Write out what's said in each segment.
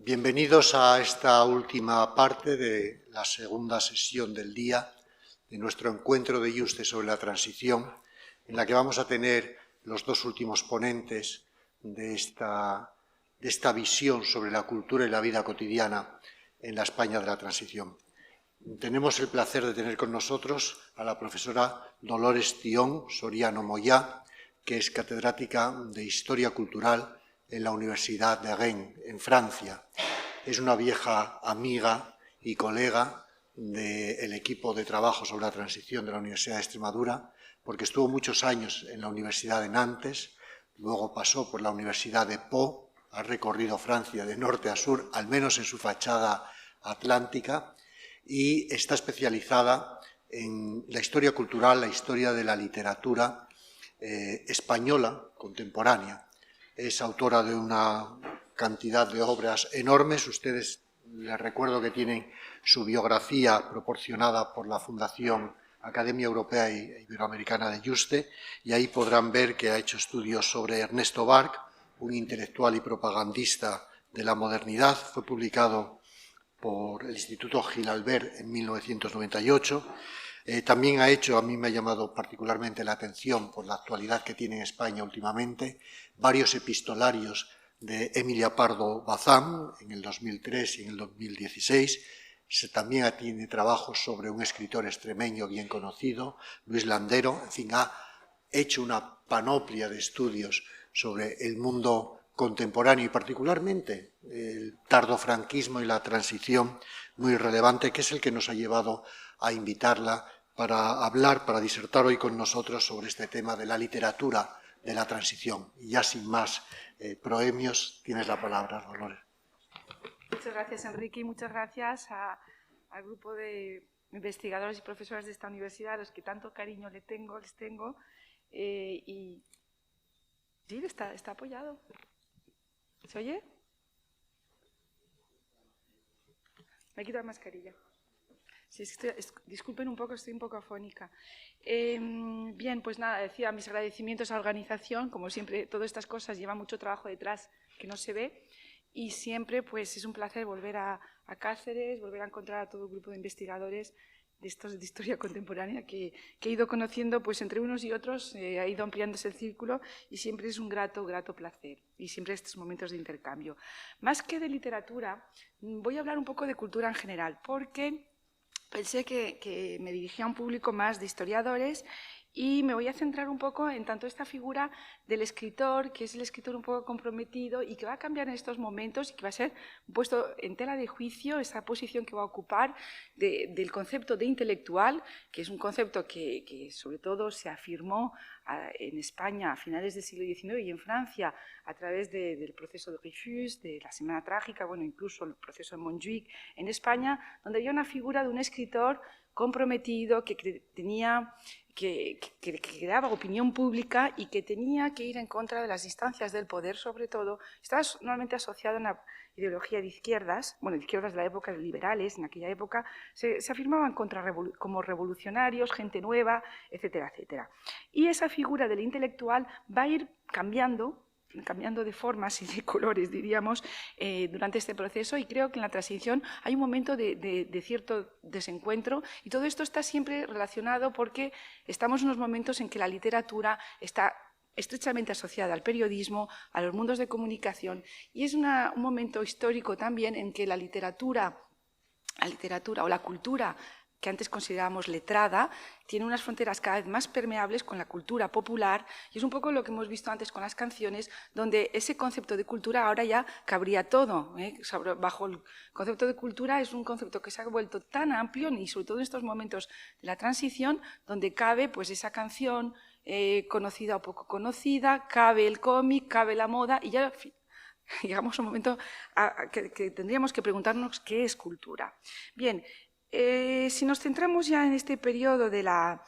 Bienvenidos a esta última parte de la segunda sesión del día de nuestro encuentro de Yuste sobre la transición, en la que vamos a tener los dos últimos ponentes de esta visión sobre la cultura y la vida cotidiana en la España de la transición. Tenemos el placer de tener con nosotros a la profesora Dolores Thion Soriano Moyá, que es catedrática de Historia Cultural en la Universidad de Rennes, en Francia. Es una vieja amiga y colega del equipo de trabajo sobre la transición de la Universidad de Extremadura, porque estuvo muchos años en la Universidad de Nantes, luego pasó por la Universidad de Pau, ha recorrido Francia de norte a sur, al menos en su fachada atlántica, y está especializada en la historia cultural, la historia de la literatura española contemporánea. Es autora de una cantidad de obras enormes. Ustedes, les recuerdo que tienen su biografía proporcionada por la Fundación Academia Europea e Iberoamericana de Yuste, y ahí podrán ver que ha hecho estudios sobre Ernesto Barc, un intelectual y propagandista de la modernidad. Fue publicado por el Instituto Gil Albert en 1998. También ha hecho, a mí me ha llamado particularmente la atención por la actualidad que tiene en España últimamente, varios epistolarios de Emilia Pardo Bazán en el 2003 y en el 2016. También tiene trabajos sobre un escritor extremeño bien conocido, Luis Landero. En fin, ha hecho una panoplia de estudios sobre el mundo contemporáneo y particularmente el tardofranquismo y la transición muy relevante, que es el que nos ha llevado a invitarla para hablar, para disertar hoy con nosotros sobre este tema de la literatura de la transición. Y ya sin más proemios, tienes la palabra, Dolores. Muchas gracias, Enrique, y muchas gracias al grupo de investigadores y profesores de esta universidad, a los que tanto cariño les tengo. Y sí, está apoyado. ¿Se oye? Me quito la mascarilla. Sí, disculpen un poco, estoy un poco afónica. Bien, pues nada, decía mis agradecimientos a la organización. Como siempre, todas estas cosas llevan mucho trabajo detrás que no se ve, y siempre pues es un placer volver a Cáceres, volver a encontrar a todo el grupo de investigadores de estos de historia contemporánea que he ido conociendo, pues entre unos y otros ha ido ampliándose el círculo, y siempre es un grato placer, y siempre estos momentos de intercambio. Más que de literatura, voy a hablar un poco de cultura en general, porque pensé que me dirigía a un público más de historiadores, y me voy a centrar un poco en tanto esta figura del escritor, que es el escritor un poco comprometido y que va a cambiar en estos momentos, y que va a ser puesto en tela de juicio esa posición que va a ocupar del concepto de intelectual, que es un concepto que sobre todo se afirmó en España a finales del siglo XIX y en Francia a través del proceso de Dreyfus, de la Semana Trágica, bueno, incluso el proceso de Montjuic en España, donde había una figura de un escritor comprometido que creaba opinión pública y que tenía que ir en contra de las instancias del poder, sobre todo. Estaba normalmente asociado a una ideología de izquierdas, bueno, de izquierdas de la época, de liberales, en aquella época, se afirmaban como revolucionarios, gente nueva, etcétera, etcétera. Y esa figura del intelectual va a ir cambiando de formas y de colores, diríamos, durante este proceso, y creo que en la transición hay un momento de cierto desencuentro, y todo esto está siempre relacionado porque estamos en unos momentos en que la literatura está estrechamente asociada al periodismo, a los mundos de comunicación, y es un momento histórico también en que la literatura o la cultura que antes considerábamos letrada, tiene unas fronteras cada vez más permeables con la cultura popular, y es un poco lo que hemos visto antes con las canciones, donde ese concepto de cultura ahora ya cabría todo. Bajo el concepto de cultura es un concepto que se ha vuelto tan amplio, y sobre todo en estos momentos de la transición, donde cabe pues esa canción conocida o poco conocida, cabe el cómic, cabe la moda, y ya llegamos a un momento que tendríamos que preguntarnos qué es cultura. Bien, si nos centramos ya en este periodo de la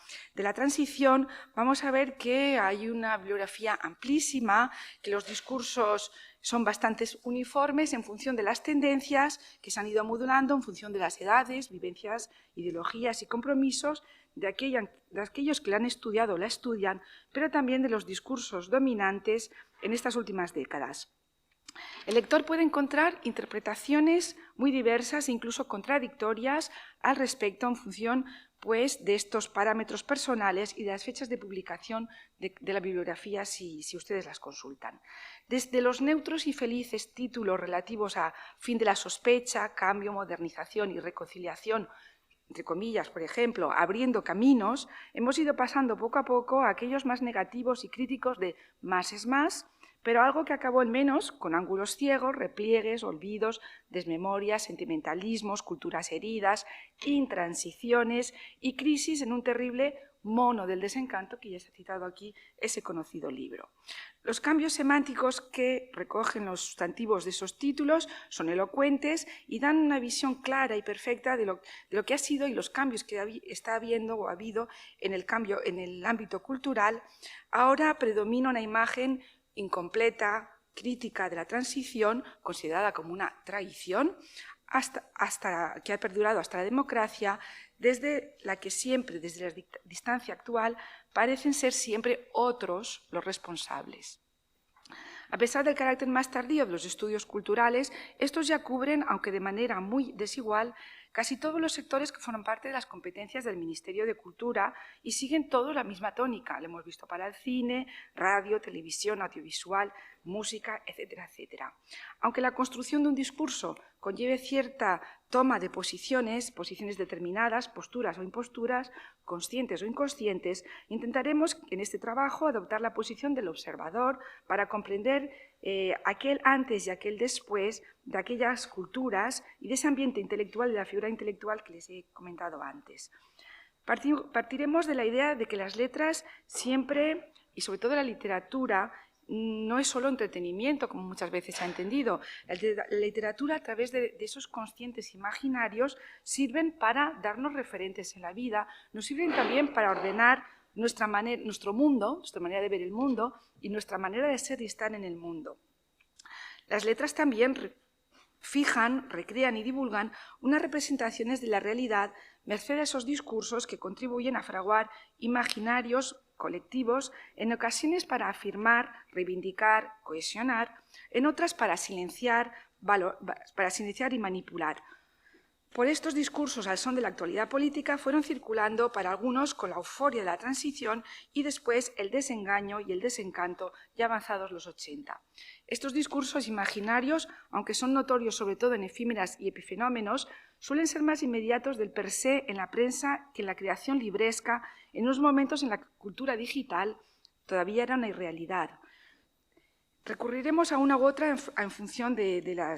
transición, vamos a ver que hay una bibliografía amplísima, que los discursos son bastante uniformes en función de las tendencias que se han ido modulando en función de las edades, vivencias, ideologías y compromisos de aquellos que la han estudiado o la estudian, pero también de los discursos dominantes en estas últimas décadas. El lector puede encontrar interpretaciones muy diversas e incluso contradictorias al respecto en función pues, de estos parámetros personales y de las fechas de publicación de la bibliografía si ustedes las consultan. Desde los neutros y felices títulos relativos a fin de la sospecha, cambio, modernización y reconciliación, entre comillas, por ejemplo, abriendo caminos, hemos ido pasando poco a poco a aquellos más negativos y críticos de más es más, pero algo que acabó en menos, con ángulos ciegos, repliegues, olvidos, desmemorias, sentimentalismos, culturas heridas, intransiciones y crisis en un terrible mono del desencanto, que ya se ha citado aquí ese conocido libro. Los cambios semánticos que recogen los sustantivos de esos títulos son elocuentes y dan una visión clara y perfecta de lo que ha sido y los cambios que está habiendo o ha habido en el ámbito cultural. Ahora predomina una imagen incompleta, crítica de la transición, considerada como una traición, que ha perdurado hasta la democracia, desde la que siempre, desde la distancia actual, parecen ser siempre otros los responsables. A pesar del carácter más tardío de los estudios culturales, estos ya cubren, aunque de manera muy desigual, casi todos los sectores que forman parte de las competencias del Ministerio de Cultura y siguen todos la misma tónica. Lo hemos visto para el cine, radio, televisión, audiovisual, música, etcétera, etcétera. Aunque la construcción de un discurso conlleve cierta toma de posiciones determinadas, posturas o imposturas, conscientes o inconscientes, intentaremos en este trabajo adoptar la posición del observador para comprender aquel antes y aquel después de aquellas culturas y de ese ambiente intelectual, de la figura intelectual que les he comentado antes. Partiremos de la idea de que las letras siempre, y sobre todo la literatura, no es solo entretenimiento, como muchas veces se ha entendido. La literatura, a través de esos conscientes imaginarios, sirven para darnos referentes en la vida, nos sirven también para ordenar nuestro mundo, nuestra manera de ver el mundo y nuestra manera de ser y estar en el mundo. Las letras también fijan, recrean y divulgan unas representaciones de la realidad merced a esos discursos que contribuyen a fraguar imaginarios colectivos, en ocasiones para afirmar, reivindicar, cohesionar, en otras para silenciar y manipular. Por estos discursos al son de la actualidad política fueron circulando para algunos con la euforia de la transición y después el desengaño y el desencanto ya avanzados los 80. Estos discursos imaginarios, aunque son notorios sobre todo en efímeras y epifenómenos, suelen ser más inmediatos del per se en la prensa que en la creación libresca, en unos momentos en la cultura digital todavía era una irrealidad. Recurriremos a una u otra en función de la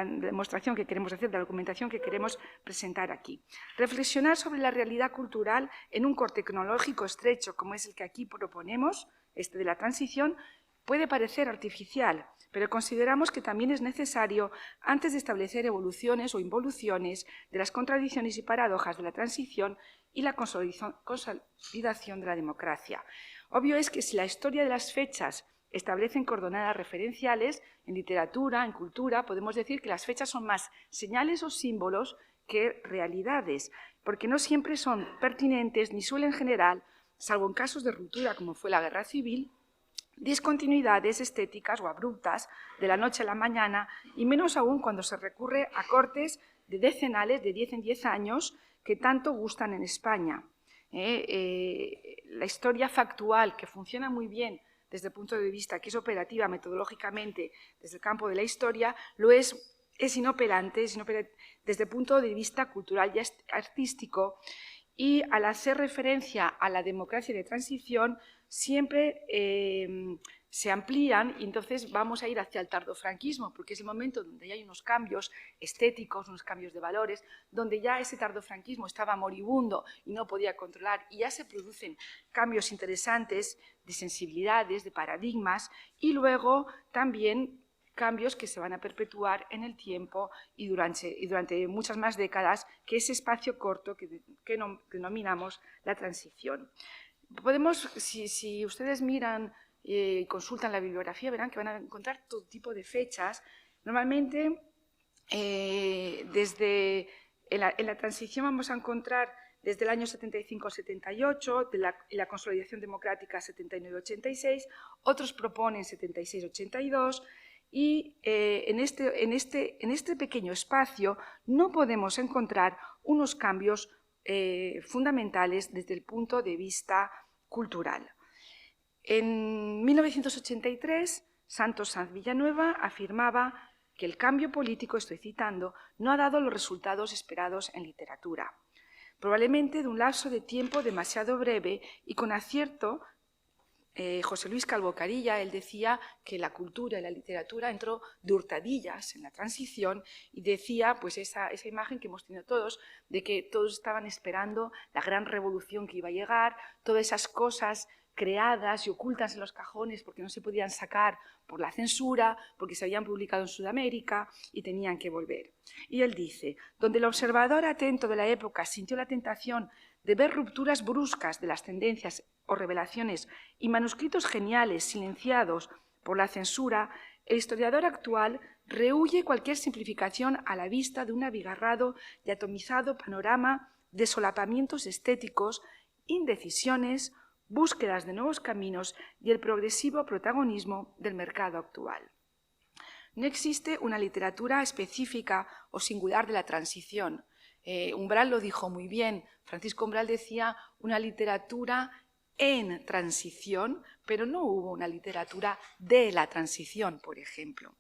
demostración que queremos hacer, de la documentación que queremos presentar aquí. Reflexionar sobre la realidad cultural en un corte cronológico estrecho, como es el que aquí proponemos, de la transición, puede parecer artificial, pero consideramos que también es necesario antes de establecer evoluciones o involuciones de las contradicciones y paradojas de la transición y la consolidación de la democracia. Obvio es que si la historia de las fechas establecen coordenadas referenciales, en literatura, en cultura, podemos decir que las fechas son más señales o símbolos que realidades, porque no siempre son pertinentes ni suelen generar, salvo en casos de ruptura como fue la Guerra Civil, discontinuidades estéticas o abruptas de la noche a la mañana, y menos aún cuando se recurre a cortes de decenales, de 10 en 10 años, que tanto gustan en España. La historia factual, que funciona muy bien desde el punto de vista que es operativa metodológicamente desde el campo de la historia, es inoperante desde el punto de vista cultural y artístico, y al hacer referencia a la democracia de transición siempre se amplían y entonces vamos a ir hacia el tardofranquismo, porque es el momento donde ya hay unos cambios estéticos, unos cambios de valores, donde ya ese tardofranquismo estaba moribundo y no podía controlar, y ya se producen cambios interesantes de sensibilidades, de paradigmas, y luego también cambios que se van a perpetuar en el tiempo y durante muchas más décadas, que ese espacio corto que denominamos la transición. Si ustedes miran y consultan la bibliografía, verán que van a encontrar todo tipo de fechas. Normalmente, en la transición vamos a encontrar desde el año 75-78, la consolidación democrática 79-86, otros proponen 76-82, y en este pequeño espacio no podemos encontrar unos cambios fundamentales desde el punto de vista cultural. En 1983, Santos Sanz Villanueva afirmaba que el cambio político, estoy citando, no ha dado los resultados esperados en literatura. Probablemente de un lapso de tiempo demasiado breve y con acierto. José Luis Calvo Carilla, él decía que la cultura y la literatura entró de hurtadillas en la transición y decía pues esa imagen que hemos tenido todos de que todos estaban esperando la gran revolución que iba a llegar, todas esas cosas creadas y ocultas en los cajones porque no se podían sacar por la censura, porque se habían publicado en Sudamérica y tenían que volver. Y él dice, donde el observador atento de la época sintió la tentación de ver rupturas bruscas de las tendencias o revelaciones y manuscritos geniales silenciados por la censura, el historiador actual rehúye cualquier simplificación a la vista de un abigarrado y atomizado panorama de solapamientos estéticos, indecisiones, búsquedas de nuevos caminos y el progresivo protagonismo del mercado actual. No existe una literatura específica o singular de la transición. Umbral lo dijo muy bien. Francisco Umbral decía una literatura en transición, pero no hubo una literatura de la transición, por ejemplo.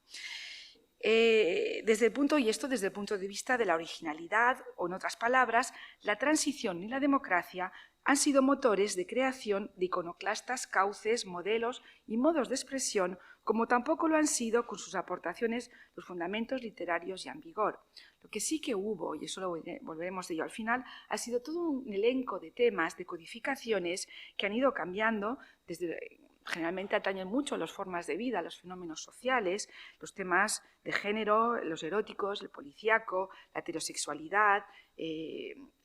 Desde el punto de vista de la originalidad, o en otras palabras, la transición y la democracia han sido motores de creación de iconoclastas, cauces, modelos y modos de expresión, como tampoco lo han sido con sus aportaciones los fundamentos literarios y en vigor. Lo que sí que hubo, y eso lo volveremos de ello al final, ha sido todo un elenco de temas, de codificaciones que han ido cambiando generalmente atañen mucho a las formas de vida, a los fenómenos sociales, los temas de género, los eróticos, el policíaco, la heterosexualidad,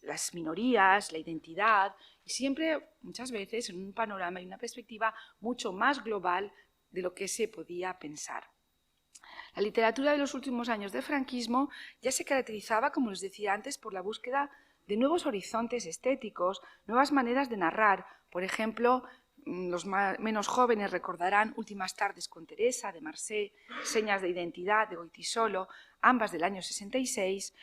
las minorías, la identidad, y siempre, muchas veces, en un panorama y una perspectiva mucho más global de lo que se podía pensar. La literatura de los últimos años del franquismo ya se caracterizaba, como les decía antes, por la búsqueda de nuevos horizontes estéticos, nuevas maneras de narrar. Por ejemplo, los menos jóvenes recordarán Últimas tardes con Teresa, de Marcé, Señas de identidad, de Goitisolo, ambas del año 66.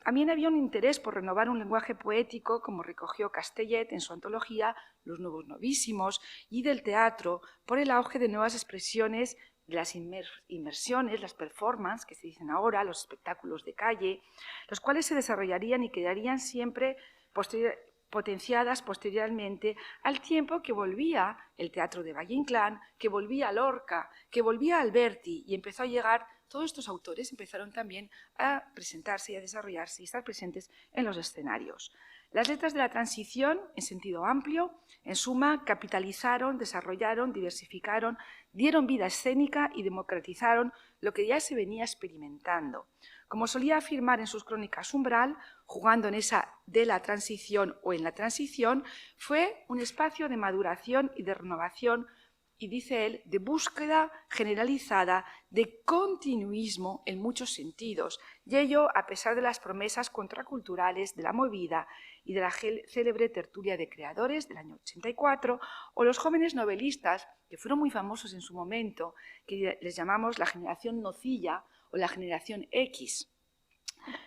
También había un interés por renovar un lenguaje poético, como recogió Castellet en su antología Los nuevos novísimos, y del teatro, por el auge de nuevas expresiones, de las inmersiones, las performances, que se dicen ahora, los espectáculos de calle, los cuales se desarrollarían y quedarían siempre potenciadas posteriormente al tiempo que volvía el teatro de Valle-Inclán, que volvía Lorca, que volvía Alberti, y empezó a llegar, todos estos autores empezaron también a presentarse y a desarrollarse y estar presentes en los escenarios. Las letras de la transición, en sentido amplio, en suma, capitalizaron, desarrollaron, diversificaron, dieron vida escénica y democratizaron lo que ya se venía experimentando. Como solía afirmar en sus crónicas Umbral, jugando en esa de la transición o en la transición, fue un espacio de maduración y de renovación, y dice él, de búsqueda generalizada de continuismo en muchos sentidos, y ello a pesar de las promesas contraculturales de la movida y de la célebre tertulia de creadores del año 84, o los jóvenes novelistas, que fueron muy famosos en su momento, que les llamamos la generación nocilla o la generación X.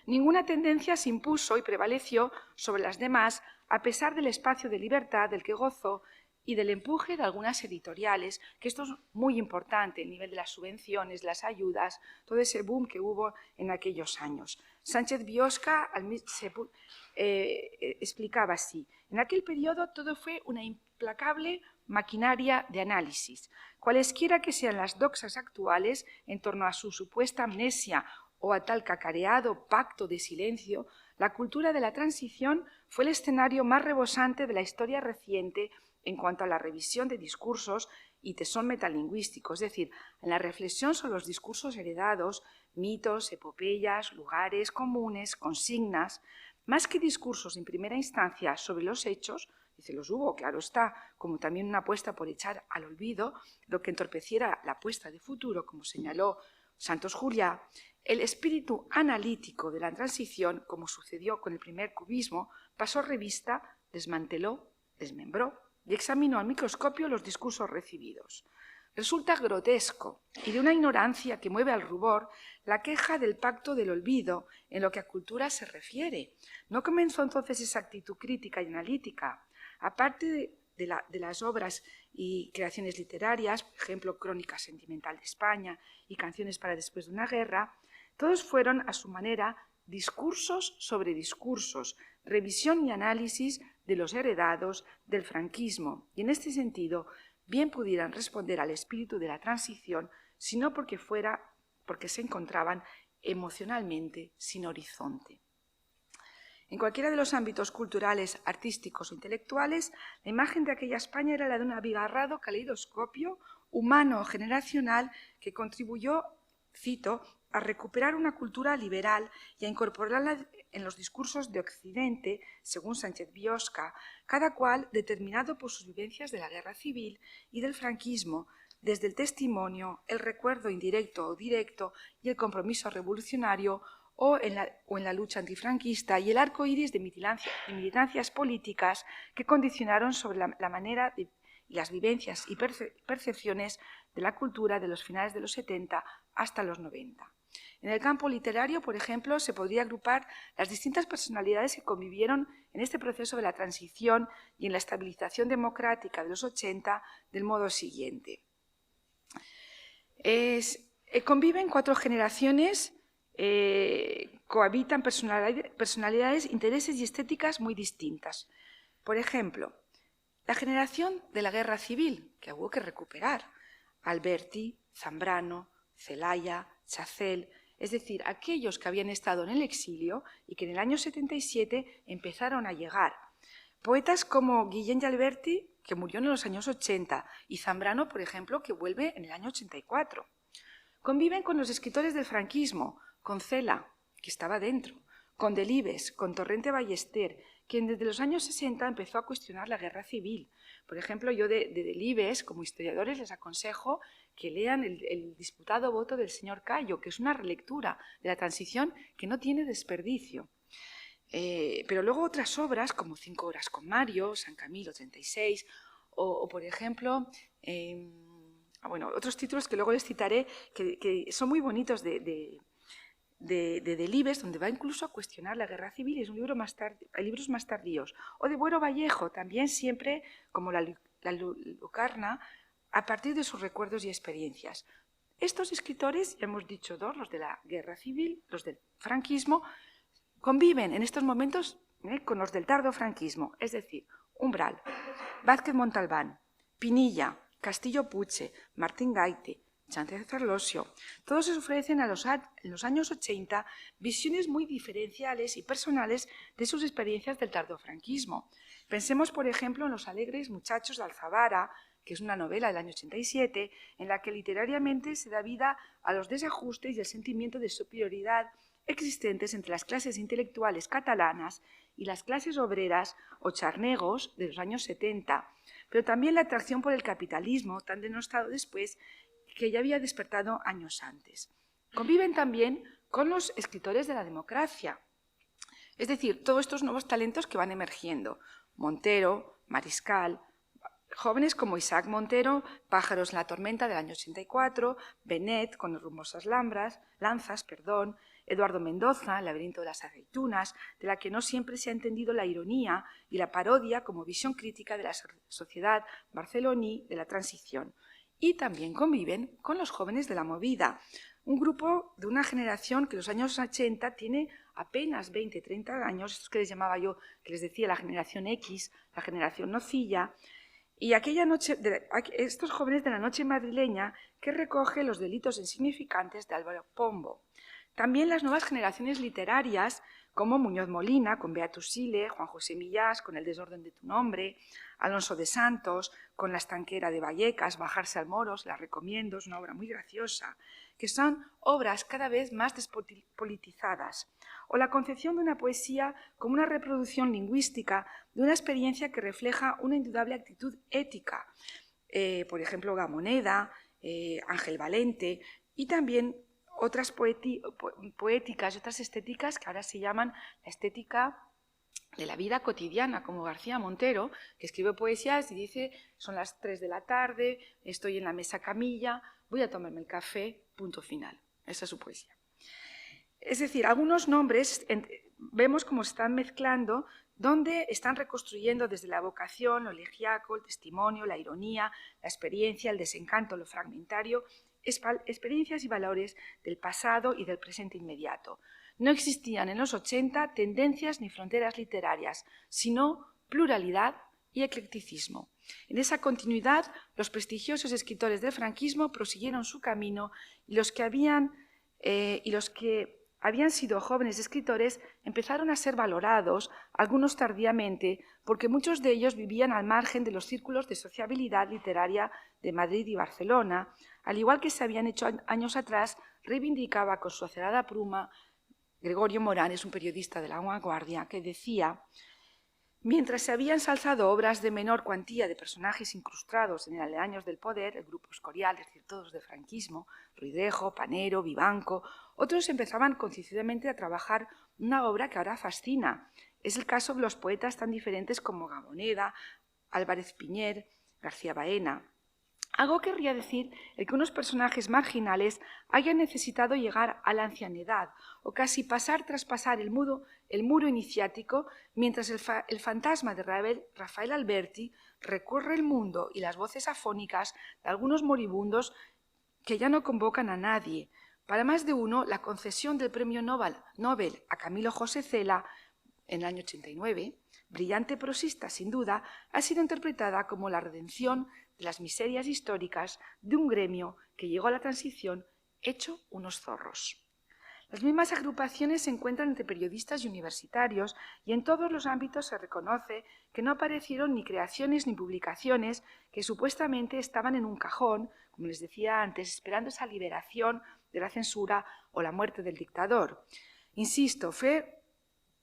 Ninguna tendencia se impuso y prevaleció sobre las demás, a pesar del espacio de libertad del que gozó y del empuje de algunas editoriales, que esto es muy importante, el nivel de las subvenciones, las ayudas, todo ese boom que hubo en aquellos años. Sánchez Biosca explicaba así: en aquel periodo todo fue una implacable maquinaria de análisis. Cualesquiera que sean las doxas actuales en torno a su supuesta amnesia o a tal cacareado pacto de silencio, la cultura de la transición fue el escenario más rebosante de la historia reciente en cuanto a la revisión de discursos y tesón metalingüístico, es decir, en la reflexión sobre los discursos heredados, mitos, epopeyas, lugares comunes, consignas, más que discursos en primera instancia sobre los hechos, dice, los hubo, claro está, como también una apuesta por echar al olvido lo que entorpeciera la apuesta de futuro, como señaló Santos Juliá. El espíritu analítico de la transición, como sucedió con el primer cubismo, pasó revista, desmanteló, desmembró y examinó al microscopio los discursos recibidos. Resulta grotesco y de una ignorancia que mueve al rubor la queja del pacto del olvido en lo que a cultura se refiere. ¿No comenzó entonces esa actitud crítica y analítica? Aparte de las obras y creaciones literarias, por ejemplo, Crónica Sentimental de España y Canciones para después de una guerra, todos fueron, a su manera, discursos sobre discursos, revisión y análisis de los heredados del franquismo. Y en este sentido, bien pudieran responder al espíritu de la transición, sino porque se encontraban emocionalmente sin horizonte. En cualquiera de los ámbitos culturales, artísticos o intelectuales, la imagen de aquella España era la de un abigarrado caleidoscopio humano generacional que contribuyó, cito, a recuperar una cultura liberal y a incorporarla en los discursos de Occidente, según Sánchez Biosca, cada cual determinado por sus vivencias de la guerra civil y del franquismo, desde el testimonio, el recuerdo indirecto o directo y el compromiso revolucionario o en la lucha antifranquista y el arco iris de militancias políticas que condicionaron sobre la manera y las vivencias y percepciones de la cultura de los finales de los 70 hasta los 90. En el campo literario, por ejemplo, se podría agrupar las distintas personalidades que convivieron en este proceso de la transición y en la estabilización democrática de los 80 del modo siguiente. Conviven 4 generaciones, cohabitan personalidades, intereses y estéticas muy distintas. Por ejemplo, la generación de la guerra civil, que hubo que recuperar, Alberti, Zambrano, Celaya, Chacel, es decir, aquellos que habían estado en el exilio y que en el año 77 empezaron a llegar. Poetas como Guillén y Alberti, que murió en los años 80, y Zambrano, por ejemplo, que vuelve en el año 84. Conviven con los escritores del franquismo, con Cela, que estaba dentro, con Delibes, con Torrente Ballester, quien desde los años 60 empezó a cuestionar la guerra civil. Por ejemplo, yo de Delibes, como historiadores, les aconsejo que lean el disputado voto del señor Cayo, que es una relectura de la transición que no tiene desperdicio. Pero luego otras obras, como 5 horas con Mario, San Camilo 36, o por ejemplo, otros títulos que luego les citaré, que son muy bonitos de Delibes, donde va incluso a cuestionar la guerra civil, y es un libro hay libros más tardíos. O de Buero Vallejo, también siempre, como la Lucarna, a partir de sus recuerdos y experiencias. Estos escritores, ya hemos dicho 2, los de la guerra civil, los del franquismo, conviven en estos momentos con los del tardo franquismo, es decir, Umbral, Vázquez Montalbán, Pinilla, Castillo Puche, Martín Gaite, Sánchez Ferlosio. Todos ofrecen en los años 80 visiones muy diferenciales y personales de sus experiencias del tardofranquismo. Pensemos, por ejemplo, en Los alegres muchachos de Alfabara, que es una novela del año 87, en la que literariamente se da vida a los desajustes y el sentimiento de superioridad existentes entre las clases intelectuales catalanas y las clases obreras o charnegos de los años 70, pero también la atracción por el capitalismo, tan denostado después, que ya había despertado años antes. Conviven también con los escritores de la democracia, es decir, todos estos nuevos talentos que van emergiendo. Montero, Mariscal, jóvenes como Isaac Montero, Pájaros en la tormenta del año 84, Benet con Los rumosas lanzas, Eduardo Mendoza, El laberinto de las aceitunas, de la que no siempre se ha entendido la ironía y la parodia como visión crítica de la sociedad barceloní de la transición. Y también conviven con los jóvenes de la movida, un grupo de una generación que en los años 80 tiene apenas 20, 30 años, estos que les llamaba yo, que les decía la generación X, la generación nocilla, y estos jóvenes de la noche madrileña que recoge los delitos insignificantes de Álvaro Pombo. También las nuevas generaciones literarias, como Muñoz Molina, con Beatus Sile, Juan José Millás, con El desorden de tu nombre, Alonso de Santos, con La estanquera de Vallecas, Bajarse al Moro, la recomiendo, es una obra muy graciosa, que son obras cada vez más despolitizadas, o la concepción de una poesía como una reproducción lingüística de una experiencia que refleja una indudable actitud ética, por ejemplo, Gamoneda, Ángel Valente, y también otras poéticas y otras estéticas que ahora se llaman la estética de la vida cotidiana, como García Montero, que escribe poesías y dice: son las 3 de la tarde, estoy en la mesa camilla, voy a tomarme el café, punto final. Esa es su poesía. Es decir, algunos nombres vemos cómo se están mezclando, donde están reconstruyendo desde la evocación, lo elegíaco, el testimonio, la ironía, la experiencia, el desencanto, lo fragmentario, experiencias y valores del pasado y del presente inmediato. No existían en los 80 tendencias ni fronteras literarias, sino pluralidad y eclecticismo. En esa continuidad, los prestigiosos escritores del franquismo prosiguieron su camino y los que habían sido jóvenes escritores empezaron a ser valorados, algunos tardíamente, porque muchos de ellos vivían al margen de los círculos de sociabilidad literaria de Madrid y Barcelona, al igual que se habían hecho años atrás, reivindicaba con su acerada pluma Gregorio Morán, es un periodista de La Vanguardia, que decía: mientras se habían ensalzado obras de menor cuantía de personajes incrustados en aledaños del poder, el grupo Escorial, es decir, todos de franquismo, Ruidejo, Panero, Vivanco, otros empezaban concienzudamente a trabajar una obra que ahora fascina. Es el caso de los poetas tan diferentes como Gamoneda, Álvarez Piñer, García Baena. Algo querría decir el que unos personajes marginales hayan necesitado llegar a la ancianidad o casi traspasar el muro iniciático, mientras el fantasma de Rafael Alberti recorre el mundo y las voces afónicas de algunos moribundos que ya no convocan a nadie. Para más de uno, la concesión del premio Nobel a Camilo José Cela en el año 89, brillante prosista sin duda, ha sido interpretada como la redención de las miserias históricas de un gremio que llegó a la transición hecho unos zorros. Las mismas agrupaciones se encuentran entre periodistas y universitarios y en todos los ámbitos se reconoce que no aparecieron ni creaciones ni publicaciones que supuestamente estaban en un cajón, como les decía antes, esperando esa liberación de la censura o la muerte del dictador. Insisto, fue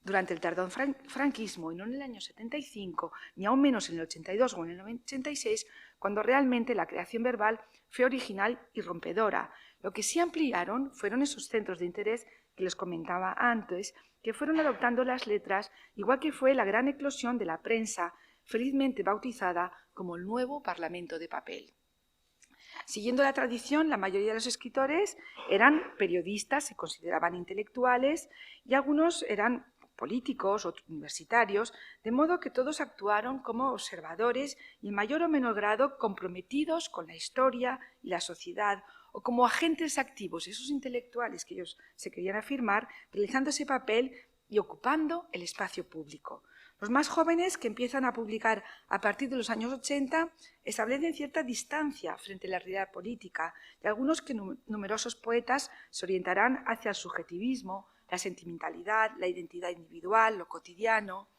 durante el tardón franquismo y no en el año 75, ni aún menos en el 82 o en el 86, cuando realmente la creación verbal fue original y rompedora. Lo que sí ampliaron fueron esos centros de interés que les comentaba antes, que fueron adoptando las letras, igual que fue la gran eclosión de la prensa, felizmente bautizada como el nuevo Parlamento de papel. Siguiendo la tradición, la mayoría de los escritores eran periodistas, se consideraban intelectuales y algunos eran políticos, otros universitarios, de modo que todos actuaron como observadores y en mayor o menor grado comprometidos con la historia y la sociedad, o como agentes activos, esos intelectuales que ellos se querían afirmar, realizando ese papel y ocupando el espacio público. Los más jóvenes, que empiezan a publicar a partir de los años 80, establecen cierta distancia frente a la realidad política, y algunos que numerosos poetas se orientarán hacia el subjetivismo, la sentimentalidad, la identidad individual, lo cotidiano,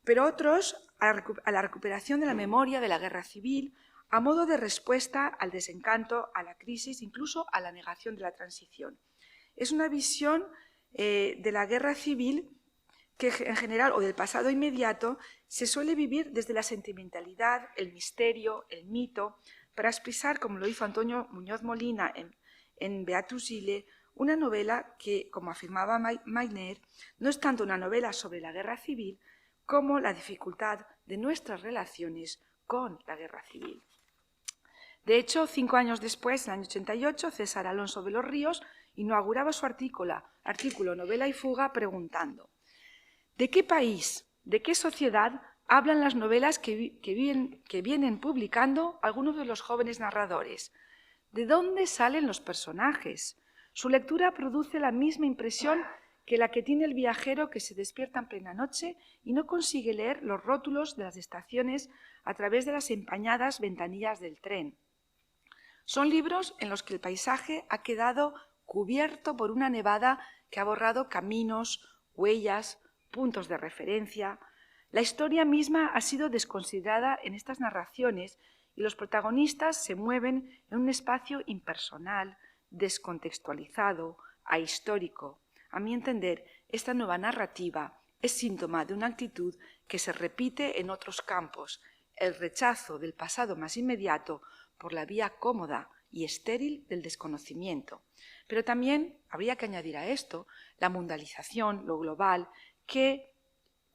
pero otros a la recuperación de la memoria de la guerra civil, a modo de respuesta al desencanto, a la crisis, incluso a la negación de la transición. Es una visión de la guerra civil que en general, o del pasado inmediato, se suele vivir desde la sentimentalidad, el misterio, el mito, para expresar, como lo hizo Antonio Muñoz Molina en Beatus Ile, una novela que, como afirmaba Mayner, no es tanto una novela sobre la guerra civil como la dificultad de nuestras relaciones con la guerra civil. De hecho, 5 años después, en el año 88, César Alonso de los Ríos inauguraba su artículo Novela y fuga preguntando: ¿de qué país, de qué sociedad hablan las novelas que vienen publicando algunos de los jóvenes narradores? ¿De dónde salen los personajes? Su lectura produce la misma impresión que la que tiene el viajero que se despierta en plena noche y no consigue leer los rótulos de las estaciones a través de las empañadas ventanillas del tren. Son libros en los que el paisaje ha quedado cubierto por una nevada que ha borrado caminos, huellas, puntos de referencia. La historia misma ha sido desconsiderada en estas narraciones y los protagonistas se mueven en un espacio impersonal, descontextualizado, ahistórico. A mi entender, esta nueva narrativa es síntoma de una actitud que se repite en otros campos, el rechazo del pasado más inmediato por la vía cómoda y estéril del desconocimiento. Pero también habría que añadir a esto la mundialización, lo global, que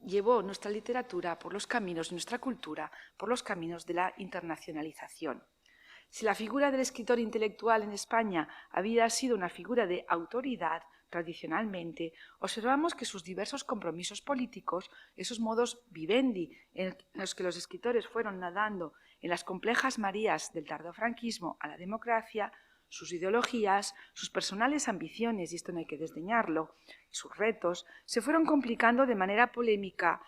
llevó nuestra literatura por los caminos, nuestra cultura, por los caminos de la internacionalización. Si la figura del escritor intelectual en España había sido una figura de autoridad, tradicionalmente, observamos que sus diversos compromisos políticos, esos modus vivendi en los que los escritores fueron nadando en las complejas mareas del tardofranquismo a la democracia, sus ideologías, sus personales ambiciones, y esto no hay que desdeñarlo, sus retos, se fueron complicando de manera polémica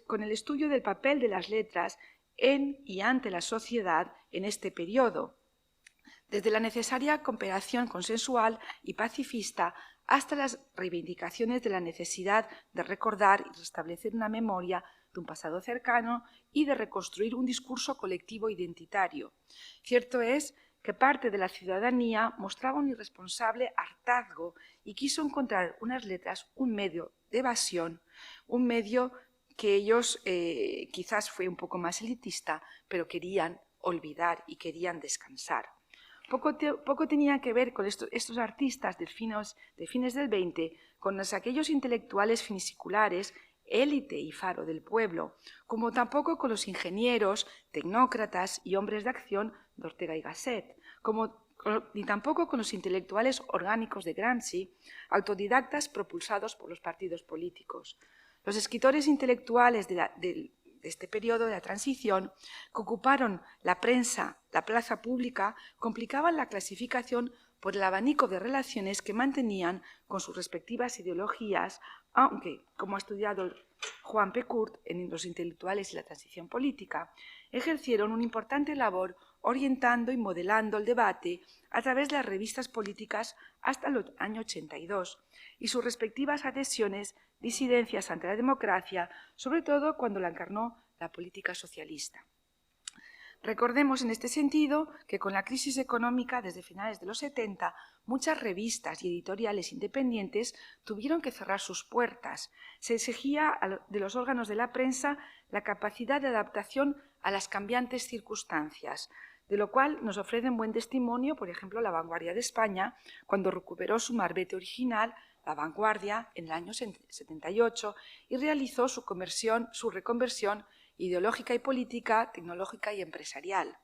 con el estudio del papel de las letras en y ante la sociedad en este periodo, desde la necesaria cooperación consensual y pacifista hasta las reivindicaciones de la necesidad de recordar y restablecer una memoria de un pasado cercano y de reconstruir un discurso colectivo identitario. Cierto es que parte de la ciudadanía mostraba un irresponsable hartazgo y quiso encontrar unas letras, un medio de evasión, un medio que ellos quizás fue un poco más elitista, pero querían olvidar y querían descansar. Poco tenía que ver con estos artistas de fines del 20 con aquellos intelectuales finisiculares, élite y faro del pueblo, como tampoco con los ingenieros, tecnócratas y hombres de acción de Ortega y Gasset, ni tampoco con los intelectuales orgánicos de Gramsci, autodidactas propulsados por los partidos políticos. Los escritores intelectuales de este periodo de la transición, que ocuparon la prensa, la plaza pública, complicaban la clasificación por el abanico de relaciones que mantenían con sus respectivas ideologías, aunque, como ha estudiado Juan P. Curt en Los intelectuales y la transición política, ejercieron una importante labor orientando y modelando el debate a través de las revistas políticas hasta el año 82 y sus respectivas adhesiones, disidencias ante la democracia, sobre todo cuando la encarnó la política socialista. Recordemos en este sentido que con la crisis económica desde finales de los 70, muchas revistas y editoriales independientes tuvieron que cerrar sus puertas. Se exigía de los órganos de la prensa la capacidad de adaptación a las cambiantes circunstancias, de lo cual nos ofrecen buen testimonio, por ejemplo, La Vanguardia de España, cuando recuperó su marbete original, La Vanguardia, en el año 78, y realizó su reconversión ideológica y política, tecnológica y empresarial.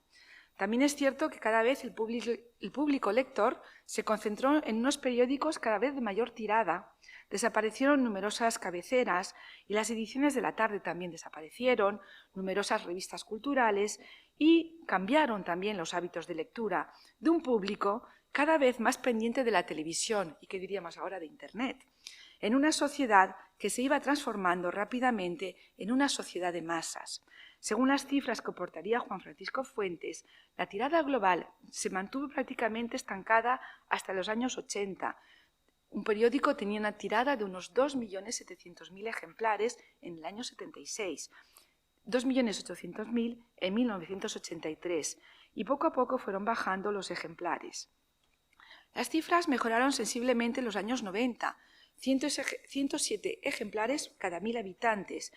También es cierto que cada vez el público lector se concentró en unos periódicos cada vez de mayor tirada. Desaparecieron numerosas cabeceras y las ediciones de la tarde también desaparecieron, numerosas revistas culturales y cambiaron también los hábitos de lectura de un público cada vez más pendiente de la televisión y, ¿qué diríamos ahora?, de Internet, en una sociedad que se iba transformando rápidamente en una sociedad de masas. Según las cifras que aportaría Juan Francisco Fuentes, la tirada global se mantuvo prácticamente estancada hasta los años 80. Un periódico tenía una tirada de unos 2.700.000 ejemplares en el año 76, 2.800.000 en 1983, y poco a poco fueron bajando los ejemplares. Las cifras mejoraron sensiblemente en los años 90, 107 ejemplares cada 1.000 habitantes,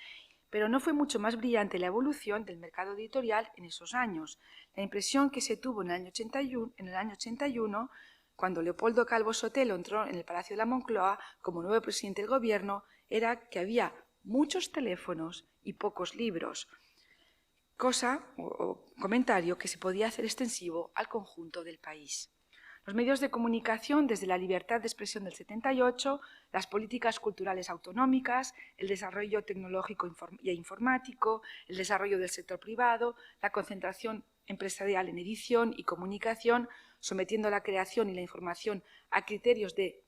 pero no fue mucho más brillante la evolución del mercado editorial en esos años. La impresión que se tuvo en el año 81, cuando Leopoldo Calvo Sotelo entró en el Palacio de la Moncloa como nuevo presidente del gobierno, era que había muchos teléfonos y pocos libros, cosa o comentario que se podía hacer extensivo al conjunto del país. Los medios de comunicación, desde la libertad de expresión del 78, las políticas culturales autonómicas, el desarrollo tecnológico e informático, el desarrollo del sector privado, la concentración empresarial en edición y comunicación, sometiendo la creación y la información a criterios de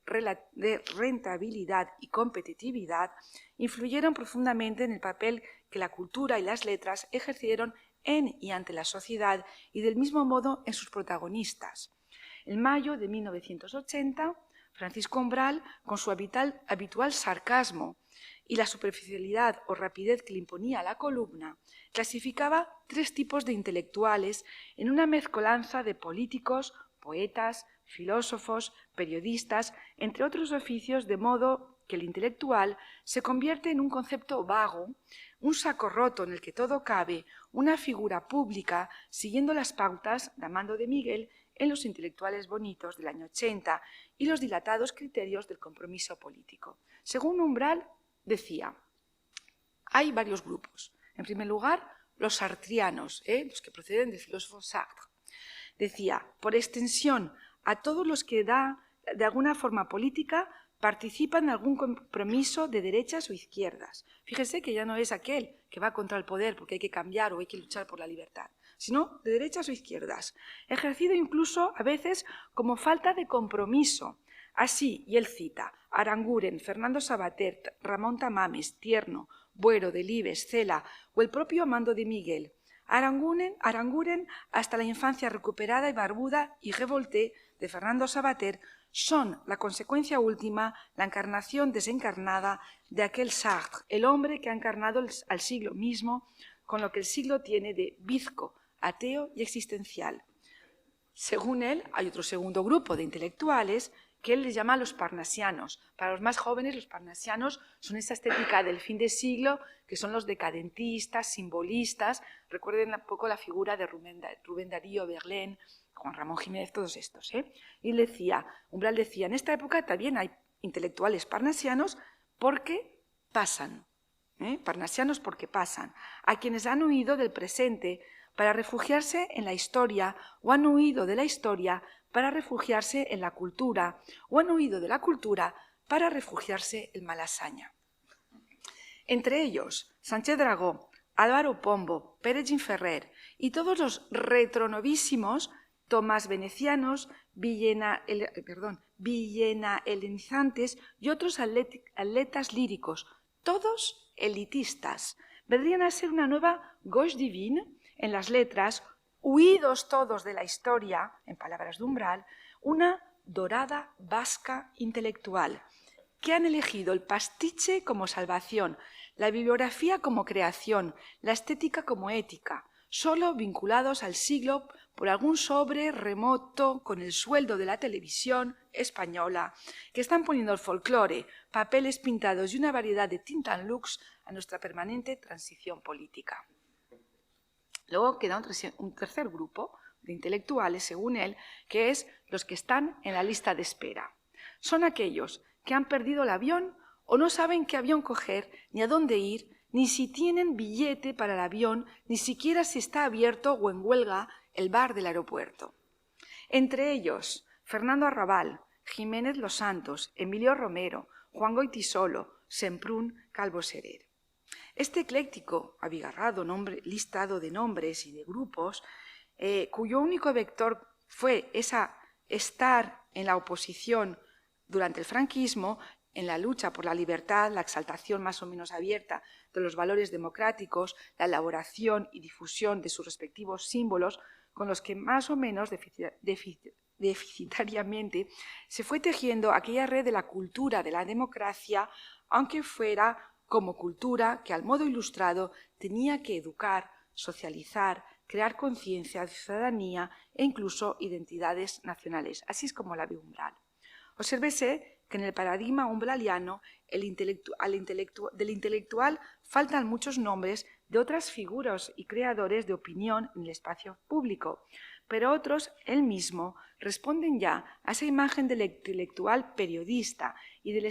rentabilidad y competitividad, influyeron profundamente en el papel que la cultura y las letras ejercieron en y ante la sociedad y del mismo modo en sus protagonistas. En mayo de 1980, Francisco Umbral, con su habitual sarcasmo y la superficialidad o rapidez que le imponía la columna, clasificaba 3 tipos de intelectuales en una mezcolanza de políticos, poetas, filósofos, periodistas, entre otros oficios, de modo que el intelectual se convierte en un concepto vago, un saco roto en el que todo cabe, una figura pública siguiendo las pautas de Amando de Miguel en Los intelectuales bonitos del año 80 y los dilatados criterios del compromiso político. Según Umbral, decía: Hay varios grupos. En primer lugar, los sartrianos, los que proceden del filósofo Sartre. Decía, por extensión, a todos los que de alguna forma política participan en algún compromiso de derechas o izquierdas. Fíjese que ya no es aquel que va contra el poder porque hay que cambiar o hay que luchar por la libertad, sino de derechas o izquierdas, ejercido incluso a veces como falta de compromiso. Así, y él cita, Aranguren, Fernando Savater, Ramón Tamames, Tierno, Buero, Delibes, Cela o el propio Amando de Miguel. Aranguren, hasta la infancia recuperada y barbuda, y Revolté, de Fernando Savater, son la consecuencia última, la encarnación desencarnada de aquel Sartre, el hombre que ha encarnado al siglo mismo, con lo que el siglo tiene de bizco, ateo y existencial. Según él, hay otro segundo grupo de intelectuales que él les llama los parnasianos. Para los más jóvenes, los parnasianos son esa estética del fin de siglo, que son los decadentistas, simbolistas. Recuerden un poco la figura de Rubén Darío, Verlaine, Juan Ramón Jiménez, todos estos. Y Umbral decía, en esta época también hay intelectuales parnasianos porque pasan. Parnasianos porque pasan. A quienes han huido del presente para refugiarse en la historia, o han huido de la historia para refugiarse en la cultura, o han huido de la cultura para refugiarse en Malasaña. Entre ellos, Sánchez Dragó, Álvaro Pombo, Pérez Gimferrer y todos los retronovísimos Tomás Venecianos, Villena helenizantes y otros atletas líricos, todos elitistas. Vendrían a ser una nueva gauche divine en las letras, huidos todos de la historia, en palabras de Umbral, una dorada vasca intelectual, que han elegido el pastiche como salvación, la bibliografía como creación, la estética como ética, solo vinculados al siglo por algún sobre remoto con el sueldo de la televisión española, que están poniendo el folclore, papeles pintados y una variedad de tintanlux a nuestra permanente transición política. Luego queda un tercer grupo de intelectuales, según él, que es los que están en la lista de espera. Son aquellos que han perdido el avión o no saben qué avión coger, ni a dónde ir, ni si tienen billete para el avión, ni siquiera si está abierto o en huelga el bar del aeropuerto. Entre ellos, Fernando Arrabal, Jiménez Los Santos, Emilio Romero, Juan Goytisolo, Semprún Calvo Serer. Este ecléctico, abigarrado listado de nombres y de grupos, cuyo único vector fue estar en la oposición durante el franquismo, en la lucha por la libertad, la exaltación más o menos abierta de los valores democráticos, la elaboración y difusión de sus respectivos símbolos, con los que más o menos deficitariamente se fue tejiendo aquella red de la cultura de la democracia, aunque fuera como cultura que al modo ilustrado tenía que educar, socializar, crear conciencia de ciudadanía e incluso identidades nacionales. Así es como la ve Umbral. Obsérvese que en el paradigma umbraliano del intelectual faltan muchos nombres de otras figuras y creadores de opinión en el espacio público, pero otros, él mismo, responden ya a esa imagen del intelectual periodista y del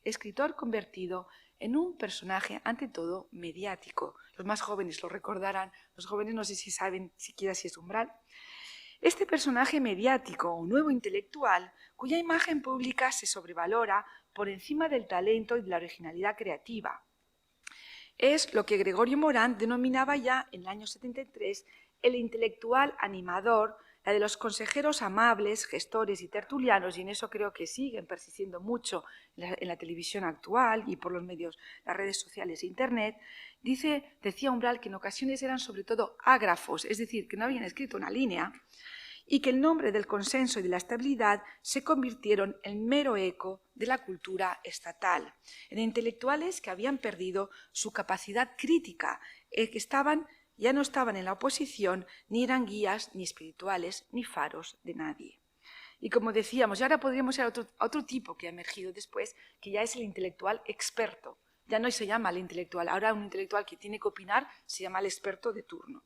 escritor convertido en un personaje, ante todo, mediático. Los más jóvenes lo recordarán, los jóvenes no sé si saben siquiera si es Umbral. Este personaje mediático o nuevo intelectual, cuya imagen pública se sobrevalora por encima del talento y de la originalidad creativa, es lo que Gregorio Morán denominaba ya en el año 73 el intelectual animador, la de los consejeros amables, gestores y tertulianos, y en eso creo que siguen persistiendo mucho en la televisión actual y por los medios, las redes sociales e Internet. Decía Umbral que en ocasiones eran sobre todo ágrafos, es decir, que no habían escrito una línea, y que el nombre del consenso y de la estabilidad se convirtieron en mero eco de la cultura estatal, en intelectuales que habían perdido su capacidad crítica, que ya no estaban en la oposición, ni eran guías, ni espirituales, ni faros de nadie. Y como decíamos, y ahora podríamos ir a otro tipo que ha emergido después, que ya es el intelectual experto. Ya no se llama el intelectual, ahora un intelectual que tiene que opinar se llama el experto de turno.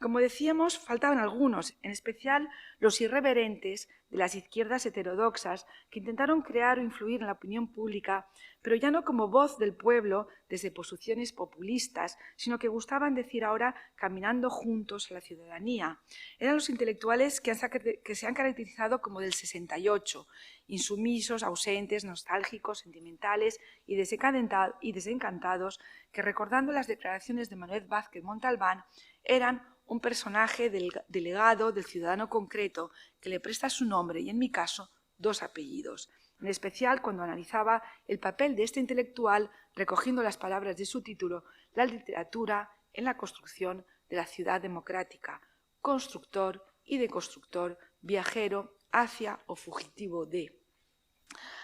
Como decíamos, faltaban algunos, en especial los irreverentes de las izquierdas heterodoxas que intentaron crear o influir en la opinión pública, pero ya no como voz del pueblo, desde posiciones populistas, sino que gustaban decir ahora caminando juntos a la ciudadanía. Eran los intelectuales que se han caracterizado como del 68, insumisos, ausentes, nostálgicos, sentimentales y desencantados, que recordando las declaraciones de Manuel Vázquez Montalbán eran un personaje delegado del ciudadano concreto que le presta su nombre y, en mi caso, 2 apellidos. En especial cuando analizaba el papel de este intelectual, recogiendo las palabras de su título, la literatura en la construcción de la ciudad democrática, constructor y deconstructor, viajero hacia o fugitivo de.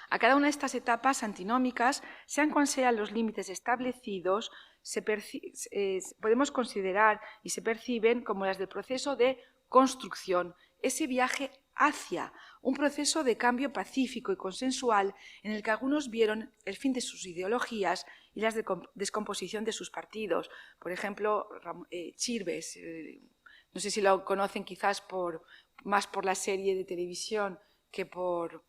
A cada una de estas etapas antinómicas, sean cuales sean los límites establecidos, podemos considerar y se perciben como las del proceso de construcción, ese viaje hacia un proceso de cambio pacífico y consensual en el que algunos vieron el fin de sus ideologías y la descomposición de sus partidos. Por ejemplo, Chirves, no sé si lo conocen quizás más por la serie de televisión que por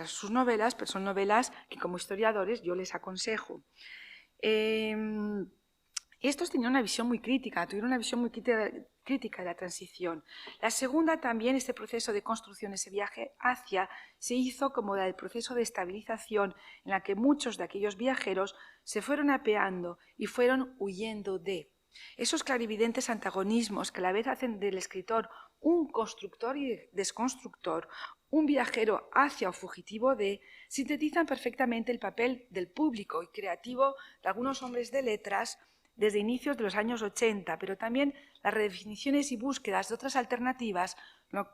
sus novelas, pero son novelas que como historiadores yo les aconsejo. Estos tenían una visión muy crítica, tuvieron una visión muy crítica de la transición. La segunda también, este proceso de construcción, ese viaje hacia, se hizo como el proceso de estabilización en la que muchos de aquellos viajeros se fueron apeando y fueron huyendo de esos clarividentes antagonismos que a la vez hacen del escritor un constructor y desconstructor, un viajero hacia o fugitivo de, sintetizan perfectamente el papel del público y creativo de algunos hombres de letras desde inicios de los años 80, pero también las redefiniciones y búsquedas de otras alternativas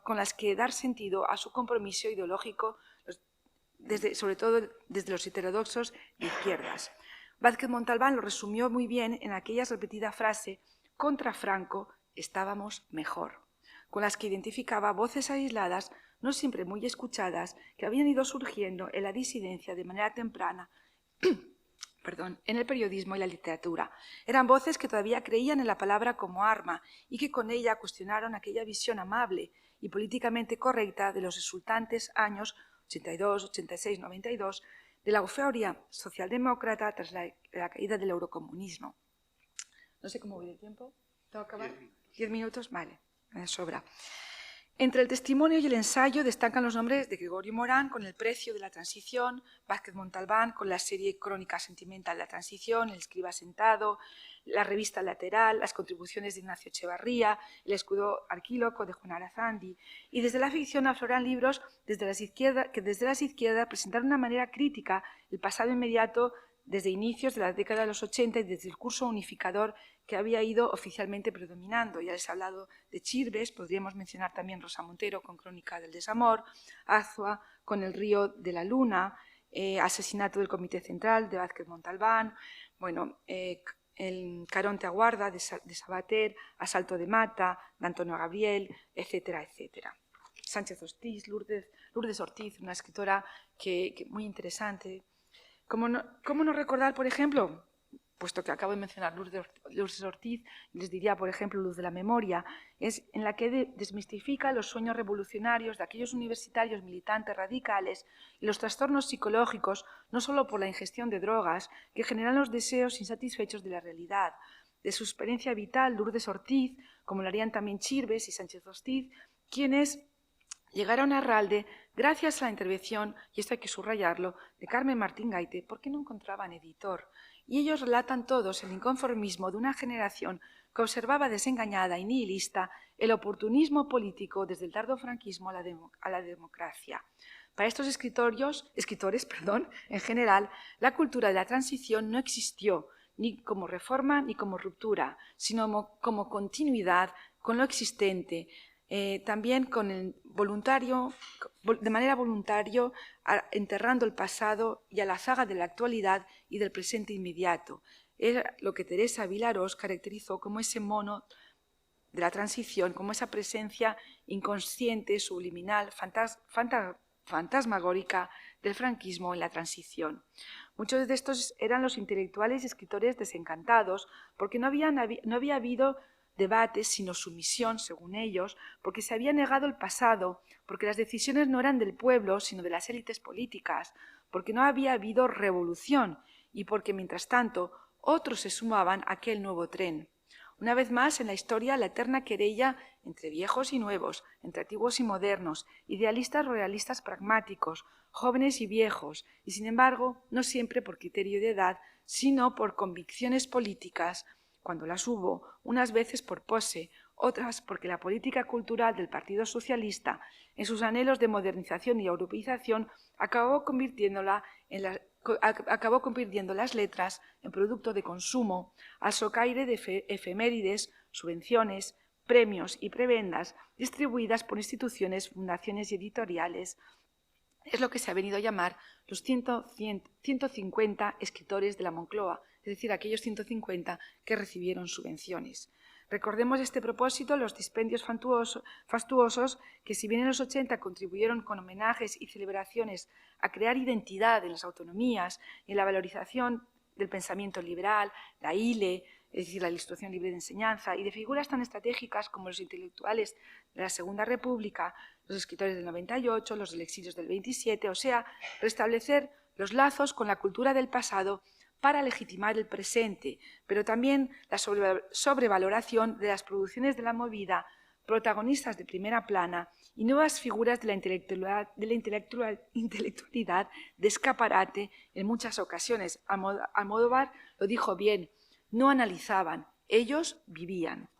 con las que dar sentido a su compromiso ideológico, sobre todo desde los heterodoxos de izquierdas. Vázquez Montalbán lo resumió muy bien en aquella repetida frase: contra Franco estábamos mejor, con las que identificaba voces aisladas, no siempre muy escuchadas, que habían ido surgiendo en la disidencia de manera temprana en el periodismo y la literatura. Eran voces que todavía creían en la palabra como arma y que con ella cuestionaron aquella visión amable y políticamente correcta de los resultantes años 82, 86, 92 de la euforia socialdemócrata tras la caída del eurocomunismo. No sé cómo voy de tiempo. ¿Tengo que acabar? 10 minutos, vale, me sobra. Entre el testimonio y el ensayo destacan los nombres de Gregorio Morán con El precio de la transición, Vázquez Montalbán con la serie Crónica sentimental de la transición, El escriba sentado, la revista Lateral, las contribuciones de Ignacio Echevarría, El escudo arquíloco de Juan Arazandi, y desde la ficción afloran libros que desde las izquierdas presentaron de una manera crítica el pasado inmediato desde inicios de la década de los 80 y desde el curso unificador que había ido oficialmente predominando. Ya les he hablado de Chirves, podríamos mencionar también Rosa Montero con Crónica del desamor, Azua con El río de la luna, Asesinato del Comité Central de Vázquez Montalbán, el Caronte aguarda de Sabater, Asalto de Mata de Antonio Gabriel, etcétera, etcétera. Sánchez Ortiz, Lourdes Ortiz, una escritora que muy interesante. ¿Cómo no recordar, por ejemplo, puesto que acabo de mencionar Lourdes Ortiz, les diría, por ejemplo, Luz de la memoria, es en la que desmistifica los sueños revolucionarios de aquellos universitarios militantes radicales y los trastornos psicológicos, no solo por la ingestión de drogas, que generan los deseos insatisfechos de la realidad. De su experiencia vital, Lourdes Ortiz, como lo harían también Chirves y Sánchez Ortiz, quienes llegaron a Arralde gracias a la intervención, y esto hay que subrayarlo, de Carmen Martín Gaite, porque no encontraban editor. Y ellos relatan todos el inconformismo de una generación que observaba desengañada y nihilista el oportunismo político desde el tardo franquismo a la democracia. Para estos escritores, en general, la cultura de la transición no existió ni como reforma ni como ruptura, sino como continuidad con lo existente, también de manera voluntaria, enterrando el pasado y a la zaga de la actualidad y del presente inmediato. Era lo que Teresa Vilarós caracterizó como ese mono de la transición, como esa presencia inconsciente, subliminal, fantasmagórica del franquismo en la transición. Muchos de estos eran los intelectuales y escritores desencantados porque no había habido debates, sino sumisión, según ellos, porque se había negado el pasado, porque las decisiones no eran del pueblo, sino de las élites políticas, porque no había habido revolución y porque, mientras tanto, otros se sumaban a aquel nuevo tren. Una vez más en la historia, la eterna querella entre viejos y nuevos, entre antiguos y modernos, idealistas o realistas pragmáticos, jóvenes y viejos, y sin embargo, no siempre por criterio de edad, sino por convicciones políticas, cuando las hubo, unas veces por pose, otras porque la política cultural del Partido Socialista, en sus anhelos de modernización y europeización, acabó convirtiendo las letras en producto de consumo, al socaire de efemérides, subvenciones, premios y prebendas distribuidas por instituciones, fundaciones y editoriales. Es lo que se ha venido a llamar los 150 escritores de la Moncloa, es decir, aquellos 150 que recibieron subvenciones. Recordemos a este propósito los dispendios fastuosos que, si bien en los 80 contribuyeron con homenajes y celebraciones a crear identidad en las autonomías y en la valorización del pensamiento liberal, la ILE, es decir, la Ilustración Libre de Enseñanza, y de figuras tan estratégicas como los intelectuales de la Segunda República, los escritores del 98, los del exilio del 27, o sea, restablecer los lazos con la cultura del pasado para legitimar el presente, pero también la sobrevaloración de las producciones de la movida, protagonistas de primera plana y nuevas figuras de la intelectualidad de escaparate en muchas ocasiones. Almodóvar lo dijo bien, no analizaban, ellos vivían.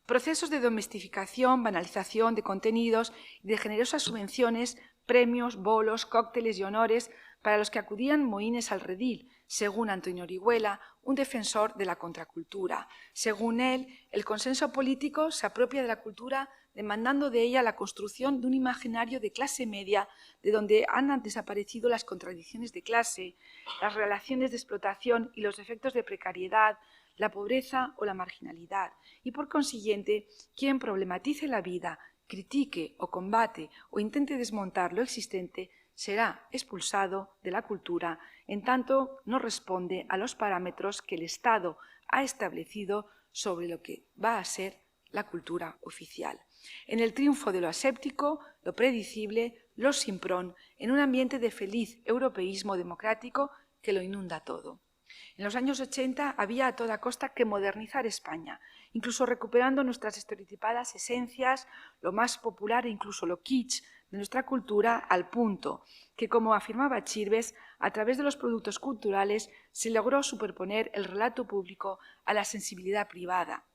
Procesos de domesticación, banalización de contenidos y de generosas subvenciones, premios, bolos, cócteles y honores para los que acudían mohínes al redil, según Antonio Orihuela, un defensor de la contracultura. Según él, el consenso político se apropia de la cultura demandando de ella la construcción de un imaginario de clase media, de donde han desaparecido las contradicciones de clase, las relaciones de explotación y los efectos de precariedad, la pobreza o la marginalidad, y por consiguiente, quien problematice la vida, critique o combate o intente desmontar lo existente, será expulsado de la cultura, en tanto no responde a los parámetros que el Estado ha establecido sobre lo que va a ser la cultura oficial. En el triunfo de lo aséptico, lo predecible, lo simprón, en un ambiente de feliz europeísmo democrático que lo inunda todo. En los años 80 había a toda costa que modernizar España, incluso recuperando nuestras estereotipadas esencias, lo más popular e incluso lo kitsch de nuestra cultura, al punto que, como afirmaba Chirves, a través de los productos culturales se logró superponer el relato público a la sensibilidad privada.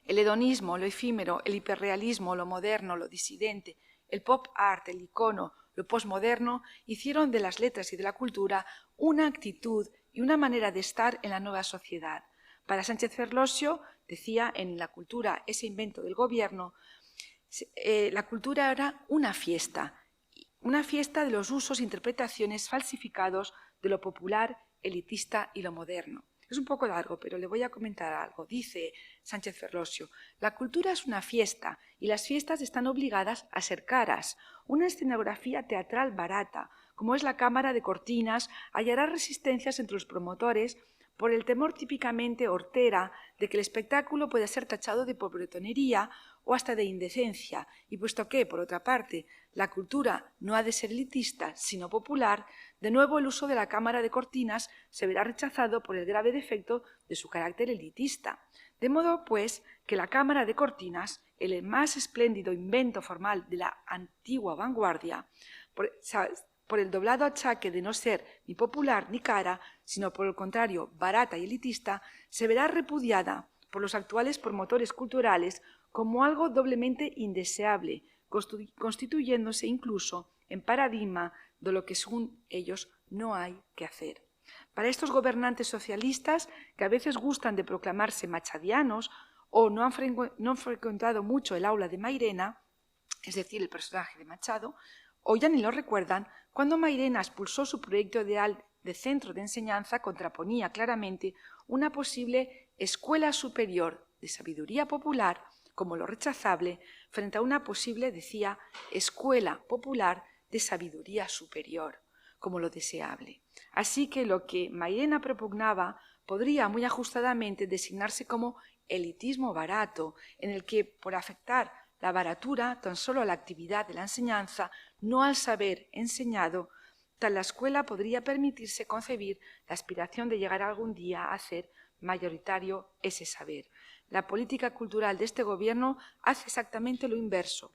El hedonismo, lo efímero, el hiperrealismo, lo moderno, lo disidente, el pop art, el icono, lo posmoderno, hicieron de las letras y de la cultura una actitud y una manera de estar en la nueva sociedad. Para Sánchez Ferlosio, decía en La cultura, ese invento del gobierno, la cultura era una fiesta de los usos e interpretaciones falsificados de lo popular, elitista y lo moderno. Es un poco largo, pero le voy a comentar algo. Dice Sánchez Ferlosio, la cultura es una fiesta y las fiestas están obligadas a ser caras. Una escenografía teatral barata, como es la cámara de cortinas, hallará resistencias entre los promotores por el temor típicamente hortera de que el espectáculo pueda ser tachado de pobretonería o hasta de indecencia, y puesto que, por otra parte, la cultura no ha de ser elitista, sino popular, de nuevo el uso de la cámara de cortinas se verá rechazado por el grave defecto de su carácter elitista. De modo, pues, que la cámara de cortinas, el más espléndido invento formal de la antigua vanguardia, por el doblado achaque de no ser ni popular ni cara, sino por el contrario barata y elitista, se verá repudiada por los actuales promotores culturales como algo doblemente indeseable, constituyéndose incluso en paradigma de lo que según ellos no hay que hacer. Para estos gobernantes socialistas, que a veces gustan de proclamarse machadianos o no han frecuentado mucho el aula de Mairena, es decir, el personaje de Machado, o ya ni lo recuerdan, cuando Mairena expulsó su proyecto ideal de centro de enseñanza, contraponía claramente una posible escuela superior de sabiduría popular como lo rechazable, frente a una posible, decía, escuela popular de sabiduría superior, como lo deseable. Así que lo que Mairena propugnaba podría muy ajustadamente designarse como elitismo barato, en el que, por afectar la baratura tan solo a la actividad de la enseñanza, no al saber enseñado, Tal la escuela podría permitirse concebir la aspiración de llegar algún día a hacer mayoritario ese saber. La política cultural de este gobierno hace exactamente lo inverso.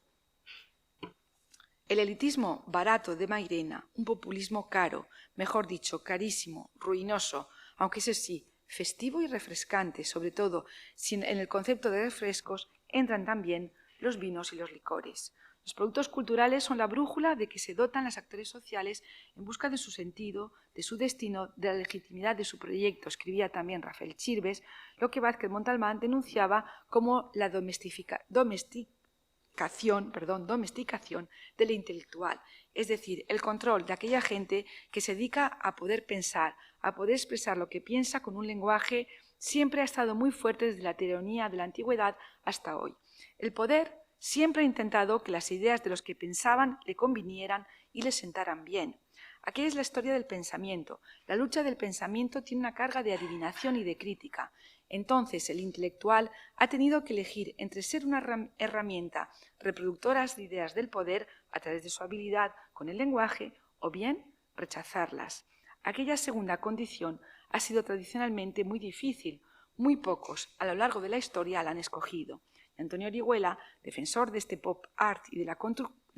El elitismo barato de Mairena, un populismo caro, mejor dicho, carísimo, ruinoso, aunque eso sí, festivo y refrescante, sobre todo si en el concepto de refrescos entran también los vinos y los licores. Los productos culturales son la brújula de que se dotan los actores sociales en busca de su sentido, de su destino, de la legitimidad de su proyecto, escribía también Rafael Chirves, lo que Vázquez Montalbán denunciaba como la domesticación del intelectual, es decir, el control de aquella gente que se dedica a poder pensar, a poder expresar lo que piensa con un lenguaje siempre ha estado muy fuerte desde la tiranía de la antigüedad hasta hoy. El poder siempre ha intentado que las ideas de los que pensaban le convinieran y le sentaran bien. Aquí es la historia del pensamiento. La lucha del pensamiento tiene una carga de adivinación y de crítica. Entonces, el intelectual ha tenido que elegir entre ser una herramienta reproductora de ideas del poder a través de su habilidad con el lenguaje o bien rechazarlas. Aquella segunda condición ha sido tradicionalmente muy difícil. Muy pocos a lo largo de la historia la han escogido. Antonio Orihuela, defensor de este pop art y de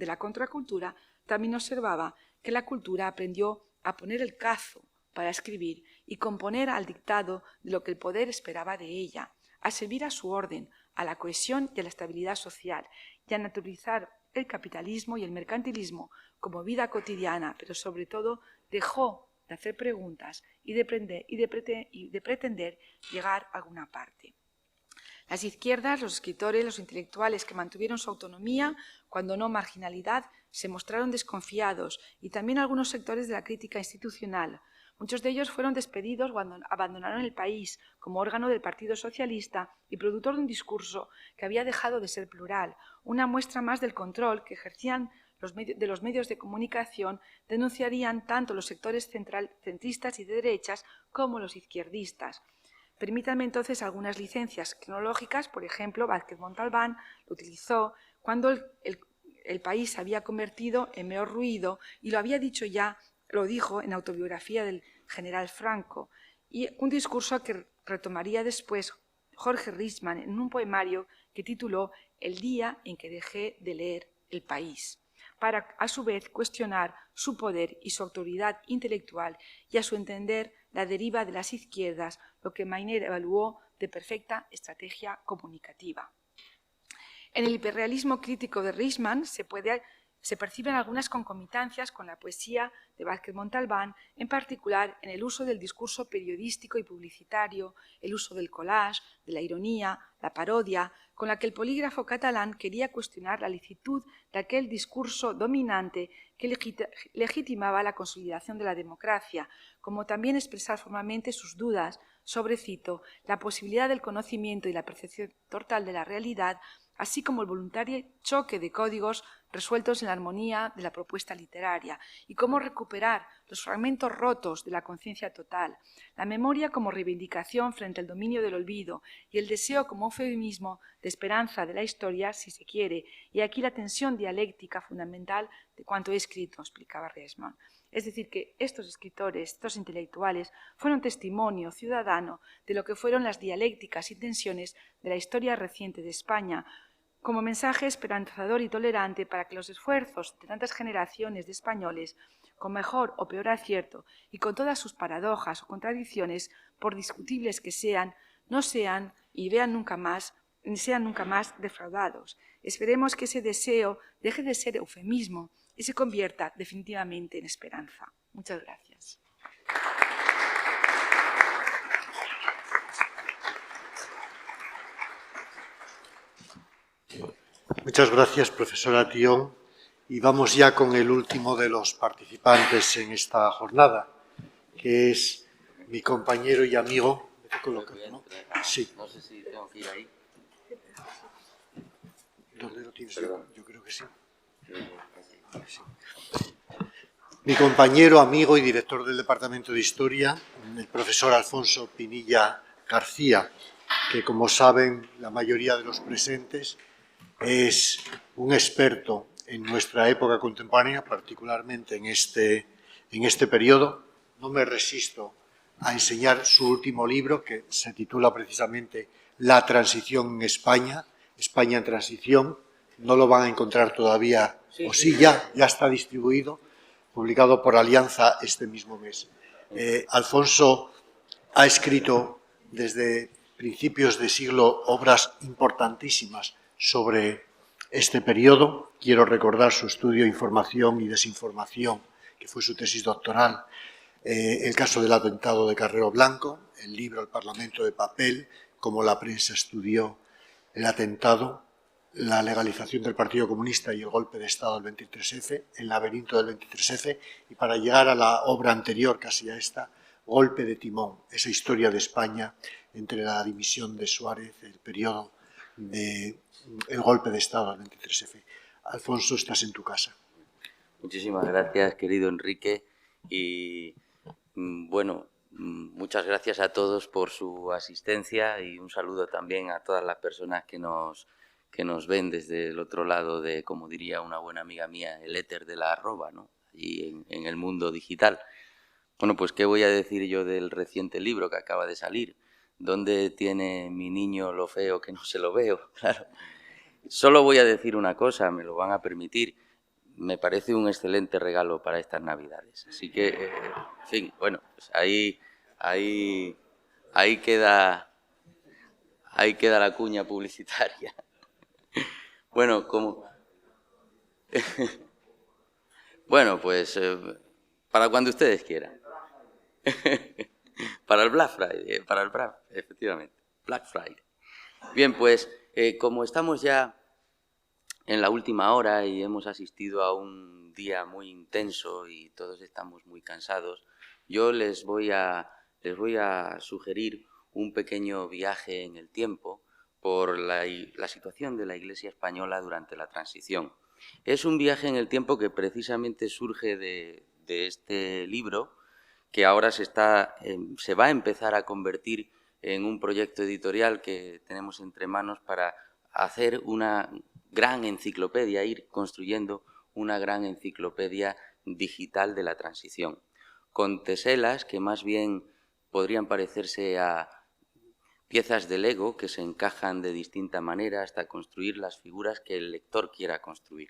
la contracultura, también observaba que la cultura aprendió a poner el cazo para escribir y componer al dictado de lo que el poder esperaba de ella, a servir a su orden, a la cohesión y a la estabilidad social, y a naturalizar el capitalismo y el mercantilismo como vida cotidiana, pero sobre todo dejó de hacer preguntas y de pretender llegar a alguna parte. Las izquierdas, los escritores, los intelectuales que mantuvieron su autonomía, cuando no marginalidad, se mostraron desconfiados y también algunos sectores de la crítica institucional. Muchos de ellos fueron despedidos cuando abandonaron el país como órgano del Partido Socialista y productor de un discurso que había dejado de ser plural, una muestra más del control que ejercían de los medios de comunicación denunciarían tanto los sectores centristas y de derechas como los izquierdistas. Permítanme entonces algunas licencias cronológicas. Por ejemplo, Vázquez Montalbán lo utilizó cuando el país se había convertido en mero ruido y lo había dicho ya, lo dijo en Autobiografía del general Franco, y un discurso que retomaría después Jorge Risman en un poemario que tituló El día en que dejé de leer El País, para a su vez cuestionar su poder y su autoridad intelectual y a su entender la deriva de las izquierdas, lo que Mainer evaluó de perfecta estrategia comunicativa. En el hiperrealismo crítico de Risman se perciben algunas concomitancias con la poesía de Vázquez Montalbán, en particular en el uso del discurso periodístico y publicitario, el uso del collage, de la ironía, la parodia, con la que el polígrafo catalán quería cuestionar la licitud de aquel discurso dominante que legitimaba la consolidación de la democracia, como también expresar formalmente sus dudas sobre, cito, la posibilidad del conocimiento y la percepción total de la realidad, así como el voluntario choque de códigos resueltos en la armonía de la propuesta literaria, y cómo recuperar los fragmentos rotos de la conciencia total, la memoria como reivindicación frente al dominio del olvido y el deseo como eufemismo de esperanza de la historia, si se quiere, y aquí la tensión dialéctica fundamental de cuanto he escrito, explicaba Risman. Es decir, que estos escritores, estos intelectuales, fueron testimonio ciudadano de lo que fueron las dialécticas y tensiones de la historia reciente de España, como mensaje esperanzador y tolerante para que los esfuerzos de tantas generaciones de españoles, con mejor o peor acierto y con todas sus paradojas o contradicciones, por discutibles que sean, no sean y sean nunca más defraudados. Esperemos que ese deseo deje de ser eufemismo y se convierta definitivamente en esperanza. Muchas gracias. Muchas gracias, profesora Tión. Y vamos ya con el último de los participantes en esta jornada, que es mi compañero y amigo. ¿No? Sí. No sé si tengo que ir ahí. ¿Dónde lo tienes? Yo creo que sí. Sí. Mi compañero, amigo y director del Departamento de Historia, el profesor Alfonso Pinilla García, que, como saben la mayoría de los presentes, es un experto en nuestra época contemporánea, particularmente en este en este periodo. No me resisto a enseñar su último libro, que se titula precisamente La transición en España, España en transición. No lo van a encontrar todavía, o sí, ya está distribuido, publicado por Alianza este mismo mes. Alfonso ha escrito desde principios de siglo obras importantísimas sobre este periodo. Quiero recordar su estudio Información y Desinformación, que fue su tesis doctoral, el caso del atentado de Carrero Blanco, el libro El Parlamento de papel, cómo la prensa estudió el atentado, la legalización del Partido Comunista y el golpe de Estado del 23F, el laberinto del 23F, y para llegar a la obra anterior, casi a esta, Golpe de timón, esa historia de España entre la dimisión de Suárez, el periodo del golpe de Estado del 23F. Alfonso, estás en tu casa. Muchísimas gracias, querido Enrique, y bueno, muchas gracias a todos por su asistencia y un saludo también a todas las personas que nos ven desde el otro lado de, como diría una buena amiga mía, el éter de la arroba, ¿no? Allí en el mundo digital. Bueno, pues, ¿qué voy a decir yo del reciente libro que acaba de salir? ¿Dónde tiene mi niño lo feo que no se lo veo? Claro. Solo voy a decir una cosa, me lo van a permitir. Me parece un excelente regalo para estas Navidades. Así que, en fin, bueno, pues ahí queda la cuña publicitaria. Bueno, bueno, pues para cuando ustedes quieran. Para el Black Friday, efectivamente, Black Friday. Bien, pues como estamos ya en la última hora y hemos asistido a un día muy intenso y todos estamos muy cansados, yo les voy a sugerir un pequeño viaje en el tiempo por la situación de la Iglesia española durante la transición. Es un viaje en el tiempo que precisamente surge de este libro, que ahora se va a empezar a convertir en un proyecto editorial que tenemos entre manos para hacer una gran enciclopedia, ir construyendo una gran enciclopedia digital de la transición, con teselas que más bien podrían parecerse a piezas de Lego que se encajan de distinta manera hasta construir las figuras que el lector quiera construir.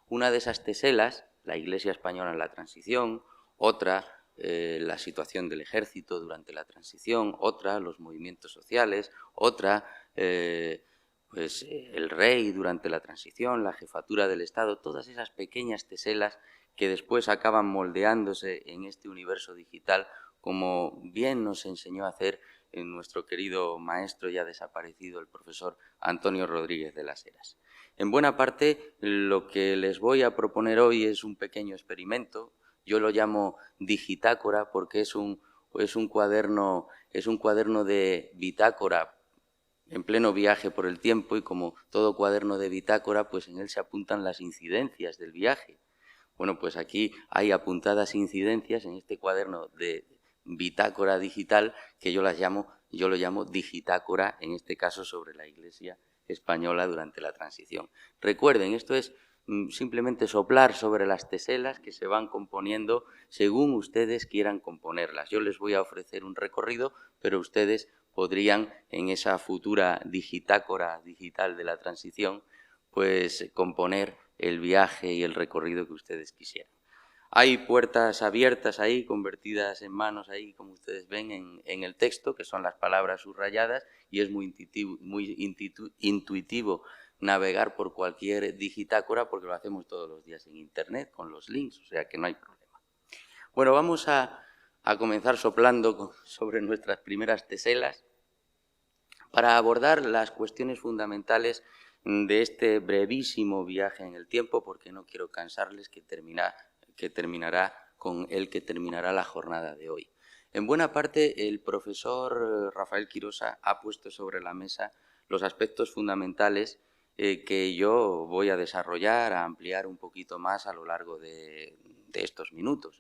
Una de esas teselas, la Iglesia española en la transición; otra, la situación del ejército durante la transición; otra, los movimientos sociales; otra, pues, el rey durante la transición, la jefatura del Estado, todas esas pequeñas teselas que después acaban moldeándose en este universo digital, como bien nos enseñó a hacer nuestro querido maestro ya desaparecido, el profesor Antonio Rodríguez de las Heras. En buena parte, lo que les voy a proponer hoy es un pequeño experimento. Yo lo llamo digitácora porque es un cuaderno de bitácora en pleno viaje por el tiempo, y como todo cuaderno de bitácora, pues en él se apuntan las incidencias del viaje. Bueno, pues aquí hay apuntadas incidencias en este cuaderno de bitácora digital que yo lo llamo digitácora, en este caso sobre la Iglesia española durante la transición. Recuerden, esto es simplemente soplar sobre las teselas que se van componiendo según ustedes quieran componerlas. Yo les voy a ofrecer un recorrido, pero ustedes podrían, en esa futura digitácora digital de la transición, pues componer el viaje y el recorrido que ustedes quisieran. Hay puertas abiertas ahí, convertidas en manos ahí, como ustedes ven en el texto, que son las palabras subrayadas, y es muy intuitivo navegar por cualquier digitácora porque lo hacemos todos los días en Internet con los links, o sea que no hay problema. Bueno, vamos a comenzar soplando sobre nuestras primeras teselas para abordar las cuestiones fundamentales de este brevísimo viaje en el tiempo, porque no quiero cansarles, que terminará con el que terminará la jornada de hoy. En buena parte, el profesor Rafael Quirosa ha puesto sobre la mesa los aspectos fundamentales que yo voy a desarrollar, a ampliar un poquito más a lo largo de estos minutos.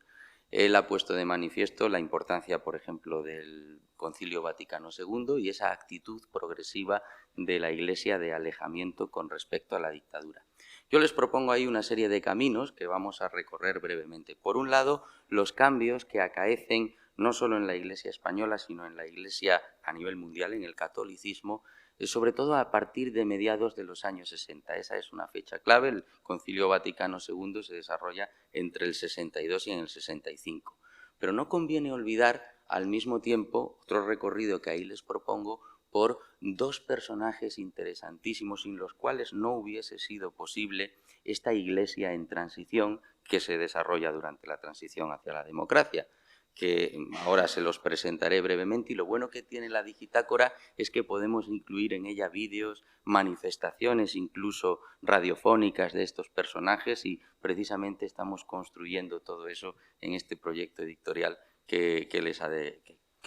Él ha puesto de manifiesto la importancia, por ejemplo, del Concilio Vaticano II y esa actitud progresiva de la Iglesia de alejamiento con respecto a la dictadura. Yo les propongo ahí una serie de caminos que vamos a recorrer brevemente. Por un lado, los cambios que acaecen no solo en la Iglesia española, sino en la Iglesia a nivel mundial, en el catolicismo, sobre todo a partir de mediados de los años 60. Esa es una fecha clave. El Concilio Vaticano II se desarrolla entre el 62 y en el 65. Pero no conviene olvidar al mismo tiempo otro recorrido que ahí les propongo por dos personajes interesantísimos sin los cuales no hubiese sido posible esta Iglesia en transición que se desarrolla durante la transición hacia la democracia, que ahora se los presentaré brevemente, y lo bueno que tiene la Digitácora es que podemos incluir en ella vídeos, manifestaciones incluso radiofónicas de estos personajes, y precisamente estamos construyendo todo eso en este proyecto editorial que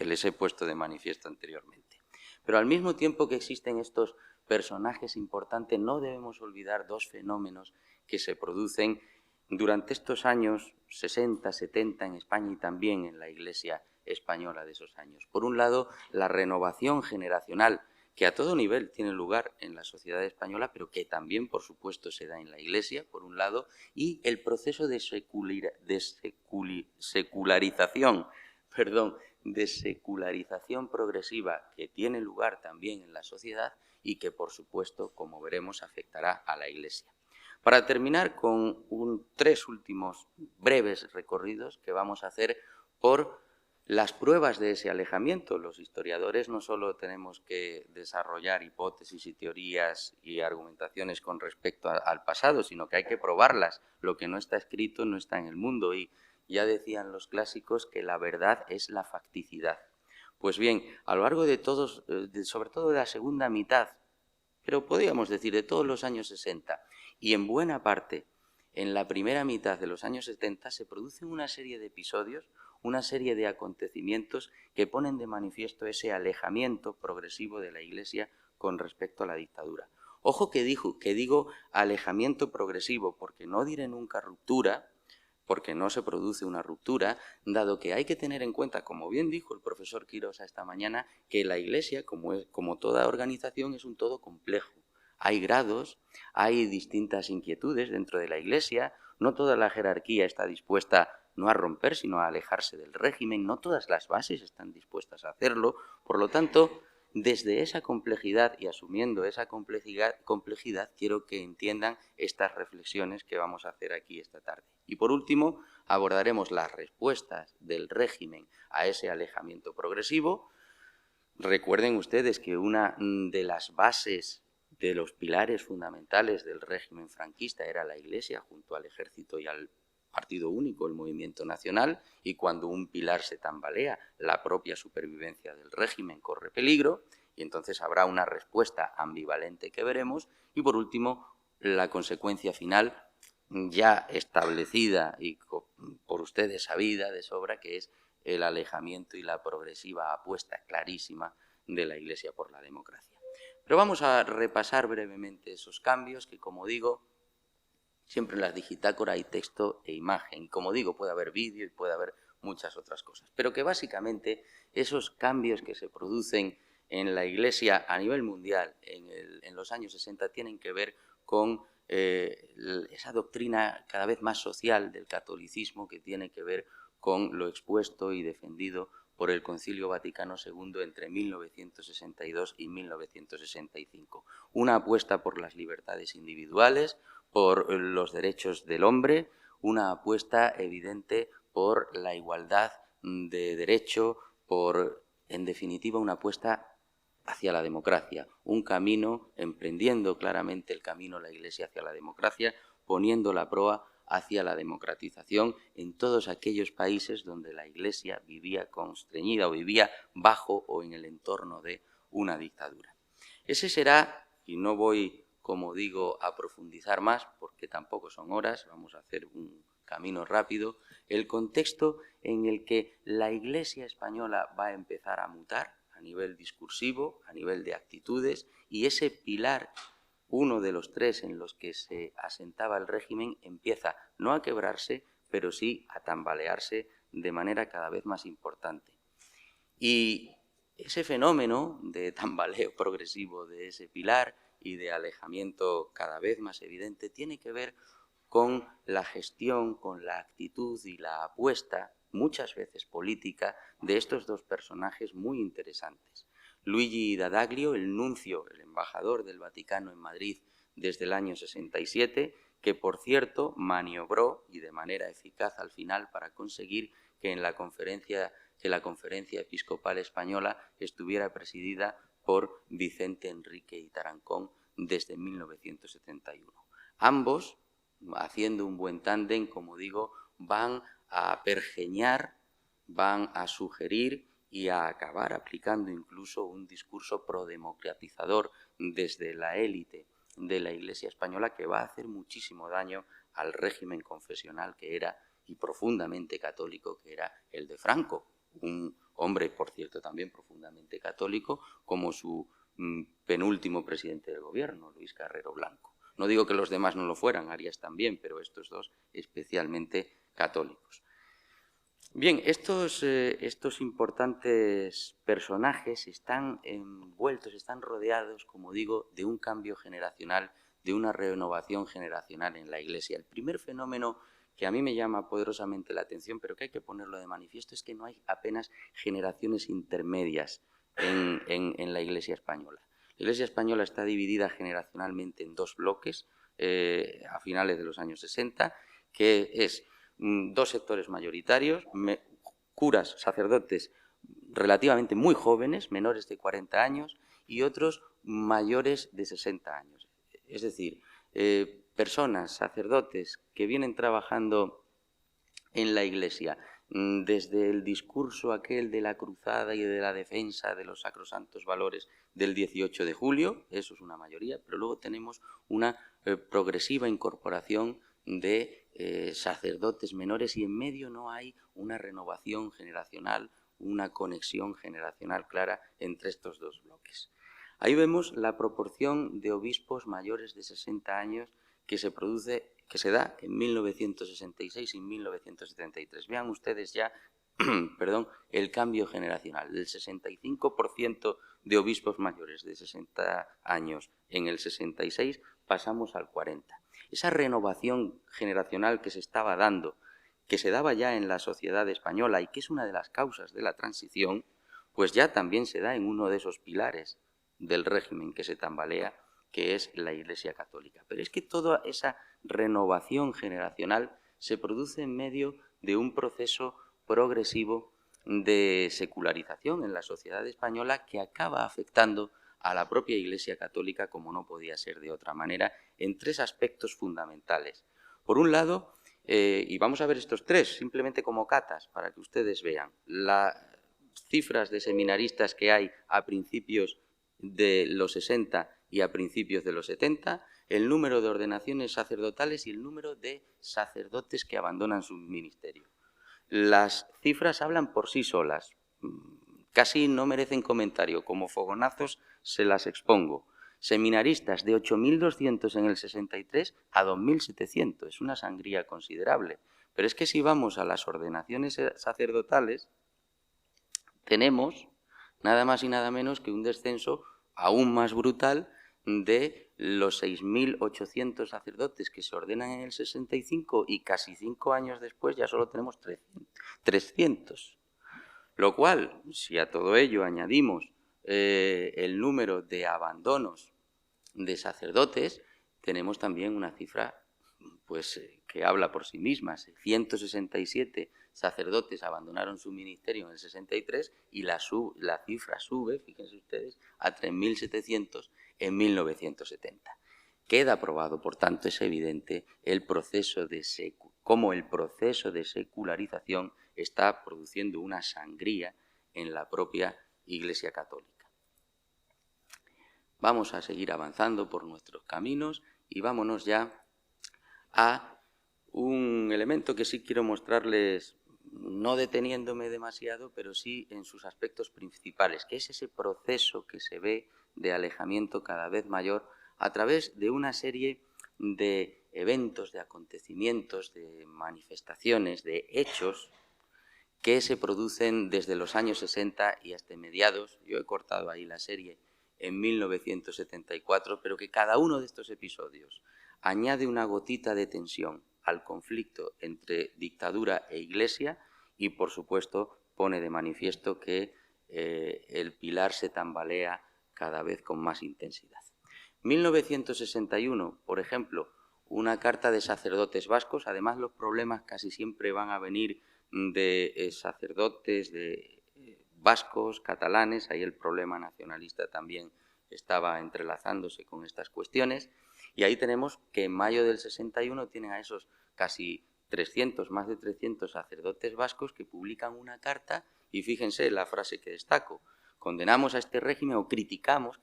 les he puesto de manifiesto anteriormente. Pero al mismo tiempo que existen estos personajes importantes, no debemos olvidar dos fenómenos que se producen durante estos años 60, 70 en España y también en la Iglesia española de esos años. Por un lado, la renovación generacional, que a todo nivel tiene lugar en la sociedad española, pero que también, por supuesto, se da en la Iglesia, por un lado, y el proceso de secularización progresiva que tiene lugar también en la sociedad y que, por supuesto, como veremos, afectará a la Iglesia. Para terminar con tres últimos breves recorridos que vamos a hacer por las pruebas de ese alejamiento. Los historiadores no solo tenemos que desarrollar hipótesis y teorías y argumentaciones con respecto al pasado, sino que hay que probarlas. Lo que no está escrito no está en el mundo, y ya decían los clásicos que la verdad es la facticidad. Pues bien, a lo largo de todos, sobre todo de la segunda mitad, pero podríamos decir de todos los años 60, y en buena parte en la primera mitad de los años 70, se producen una serie de episodios, una serie de acontecimientos que ponen de manifiesto ese alejamiento progresivo de la Iglesia con respecto a la dictadura. Ojo que digo alejamiento progresivo, porque no diré nunca ruptura, porque no se produce una ruptura, dado que hay que tener en cuenta, como bien dijo el profesor Quirosa esta mañana, que la Iglesia, como toda organización, es un todo complejo. Hay grados, hay distintas inquietudes dentro de la Iglesia, no toda la jerarquía está dispuesta no a romper, sino a alejarse del régimen, no todas las bases están dispuestas a hacerlo. Por lo tanto, desde esa complejidad y asumiendo esa complejidad, quiero que entiendan estas reflexiones que vamos a hacer aquí esta tarde. Y por último, abordaremos las respuestas del régimen a ese alejamiento progresivo. Recuerden ustedes que una de las bases, de los pilares fundamentales del régimen franquista, era la Iglesia junto al Ejército y al Partido Único, el Movimiento Nacional, y cuando un pilar se tambalea, la propia supervivencia del régimen corre peligro, y entonces habrá una respuesta ambivalente que veremos. Y por último, la consecuencia final ya establecida y por ustedes sabida de sobra, que es el alejamiento y la progresiva apuesta clarísima de la Iglesia por la democracia. Pero vamos a repasar brevemente esos cambios que, como digo, siempre en las Digitácora hay texto e imagen. Y como digo, puede haber vídeo y puede haber muchas otras cosas. Pero que básicamente esos cambios que se producen en la Iglesia a nivel mundial en los años 60 tienen que ver con esa doctrina cada vez más social del catolicismo, que tiene que ver con lo expuesto y defendido por el Concilio Vaticano II entre 1962 y 1965. Una apuesta por las libertades individuales, por los derechos del hombre, una apuesta evidente por la igualdad de derecho, por, en definitiva, una apuesta hacia la democracia, un camino, emprendiendo claramente el camino la Iglesia hacia la democracia, poniendo la proa hacia la democratización en todos aquellos países donde la Iglesia vivía constreñida o vivía bajo o en el entorno de una dictadura. Ese será, y no voy, como digo, a profundizar más porque tampoco son horas, vamos a hacer un camino rápido, el contexto en el que la Iglesia española va a empezar a mutar a nivel discursivo, a nivel de actitudes, y ese pilar, uno de los tres en los que se asentaba el régimen, empieza no a quebrarse, pero sí a tambalearse de manera cada vez más importante. Y ese fenómeno de tambaleo progresivo de ese pilar y de alejamiento cada vez más evidente tiene que ver con la gestión, con la actitud y la apuesta, muchas veces política, de estos dos personajes muy interesantes. Luigi D'Adaglio, el nuncio, el embajador del Vaticano en Madrid desde el año 67, que por cierto maniobró y de manera eficaz al final para conseguir que la Conferencia Episcopal Española estuviera presidida por Vicente Enrique y Tarancón desde 1971. Ambos, haciendo un buen tándem, como digo, van a pergeñar, van a sugerir y a acabar aplicando incluso un discurso prodemocratizador desde la élite de la Iglesia española que va a hacer muchísimo daño al régimen confesional que era y profundamente católico que era el de Franco, un hombre, por cierto, también profundamente católico, como su penúltimo presidente del gobierno, Luis Carrero Blanco. No digo que los demás no lo fueran, Arias también, pero estos dos especialmente católicos. Bien, estos importantes personajes están envueltos, están rodeados, como digo, de un cambio generacional, de una renovación generacional en la Iglesia. El primer fenómeno que a mí me llama poderosamente la atención, pero que hay que ponerlo de manifiesto, es que no hay apenas generaciones intermedias en la Iglesia española. La Iglesia española está dividida generacionalmente en dos bloques a finales de los años 60, que es dos sectores mayoritarios, curas, sacerdotes relativamente muy jóvenes, menores de 40 años, y otros mayores de 60 años. Es decir, personas, sacerdotes que vienen trabajando en la Iglesia desde el discurso aquel de la cruzada y de la defensa de los sacrosantos valores del 18 de julio, eso es una mayoría, pero luego tenemos una progresiva incorporación de sacerdotes menores y en medio no hay una renovación generacional, una conexión generacional clara entre estos dos bloques. Ahí vemos la proporción de obispos mayores de 60 años que se da en 1966 y 1973. Vean ustedes ya el cambio generacional. Del 65% de obispos mayores de 60 años en el 66 pasamos al 40%. Esa renovación generacional que se estaba dando, que se daba ya en la sociedad española y que es una de las causas de la transición, pues ya también se da en uno de esos pilares del régimen que se tambalea, que es la Iglesia Católica. Pero es que toda esa renovación generacional se produce en medio de un proceso progresivo de secularización en la sociedad española que acaba afectando a la propia Iglesia Católica, como no podía ser de otra manera, en tres aspectos fundamentales. Por un lado, y vamos a ver estos tres simplemente como catas para que ustedes vean, las cifras de seminaristas que hay a principios de los 60 y a principios de los 70, el número de ordenaciones sacerdotales y el número de sacerdotes que abandonan su ministerio. Las cifras hablan por sí solas, casi no merecen comentario, como fogonazos se las expongo. Seminaristas de 8.200 en el 63 a 2.700, es una sangría considerable. Pero es que si vamos a las ordenaciones sacerdotales, tenemos nada más y nada menos que un descenso aún más brutal de los 6.800 sacerdotes que se ordenan en el 65 y casi 5 años después ya solo tenemos 300. Lo cual, si a todo ello añadimos el número de abandonos de sacerdotes, tenemos también una cifra pues, que habla por sí misma. 167 sacerdotes abandonaron su ministerio en el 63 y la cifra sube, fíjense ustedes, a 3.700 en 1970. Queda probado, por tanto, es evidente cómo el proceso de secularización está produciendo una sangría en la propia Iglesia Católica. Vamos a seguir avanzando por nuestros caminos y vámonos ya a un elemento que sí quiero mostrarles, no deteniéndome demasiado, pero sí en sus aspectos principales, que es ese proceso que se ve de alejamiento cada vez mayor a través de una serie de eventos, de acontecimientos, de manifestaciones, de hechos que se producen desde los años 60 y hasta mediados, yo he cortado ahí la serie, en 1974, pero que cada uno de estos episodios añade una gotita de tensión al conflicto entre dictadura e Iglesia y, por supuesto, pone de manifiesto que el pilar se tambalea cada vez con más intensidad. 1961, por ejemplo, una carta de sacerdotes vascos. Además, los problemas casi siempre van a venir de sacerdotes de vascos, catalanes. Ahí el problema nacionalista también estaba entrelazándose con estas cuestiones. Y ahí tenemos que en mayo del 61 tienen a esos casi 300, más de 300 sacerdotes vascos que publican una carta y fíjense la frase que destaco: condenamos a este régimen o criticamos,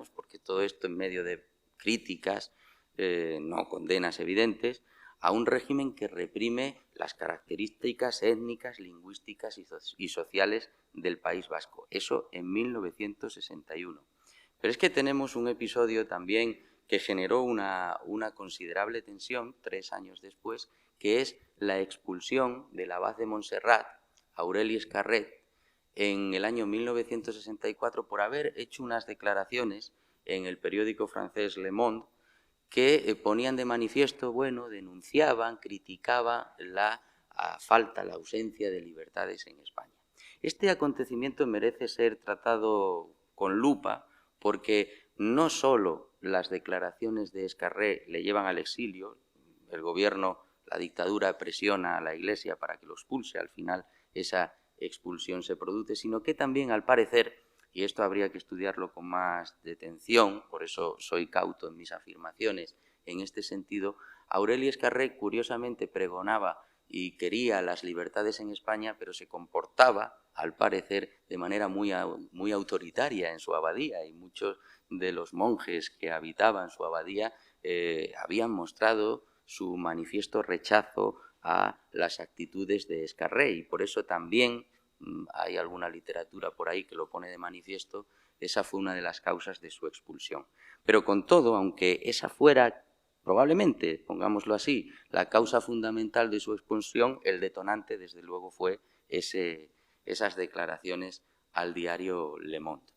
porque todo esto en medio de críticas, no condenas evidentes, a un régimen que reprime las características étnicas, lingüísticas y sociales del País Vasco. Eso en 1961. Pero es que tenemos un episodio también que generó una considerable tensión 3 años después, que es la expulsión del abad de Montserrat, Aureli Escarret, en el año 1964 por haber hecho unas declaraciones en el periódico francés Le Monde que ponían de manifiesto, denunciaban, criticaban la falta, la ausencia de libertades en España. Este acontecimiento merece ser tratado con lupa porque no solo las declaraciones de Escarret le llevan al exilio, el gobierno, la dictadura presiona a la Iglesia para que lo expulse, al final esa expulsión se produce, sino que también, al parecer, y esto habría que estudiarlo con más detención, por eso soy cauto en mis afirmaciones en este sentido, Aureli Escarret curiosamente pregonaba y quería las libertades en España, pero se comportaba, al parecer, de manera muy autoritaria en su abadía, y muchos de los monjes que habitaban su abadía habían mostrado su manifiesto rechazo a las actitudes de Escarret, y por eso también hay alguna literatura por ahí que lo pone de manifiesto, esa fue una de las causas de su expulsión. Pero con todo, aunque esa fuera probablemente, pongámoslo así, la causa fundamental de su expulsión, el detonante, desde luego, fue esas declaraciones al diario Le Monde.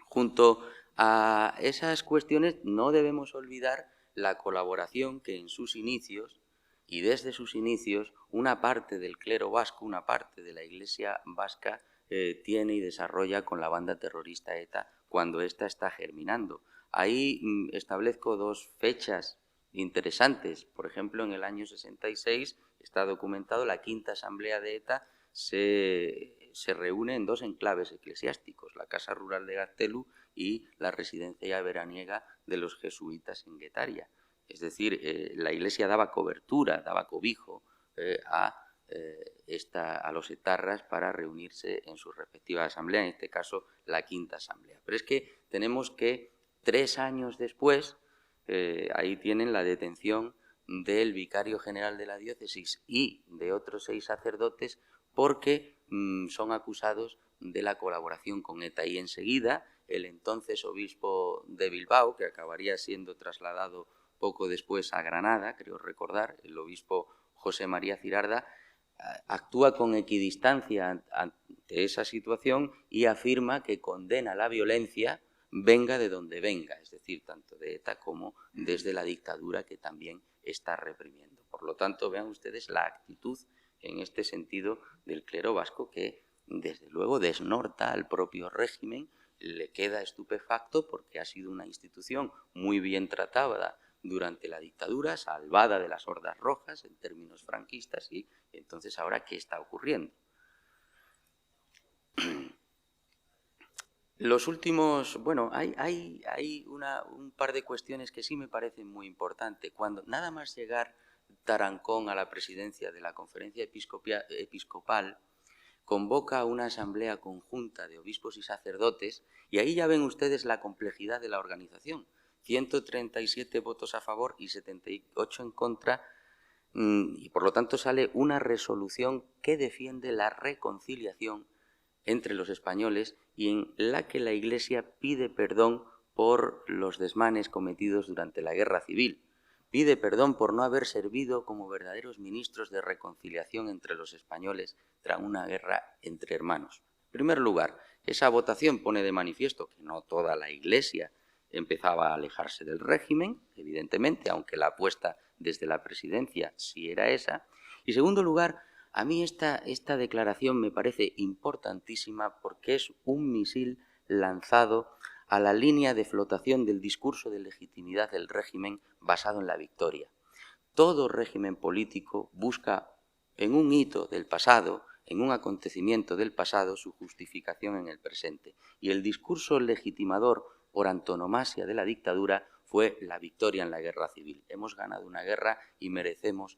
Junto a esas cuestiones no debemos olvidar la colaboración que en sus inicios y desde sus inicios una parte del clero vasco, una parte de la Iglesia vasca tiene y desarrolla con la banda terrorista ETA cuando ésta está germinando. Ahí establezco 2 fechas interesantes. Por ejemplo, en el año 66 está documentado la 5ª asamblea de ETA se reúne en 2 enclaves eclesiásticos, la Casa Rural de Gaztelu y la residencia veraniega de los jesuitas en Guetaria. Es decir, la Iglesia daba cobertura, daba cobijo a los etarras para reunirse en sus respectivas asambleas, en este caso la 5ª asamblea. Pero es que tenemos que 3 años después, ahí tienen la detención del vicario general de la diócesis y de otros 6 sacerdotes porque son acusados de la colaboración con ETA. Y enseguida el entonces obispo de Bilbao, que acabaría siendo trasladado poco después a Granada, creo recordar, el obispo José María Cirarda, actúa con equidistancia ante esa situación y afirma que condena la violencia, venga de donde venga, es decir, tanto de ETA como desde la dictadura que también está reprimiendo. Por lo tanto, vean ustedes la actitud en este sentido del clero vasco que, desde luego, desnorta al propio régimen, le queda estupefacto porque ha sido una institución muy bien tratada durante la dictadura, salvada de las hordas rojas en términos franquistas, y entonces ahora, ¿qué está ocurriendo? Los últimos, hay un par de cuestiones que sí me parecen muy importantes. Cuando nada más llegar Tarancón a la presidencia de la Conferencia Episcopal, convoca una asamblea conjunta de obispos y sacerdotes, y ahí ya ven ustedes la complejidad de la organización. 137 votos a favor y 78 en contra, y por lo tanto sale una resolución que defiende la reconciliación entre los españoles y en la que la Iglesia pide perdón por los desmanes cometidos durante la Guerra Civil. pide perdón por no haber servido como verdaderos ministros de reconciliación entre los españoles tras una guerra entre hermanos. En primer lugar, esa votación pone de manifiesto que no toda la Iglesia empezaba a alejarse del régimen, evidentemente, aunque la apuesta desde la presidencia sí era esa. Y en segundo lugar, a mí esta declaración me parece importantísima porque es un misil lanzado a la línea de flotación del discurso de legitimidad del régimen basado en la victoria. Todo régimen político busca en un hito del pasado, en un acontecimiento del pasado, su justificación en el presente. Y el discurso legitimador por antonomasia de la dictadura fue la victoria en la guerra civil. Hemos ganado una guerra y merecemos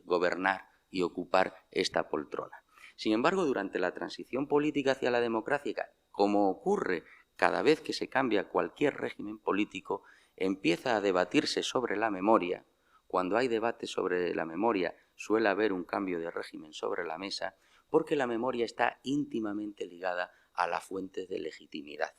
gobernar y ocupar esta poltrona. Sin embargo, durante la transición política hacia la democracia, como ocurre cada vez que se cambia cualquier régimen político, empieza a debatirse sobre la memoria. Cuando hay debate sobre la memoria, suele haber un cambio de régimen sobre la mesa, porque la memoria está íntimamente ligada a la fuente de legitimidad.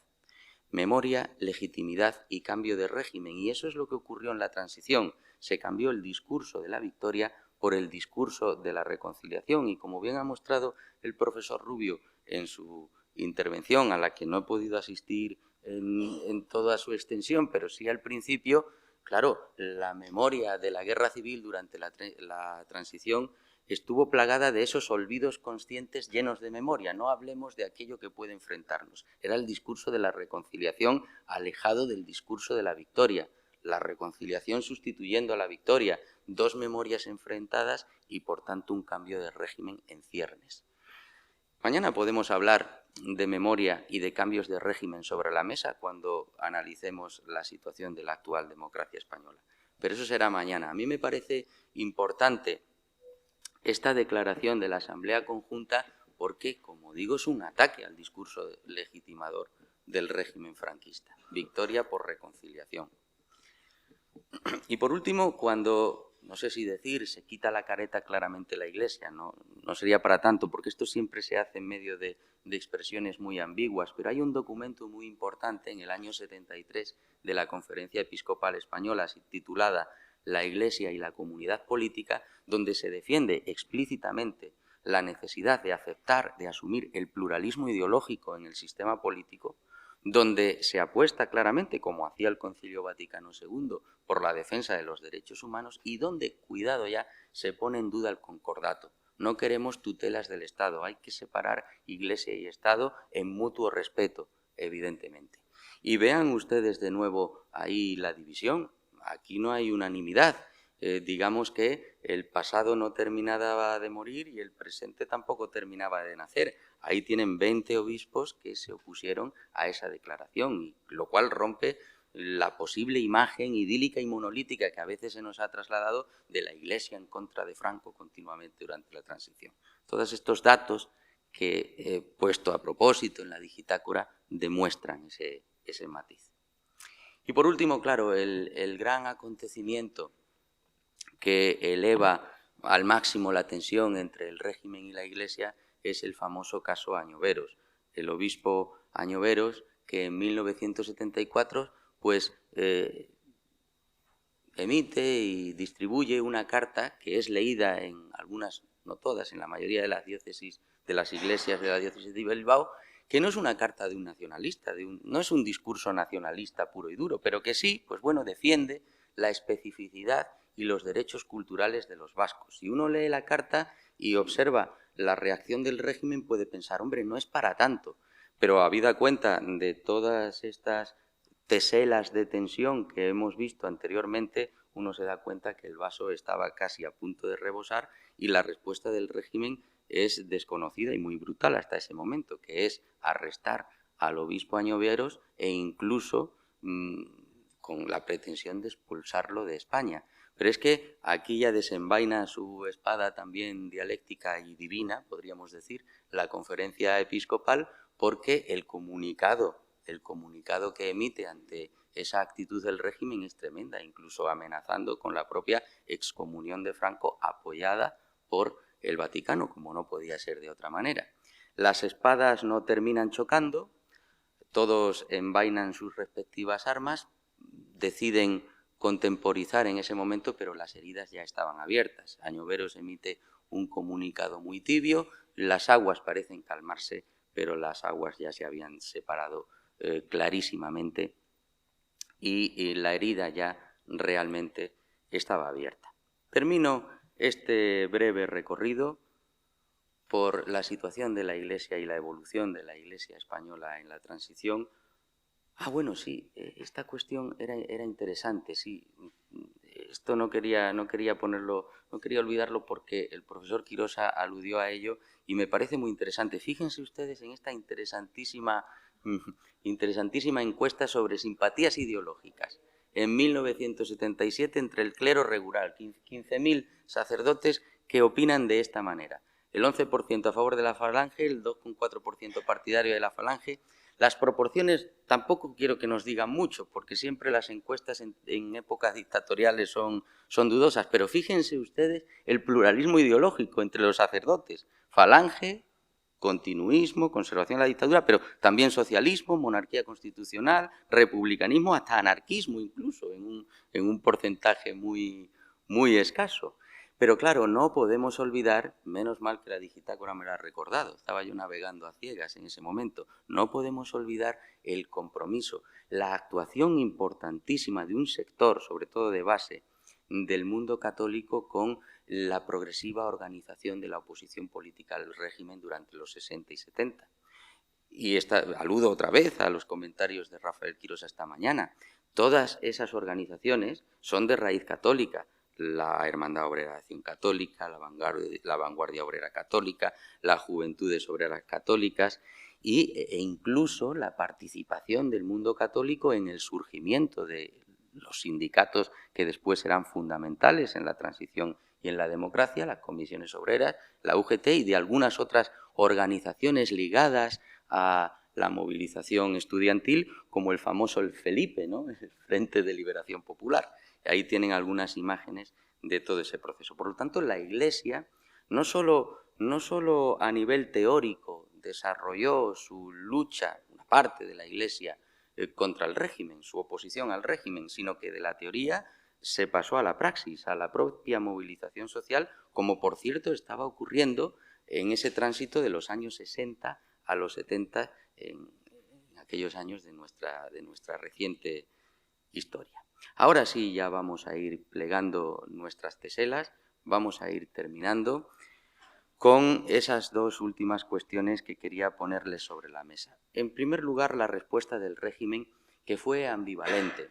Memoria, legitimidad y cambio de régimen. Y eso es lo que ocurrió en la transición. Se cambió el discurso de la victoria por el discurso de la reconciliación. Y como bien ha mostrado el profesor Rubio en su intervención, a la que no he podido asistir en toda su extensión, pero sí al principio, claro, la memoria de la guerra civil durante la transición estuvo plagada de esos olvidos conscientes llenos de memoria. No hablemos de aquello que puede enfrentarnos. Era el discurso de la reconciliación alejado del discurso de la victoria. La reconciliación sustituyendo a la victoria. Dos memorias enfrentadas y, por tanto, un cambio de régimen en ciernes. Mañana podemos hablar de memoria y de cambios de régimen sobre la mesa cuando analicemos la situación de la actual democracia española. Pero eso será mañana. A mí me parece importante esta declaración de la Asamblea Conjunta porque, como digo, es un ataque al discurso legitimador del régimen franquista. Victoria por reconciliación. Y por último, cuando, no sé si decir, se quita la careta claramente la Iglesia, no sería para tanto, porque esto siempre se hace en medio de expresiones muy ambiguas, pero hay un documento muy importante en el año 73 de la Conferencia Episcopal Española titulada La Iglesia y la comunidad política, donde se defiende explícitamente la necesidad de aceptar, de asumir el pluralismo ideológico en el sistema político, donde se apuesta claramente, como hacía el Concilio Vaticano II, por la defensa de los derechos humanos y donde, cuidado ya, se pone en duda el concordato. No queremos tutelas del Estado, hay que separar Iglesia y Estado en mutuo respeto, evidentemente. Y vean ustedes de nuevo ahí la división. Aquí no hay unanimidad. Digamos que el pasado no terminaba de morir y el presente tampoco terminaba de nacer. Ahí tienen 20 obispos que se opusieron a esa declaración, lo cual rompe la posible imagen idílica y monolítica que a veces se nos ha trasladado de la Iglesia en contra de Franco continuamente durante la transición. Todos estos datos que he puesto a propósito en la digitácora demuestran ese matiz. Y por último, claro, el gran acontecimiento que eleva al máximo la tensión entre el régimen y la Iglesia es el famoso caso Añoveros. El obispo Añoveros, que en 1974 emite y distribuye una carta que es leída en algunas, no todas, en la mayoría de las diócesis, de las iglesias de la diócesis de Bilbao, que no es una carta de un nacionalista, no es un discurso nacionalista puro y duro, pero que sí, pues bueno, defiende la especificidad y los derechos culturales de los vascos. Si uno lee la carta y observa la reacción del régimen, puede pensar, hombre, no es para tanto. Pero habida cuenta de todas estas teselas de tensión que hemos visto anteriormente, uno se da cuenta que el vaso estaba casi a punto de rebosar y la respuesta del régimen es desconocida y muy brutal hasta ese momento, que es arrestar al obispo Añoveros e incluso con la pretensión de expulsarlo de España. Pero es que aquí ya desenvaina su espada también dialéctica y divina, podríamos decir, la Conferencia Episcopal, porque el comunicado que emite ante esa actitud del régimen es tremenda, incluso amenazando con la propia excomunión de Franco apoyada por el Vaticano, como no podía ser de otra manera. Las espadas no terminan chocando, todos envainan sus respectivas armas, deciden contemporizar en ese momento, pero las heridas ya estaban abiertas. Añoveros emite un comunicado muy tibio, las aguas parecen calmarse, pero las aguas ya se habían separado clarísimamente y la herida ya realmente estaba abierta. Termino este breve recorrido por la situación de la Iglesia y la evolución de la Iglesia española en la transición. Bueno, sí, esta cuestión era interesante, sí. Esto no quería ponerlo, no quería olvidarlo porque el profesor Quirosa aludió a ello y me parece muy interesante. Fíjense ustedes en esta interesantísima encuesta sobre simpatías ideológicas. En 1977, entre el clero regular, 15.000 sacerdotes que opinan de esta manera. El 11% a favor de la Falange, el 2,4% partidario de la Falange. Las proporciones tampoco quiero que nos digan mucho, porque siempre las encuestas en épocas dictatoriales son dudosas, pero fíjense ustedes el pluralismo ideológico entre los sacerdotes. Falange, continuismo, conservación de la dictadura, pero también socialismo, monarquía constitucional, republicanismo, hasta anarquismo incluso, en un porcentaje muy escaso. Pero claro, no podemos olvidar, menos mal que la digitácora me lo ha recordado, estaba yo navegando a ciegas en ese momento, no podemos olvidar el compromiso, la actuación importantísima de un sector, sobre todo de base, del mundo católico con la progresiva organización de la oposición política al régimen durante los 60 y 70. Y aludo otra vez a los comentarios de Rafael Quirosa esta mañana. Todas esas organizaciones son de raíz católica. La Hermandad Obrera de Acción Católica, la Vanguardia Obrera Católica, las Juventudes Obreras Católicas e incluso la participación del mundo católico en el surgimiento de los sindicatos que después serán fundamentales en la transición y en la democracia, las comisiones obreras, la UGT y de algunas otras organizaciones ligadas a la movilización estudiantil, como el famoso el Felipe, ¿no? El Frente de Liberación Popular. Ahí tienen algunas imágenes de todo ese proceso. Por lo tanto, la Iglesia no solo a nivel teórico desarrolló su lucha, una parte de la Iglesia, contra el régimen, su oposición al régimen, sino que de la teoría se pasó a la praxis, a la propia movilización social, como por cierto estaba ocurriendo en ese tránsito de los años 60 a los 70 en aquellos años de nuestra reciente historia. Ahora sí, ya vamos a ir plegando nuestras teselas, vamos a ir terminando con esas dos últimas cuestiones que quería ponerles sobre la mesa. En primer lugar, la respuesta del régimen, que fue ambivalente,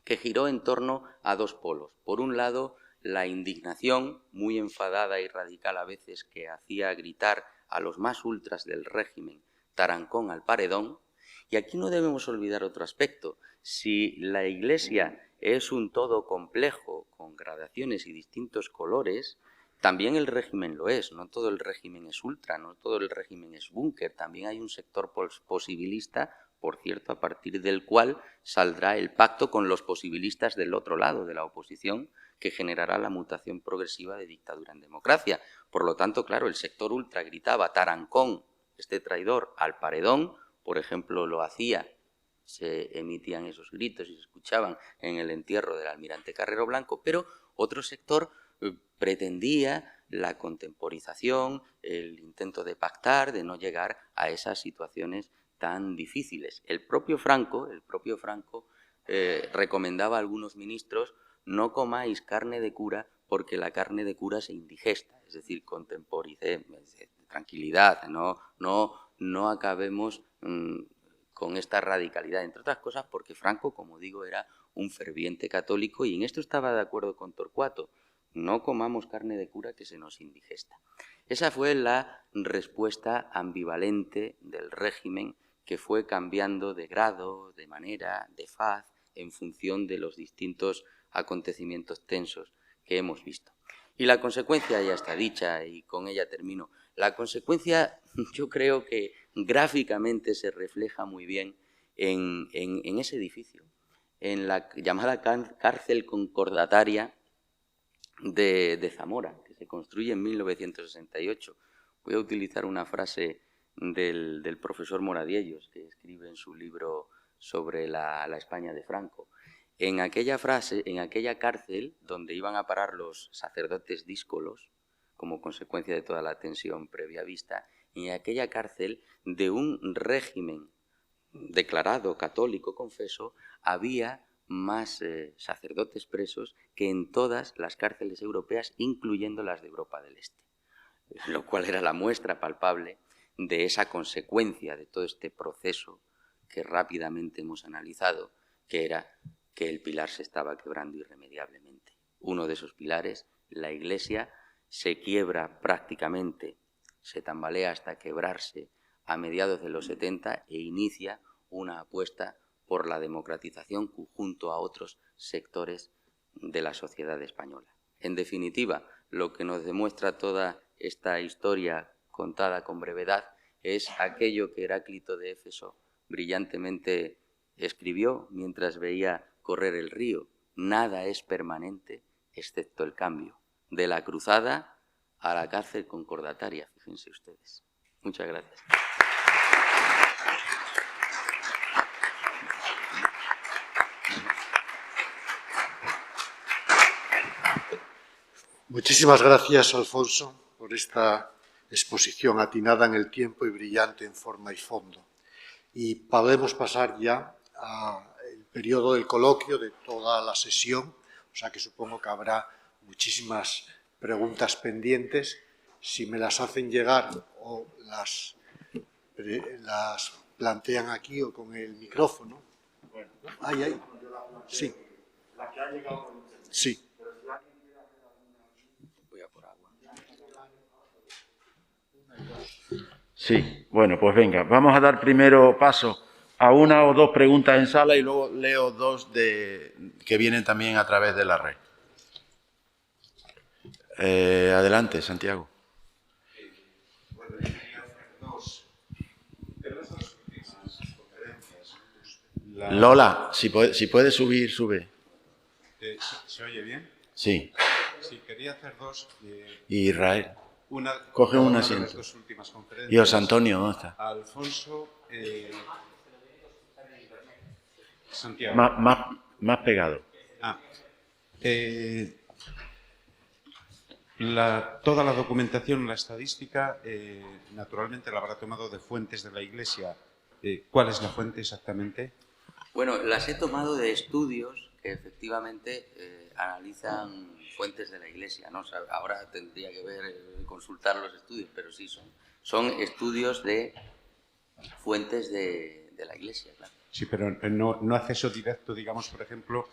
que giró en torno a dos polos. Por un lado, la indignación, muy enfadada y radical a veces, que hacía gritar a los más ultras del régimen, Tarancón al paredón. Y aquí no debemos olvidar otro aspecto. Si la Iglesia es un todo complejo, con gradaciones y distintos colores, también el régimen lo es. No todo el régimen es ultra, no todo el régimen es búnker. También hay un sector posibilista, por cierto, a partir del cual saldrá el pacto con los posibilistas del otro lado de la oposición, que generará la mutación progresiva de dictadura en democracia. Por lo tanto, claro, el sector ultra gritaba Tarancón, este traidor, al paredón. Por ejemplo, lo hacía, se emitían esos gritos y se escuchaban en el entierro del almirante Carrero Blanco, pero otro sector pretendía la contemporización, el intento de pactar, de no llegar a esas situaciones tan difíciles. El propio Franco recomendaba a algunos ministros: no comáis carne de cura porque la carne de cura se indigesta, es decir, tranquilidad, no acabemos con esta radicalidad, entre otras cosas porque Franco, como digo, era un ferviente católico y en esto estaba de acuerdo con Torcuato: no comamos carne de cura que se nos indigesta. Esa fue la respuesta ambivalente del régimen, que fue cambiando de grado, de manera, de faz, en función de los distintos acontecimientos tensos que hemos visto. Y la consecuencia ya está dicha y con ella termino. La consecuencia, yo creo que gráficamente se refleja muy bien en ese edificio, en la llamada cárcel concordataria de Zamora, que se construye en 1968. Voy a utilizar una frase del profesor Moradiellos, que escribe en su libro sobre la España de Franco. En aquella frase, en aquella cárcel donde iban a parar los sacerdotes díscolos, como consecuencia de toda la tensión previa vista, en aquella cárcel de un régimen declarado católico, confeso, había más sacerdotes presos que en todas las cárceles europeas, incluyendo las de Europa del Este, lo cual era la muestra palpable de esa consecuencia de todo este proceso que rápidamente hemos analizado, que era que el pilar se estaba quebrando irremediablemente. Uno de esos pilares, la Iglesia, se quiebra prácticamente, se tambalea hasta quebrarse a mediados de los 70 e inicia una apuesta por la democratización junto a otros sectores de la sociedad española. En definitiva, lo que nos demuestra toda esta historia contada con brevedad es aquello que Heráclito de Éfeso brillantemente escribió mientras veía correr el río: nada es permanente excepto el cambio. De la cruzada a la cárcel concordataria, fíjense ustedes. Muchas gracias. Muchísimas gracias, Alfonso, por esta exposición atinada en el tiempo y brillante en forma y fondo. Y podemos pasar ya al periodo del coloquio de toda la sesión, o sea que supongo que habrá muchísimas preguntas pendientes. Si me las hacen llegar o las plantean aquí o con el micrófono. Bueno, ahí. Sí. La que ha llegado. Sí. Sí, bueno, pues venga, vamos a dar primero paso a una o dos preguntas en sala y luego leo dos que vienen también a través de la red. Adelante, Santiago. Bueno, yo quería hacer dos. De las dos últimas conferencias. Lola, si puedes subir, sube. ¿Se oye bien? Sí. Sí, quería hacer dos. Israel. Coge un una asiento. de las dos últimas conferencias. Y José Antonio, ¿dónde está? Alfonso. Santiago. Más pegado. Toda la documentación, la estadística, naturalmente la habrá tomado de fuentes de la Iglesia. ¿Cuál es la fuente exactamente? Bueno, las he tomado de estudios que efectivamente analizan fuentes de la Iglesia, ¿no? O sea, ahora tendría que consultar los estudios, pero sí son estudios de fuentes de la Iglesia, claro. Sí, pero no acceso directo, digamos, por ejemplo,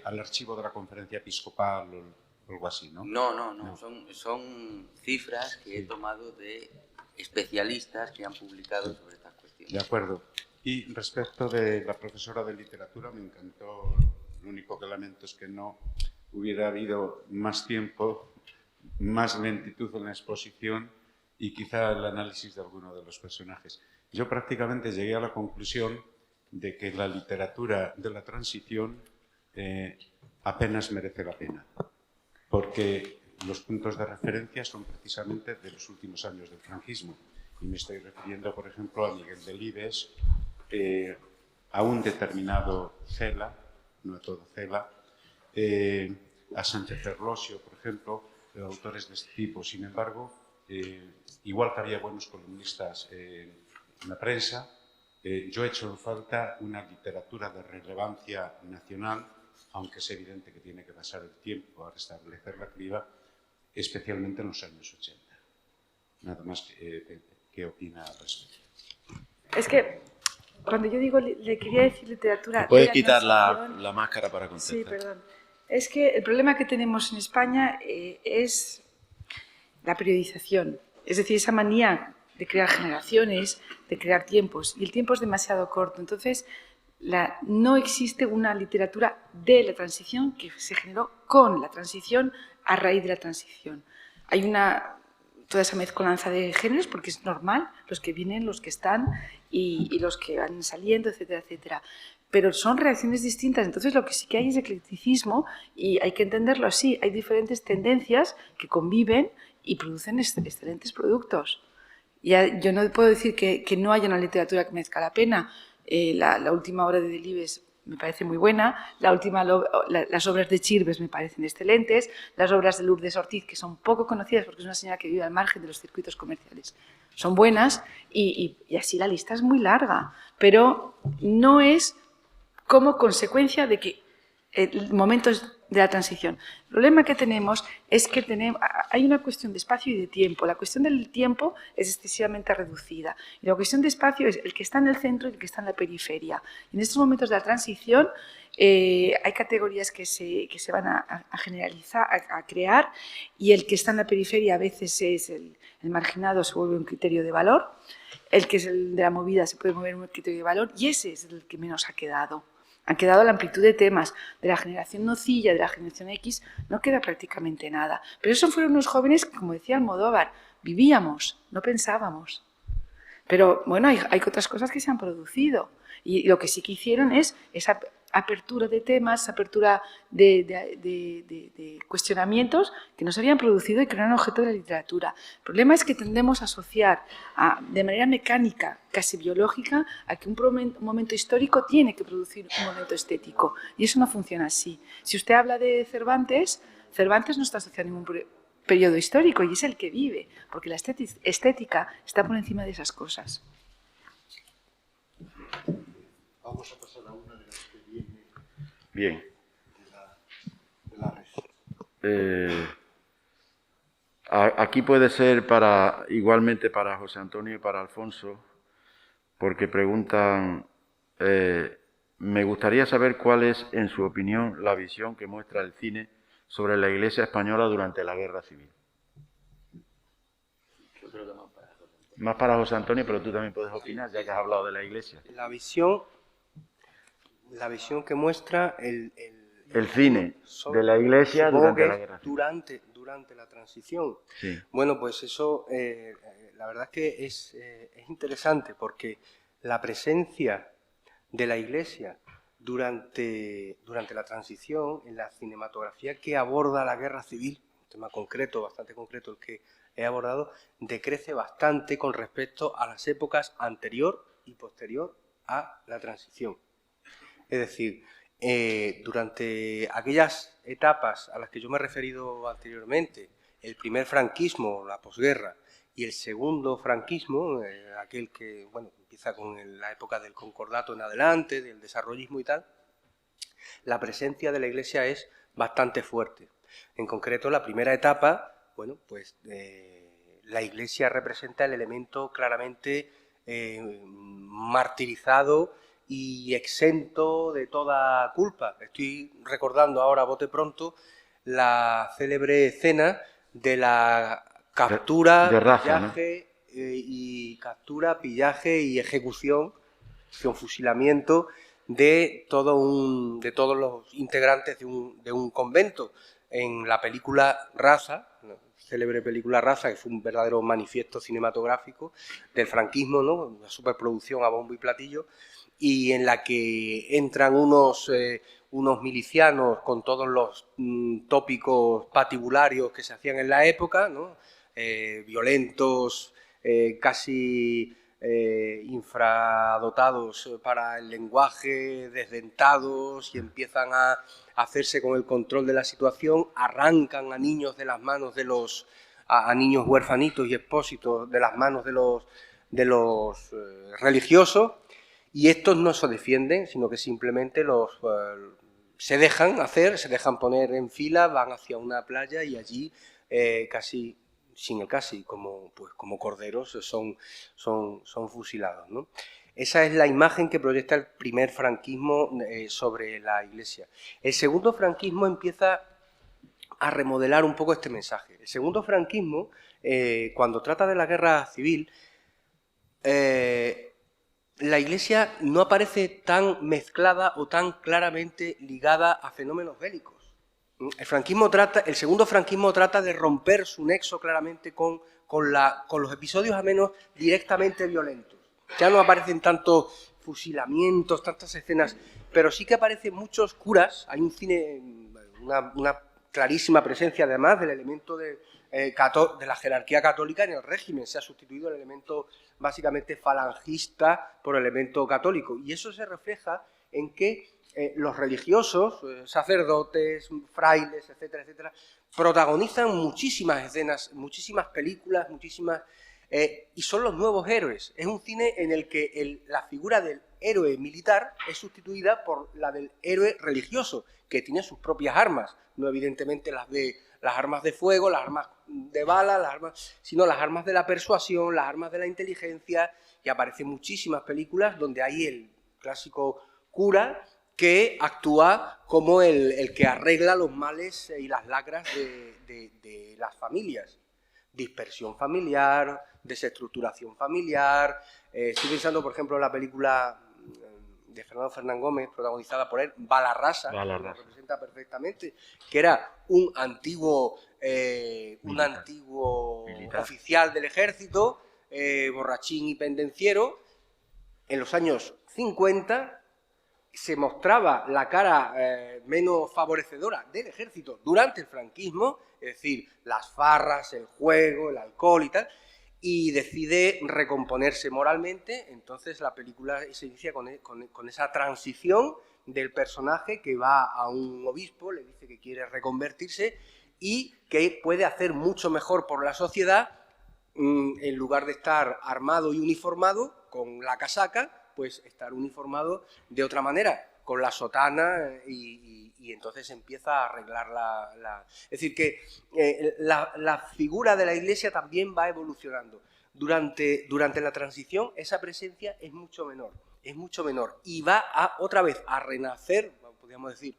al archivo de la Conferencia Episcopal o algo así, ¿no? No. Son cifras que he tomado de especialistas que han publicado sobre estas cuestiones. De acuerdo. Y respecto de la profesora de literatura, me encantó. Lo único que lamento es que no hubiera habido más tiempo, más lentitud en la exposición y quizá el análisis de alguno de los personajes. Yo prácticamente llegué a la conclusión de que la literatura de la transición apenas merece la pena, porque los puntos de referencia son precisamente de los últimos años del franquismo. Y me estoy refiriendo, por ejemplo, a Miguel Delibes, a un determinado Cela, no a todo Cela, a Sánchez Ferlosio, por ejemplo, autores de este tipo. Sin embargo, igual que había buenos columnistas en la prensa, yo he hecho en falta una literatura de relevancia nacional, aunque es evidente que tiene que pasar el tiempo a restablecer la criba, especialmente en los años 80. Nada más, ¿qué opina al respecto? Es que cuando yo digo, le quería decir literatura... ¿Puedes quitar la máscara para contestar? Sí, perdón. Es que el problema que tenemos en España es la periodización. Es decir, esa manía de crear generaciones, de crear tiempos. Y el tiempo es demasiado corto. Entonces, no existe una literatura de la transición que se generó con la transición a raíz de la transición. Hay toda esa mezcolanza de géneros, porque es normal, los que vienen, los que están y los que van saliendo, etcétera, etcétera. Pero son reacciones distintas, entonces lo que sí que hay es eclecticismo y hay que entenderlo así. Hay diferentes tendencias que conviven y producen excelentes productos. Yo no puedo decir que no haya una literatura que merezca la pena. La última obra de Delibes me parece muy buena, las obras de Chirves me parecen excelentes, las obras de Lourdes Ortiz, que son poco conocidas porque es una señora que vive al margen de los circuitos comerciales, son buenas, y así la lista es muy larga, pero no es como consecuencia de que momentos de la transición. El problema que tenemos es que hay una cuestión de espacio y de tiempo. La cuestión del tiempo es excesivamente reducida. Y la cuestión de espacio es el que está en el centro y el que está en la periferia. En estos momentos de la transición hay categorías que se van a generalizar, a crear, y el que está en la periferia a veces es el marginado, se vuelve un criterio de valor. El que es el de la movida se puede mover un criterio de valor, y ese es el que menos ha quedado. Han quedado la amplitud de temas. De la generación nocilla, de la generación X, no queda prácticamente nada. Pero esos fueron unos jóvenes que, como decía Almodóvar, vivíamos, no pensábamos. Pero bueno, hay otras cosas que se han producido. Y lo que sí que hicieron es esa apertura de temas, apertura de cuestionamientos que no se habían producido y que no eran objeto de la literatura. El problema es que tendemos a asociar de manera mecánica, casi biológica, a que un momento histórico tiene que producir un momento estético. Y eso no funciona así. Si usted habla de Cervantes, Cervantes no está asociado a ningún periodo histórico y es el que vive, porque la estética está por encima de esas cosas. Vamos a pasar a una de las que viene. Bien. De la red. Aquí puede ser igualmente para José Antonio y para Alfonso, porque preguntan, me gustaría saber cuál es, en su opinión, la visión que muestra el cine sobre la Iglesia española durante la Guerra Civil. Yo creo que más para José Antonio, pero tú también puedes opinar, ya que has hablado de la Iglesia. La visión que muestra el cine de la Iglesia durante la Guerra Civil. Durante la transición. Sí. Bueno, pues eso, la verdad es que es interesante, porque la presencia de la Iglesia durante la transición, en la cinematografía que aborda la Guerra Civil, un tema concreto, bastante concreto el que he abordado, decrece bastante con respecto a las épocas anterior y posterior a la transición. Es decir, durante aquellas etapas a las que yo me he referido anteriormente, el primer franquismo, la posguerra, y el segundo franquismo, aquel que empieza con la época del concordato en adelante, del desarrollismo y tal, la presencia de la Iglesia es bastante fuerte. En concreto, la primera etapa, la Iglesia representa el elemento claramente martirizado y exento de toda culpa. Estoy recordando ahora, a bote pronto, la célebre escena de la captura, de raza, pillaje, ¿no? Pillaje y ejecución, fusilamiento de todos los integrantes de un convento. En la película Raza, ¿no? Célebre película Raza, que fue un verdadero manifiesto cinematográfico del franquismo, ¿no? Una superproducción a bombo y platillo, y en la que entran unos milicianos con todos los tópicos patibularios que se hacían en la época, ¿no? Violentos, casi infradotados para el lenguaje, desdentados, y empiezan a hacerse con el control de la situación, arrancan a niños de las manos de a niños huerfanitos y expósitos de las manos de los religiosos, y estos no se defienden, sino que simplemente se dejan hacer, se dejan poner en fila, van hacia una playa y allí como corderos son fusilados, ¿no? Esa es la imagen que proyecta el primer franquismo sobre la Iglesia. El segundo franquismo empieza a remodelar un poco este mensaje. El segundo franquismo, cuando trata de la guerra civil, la Iglesia no aparece tan mezclada o tan claramente ligada a fenómenos bélicos. El segundo franquismo trata de romper su nexo claramente con los episodios al menos directamente violentos. Ya no aparecen tantos fusilamientos, tantas escenas, pero sí que aparecen muchos curas. Hay un cine, una clarísima presencia además del elemento de la jerarquía católica en el régimen. Se ha sustituido el elemento básicamente falangista por el elemento católico, y eso se refleja en que los religiosos, sacerdotes, frailes, etcétera, etcétera, protagonizan muchísimas escenas, muchísimas películas, y son los nuevos héroes. Es un cine en el que la figura del héroe militar es sustituida por la del héroe religioso, que tiene sus propias armas, no evidentemente las armas de fuego, las armas de bala, sino las armas de la persuasión, las armas de la inteligencia, y aparecen muchísimas películas donde hay el clásico cura que actúa como el que arregla los males y las lacras de las familias. Dispersión familiar, desestructuración familiar. Estoy pensando, por ejemplo, en la película de Fernando Fernán Gómez, protagonizada por él, Bala Rasa, que lo representa perfectamente, que era un antiguo oficial del ejército, borrachín y pendenciero. En los años 50 se mostraba la cara menos favorecedora del ejército durante el franquismo, es decir, las farras, el juego, el alcohol y tal, y decide recomponerse moralmente. Entonces la película se inicia con esa transición del personaje que va a un obispo, le dice que quiere reconvertirse y que puede hacer mucho mejor por la sociedad, en lugar de estar armado y uniformado con la casaca, pues estar uniformado de otra manera, con la sotana, y entonces empieza a arreglar Es decir, que la figura de la Iglesia también va evolucionando. Durante la transición esa presencia es mucho menor, y va otra vez a renacer, podríamos decir,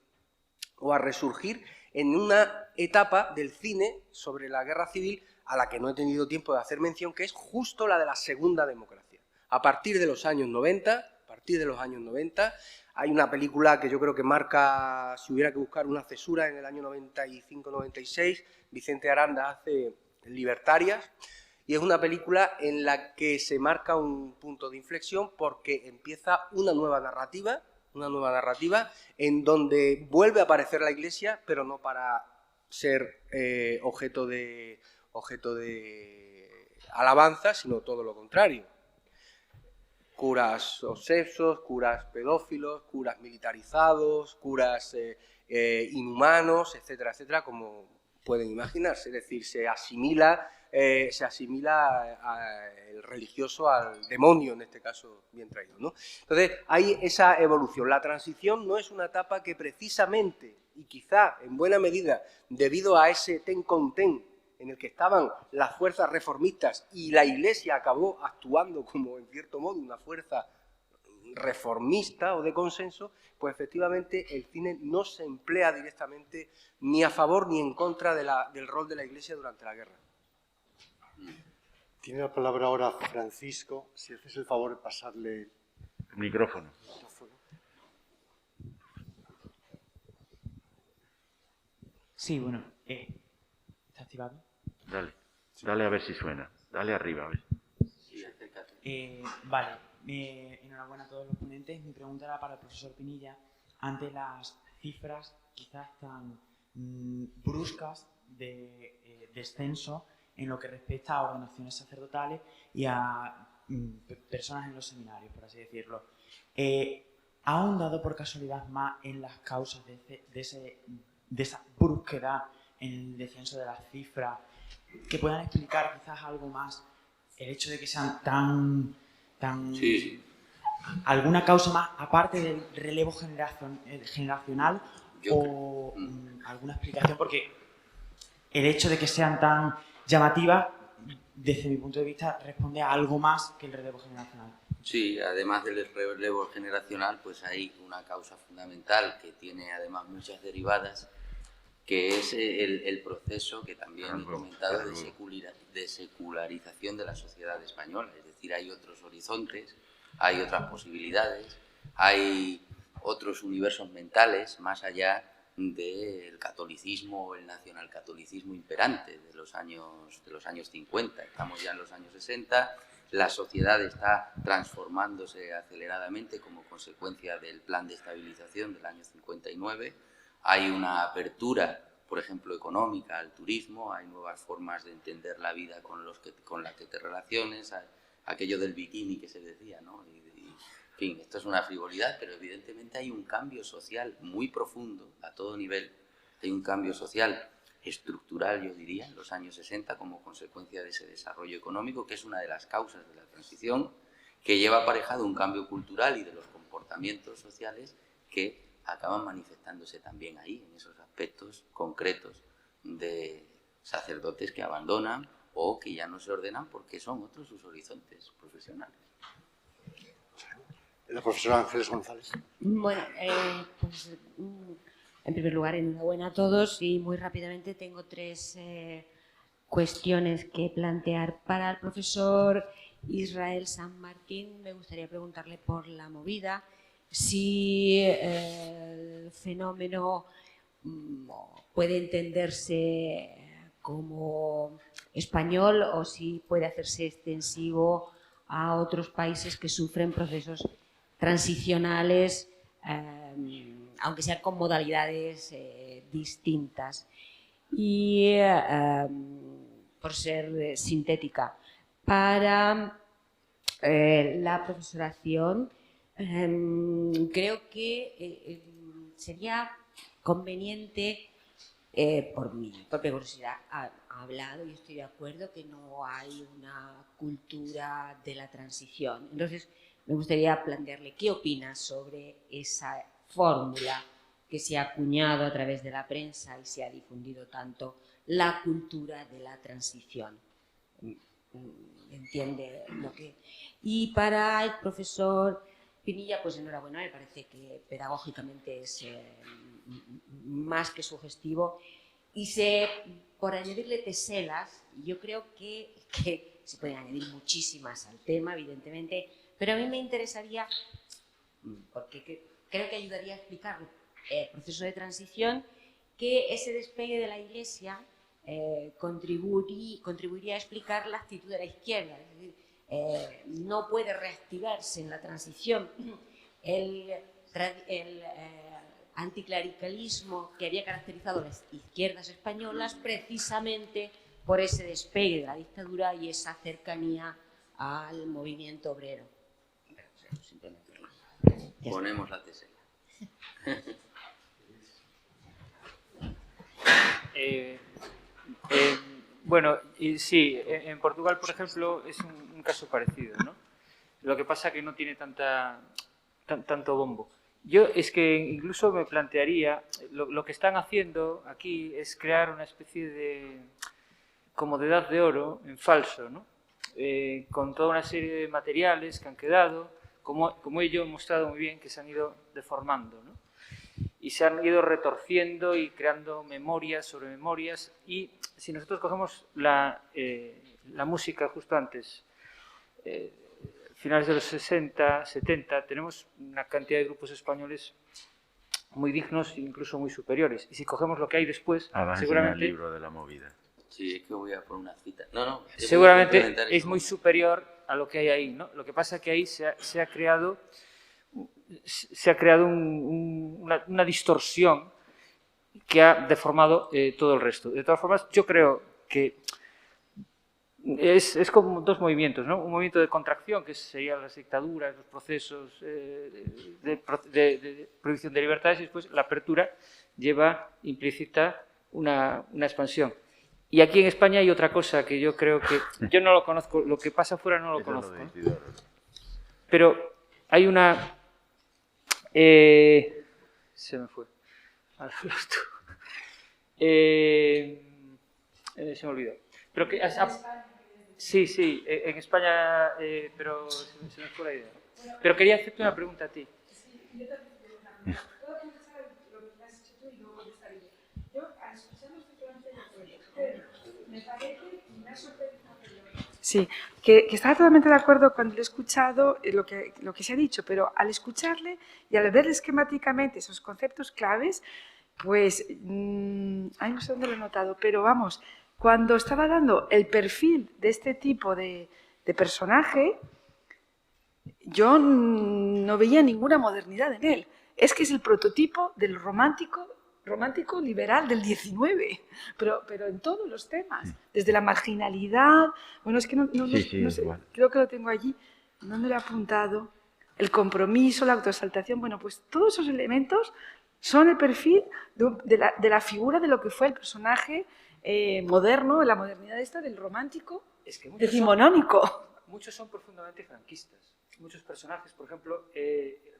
o a resurgir en una etapa del cine sobre la guerra civil a la que no he tenido tiempo de hacer mención, que es justo la de la segunda democracia. A partir de los años 90, hay una película que yo creo que marca, si hubiera que buscar una cesura, en el año 95-96, Vicente Aranda hace Libertarias, y es una película en la que se marca un punto de inflexión porque empieza una nueva narrativa en donde vuelve a aparecer la Iglesia, pero no para ser objeto de alabanza, sino todo lo contrario. Curas obsesos, curas pedófilos, curas militarizados, curas inhumanos, etcétera, etcétera, como pueden imaginarse. Es decir, se asimila el religioso al demonio, en este caso bien traído, ¿no? Entonces, hay esa evolución. La transición no es una etapa que precisamente, y quizá en buena medida, debido a ese ten con ten en el que estaban las fuerzas reformistas y la Iglesia acabó actuando como, en cierto modo, una fuerza reformista o de consenso, pues efectivamente el cine no se emplea directamente ni a favor ni en contra del rol de la Iglesia durante la guerra. Tiene la palabra ahora Francisco, si haces el favor de pasarle el micrófono. Sí, bueno, ¿está activado? Dale a ver si suena. Dale arriba, a ver. Vale, enhorabuena a todos los ponentes. Mi pregunta era para el profesor Pinilla. Ante las cifras quizás tan bruscas de descenso en lo que respecta a ordenaciones sacerdotales y a personas en los seminarios, por así decirlo, ¿ha ahondado por casualidad más en las causas de esa brusquedad en el descenso de las cifras, que puedan explicar quizás algo más el hecho de que sean tan Sí. alguna causa más aparte del relevo generacional o alguna explicación? Porque el hecho de que sean tan llamativas, desde mi punto de vista, responde a algo más que el relevo generacional. Sí, además del relevo generacional, pues hay una causa fundamental que tiene además muchas derivadas, que es el proceso que también he comentado de secularización de la sociedad española. Es decir, hay otros horizontes, hay otras posibilidades, hay otros universos mentales más allá del catolicismo o el nacionalcatolicismo imperante de los años 50. Estamos ya en los años 60, la sociedad está transformándose aceleradamente como consecuencia del plan de estabilización del año 59. Hay una apertura, por ejemplo, económica al turismo, hay nuevas formas de entender la vida con la que te relaciones, aquello del bikini que se decía, ¿no? Y En fin, esto es una frivolidad, pero evidentemente hay un cambio social muy profundo a todo nivel. Hay un cambio social estructural, yo diría, en los años 60 como consecuencia de ese desarrollo económico, que es una de las causas de la transición, que lleva aparejado un cambio cultural y de los comportamientos sociales que acaban manifestándose también ahí, en esos aspectos concretos de sacerdotes que abandonan o que ya no se ordenan porque son otros sus horizontes profesionales. La profesora Ángeles González. Bueno, pues en primer lugar, enhorabuena a todos y muy rápidamente tengo tres cuestiones que plantear. Para el profesor Israel San Martín me gustaría preguntarle por la movida, si el fenómeno puede entenderse como español o si puede hacerse extensivo a otros países que sufren procesos transicionales, aunque sean con modalidades distintas. Y por ser sintética, para la profesoración, creo que sería conveniente, por mi propia curiosidad, ha hablado y estoy de acuerdo que no hay una cultura de la transición. Entonces, me gustaría plantearle qué opina sobre esa fórmula que se ha acuñado a través de la prensa y se ha difundido tanto, la cultura de la transición. ¿Entiende lo que...? Y para el profesor Pinilla, pues enhorabuena, me parece que pedagógicamente es más que sugestivo. Y por añadirle teselas, yo creo que se pueden añadir muchísimas al tema, evidentemente, pero a mí me interesaría, porque creo que ayudaría a explicar el proceso de transición, que ese despegue de la Iglesia contribuiría a explicar la actitud de la izquierda. Es decir, no puede reactivarse en la transición el anticlericalismo que había caracterizado a las izquierdas españolas precisamente por ese despegue de la dictadura y esa cercanía al movimiento obrero. Simplemente. Ponemos la tesela. Bueno, sí, en Portugal, por ejemplo, es un caso parecido, ¿no? Lo que pasa es que no tiene tanto bombo. Yo es que incluso me plantearía, lo que están haciendo aquí es crear una especie de como de edad de oro en falso, ¿no? Con toda una serie de materiales que han quedado, como ellos han mostrado muy bien, que se han ido deformando, ¿no? Y se han ido retorciendo y creando memorias sobre memorias. Y si nosotros cogemos la música justo antes, finales de los 60, 70, tenemos una cantidad de grupos españoles muy dignos e incluso muy superiores. Y si cogemos lo que hay después, seguramente... el libro de la movida. Sí, es que voy a poner una cita. No, seguramente es muy superior a lo que hay ahí, ¿no? Lo que pasa es que ahí se ha creado una distorsión que ha deformado todo el resto. De todas formas, yo creo que es como dos movimientos, ¿no? Un movimiento de contracción, que serían las dictaduras, los procesos de prohibición de libertades, y después la apertura lleva implícita una expansión. Y aquí en España hay otra cosa que yo creo que... Yo no lo conozco, lo que pasa afuera no lo conozco, ¿no? Pero hay una... se me fue. Se me olvidó. Pero que... Sí, en España, pero se me fue la idea. Pero quería hacerte una pregunta a ti. Sí, que estaba totalmente de acuerdo cuando le he escuchado lo que se ha dicho, pero al escucharle y al ver esquemáticamente esos conceptos claves, pues, ay, no sé dónde lo he notado, pero vamos, cuando estaba dando el perfil de este tipo de personaje, yo no veía ninguna modernidad en él. Es que es el prototipo del romántico liberal del 19, pero en todos los temas, desde la marginalidad, bueno, es que no sé, creo que lo tengo allí, ¿dónde lo he apuntado? el compromiso, la autoexaltación, bueno, pues todos esos elementos son el perfil de la figura de lo que fue el personaje moderno, la modernidad esta del romántico decimonónico. Muchos son profundamente franquistas. Muchos personajes, por ejemplo,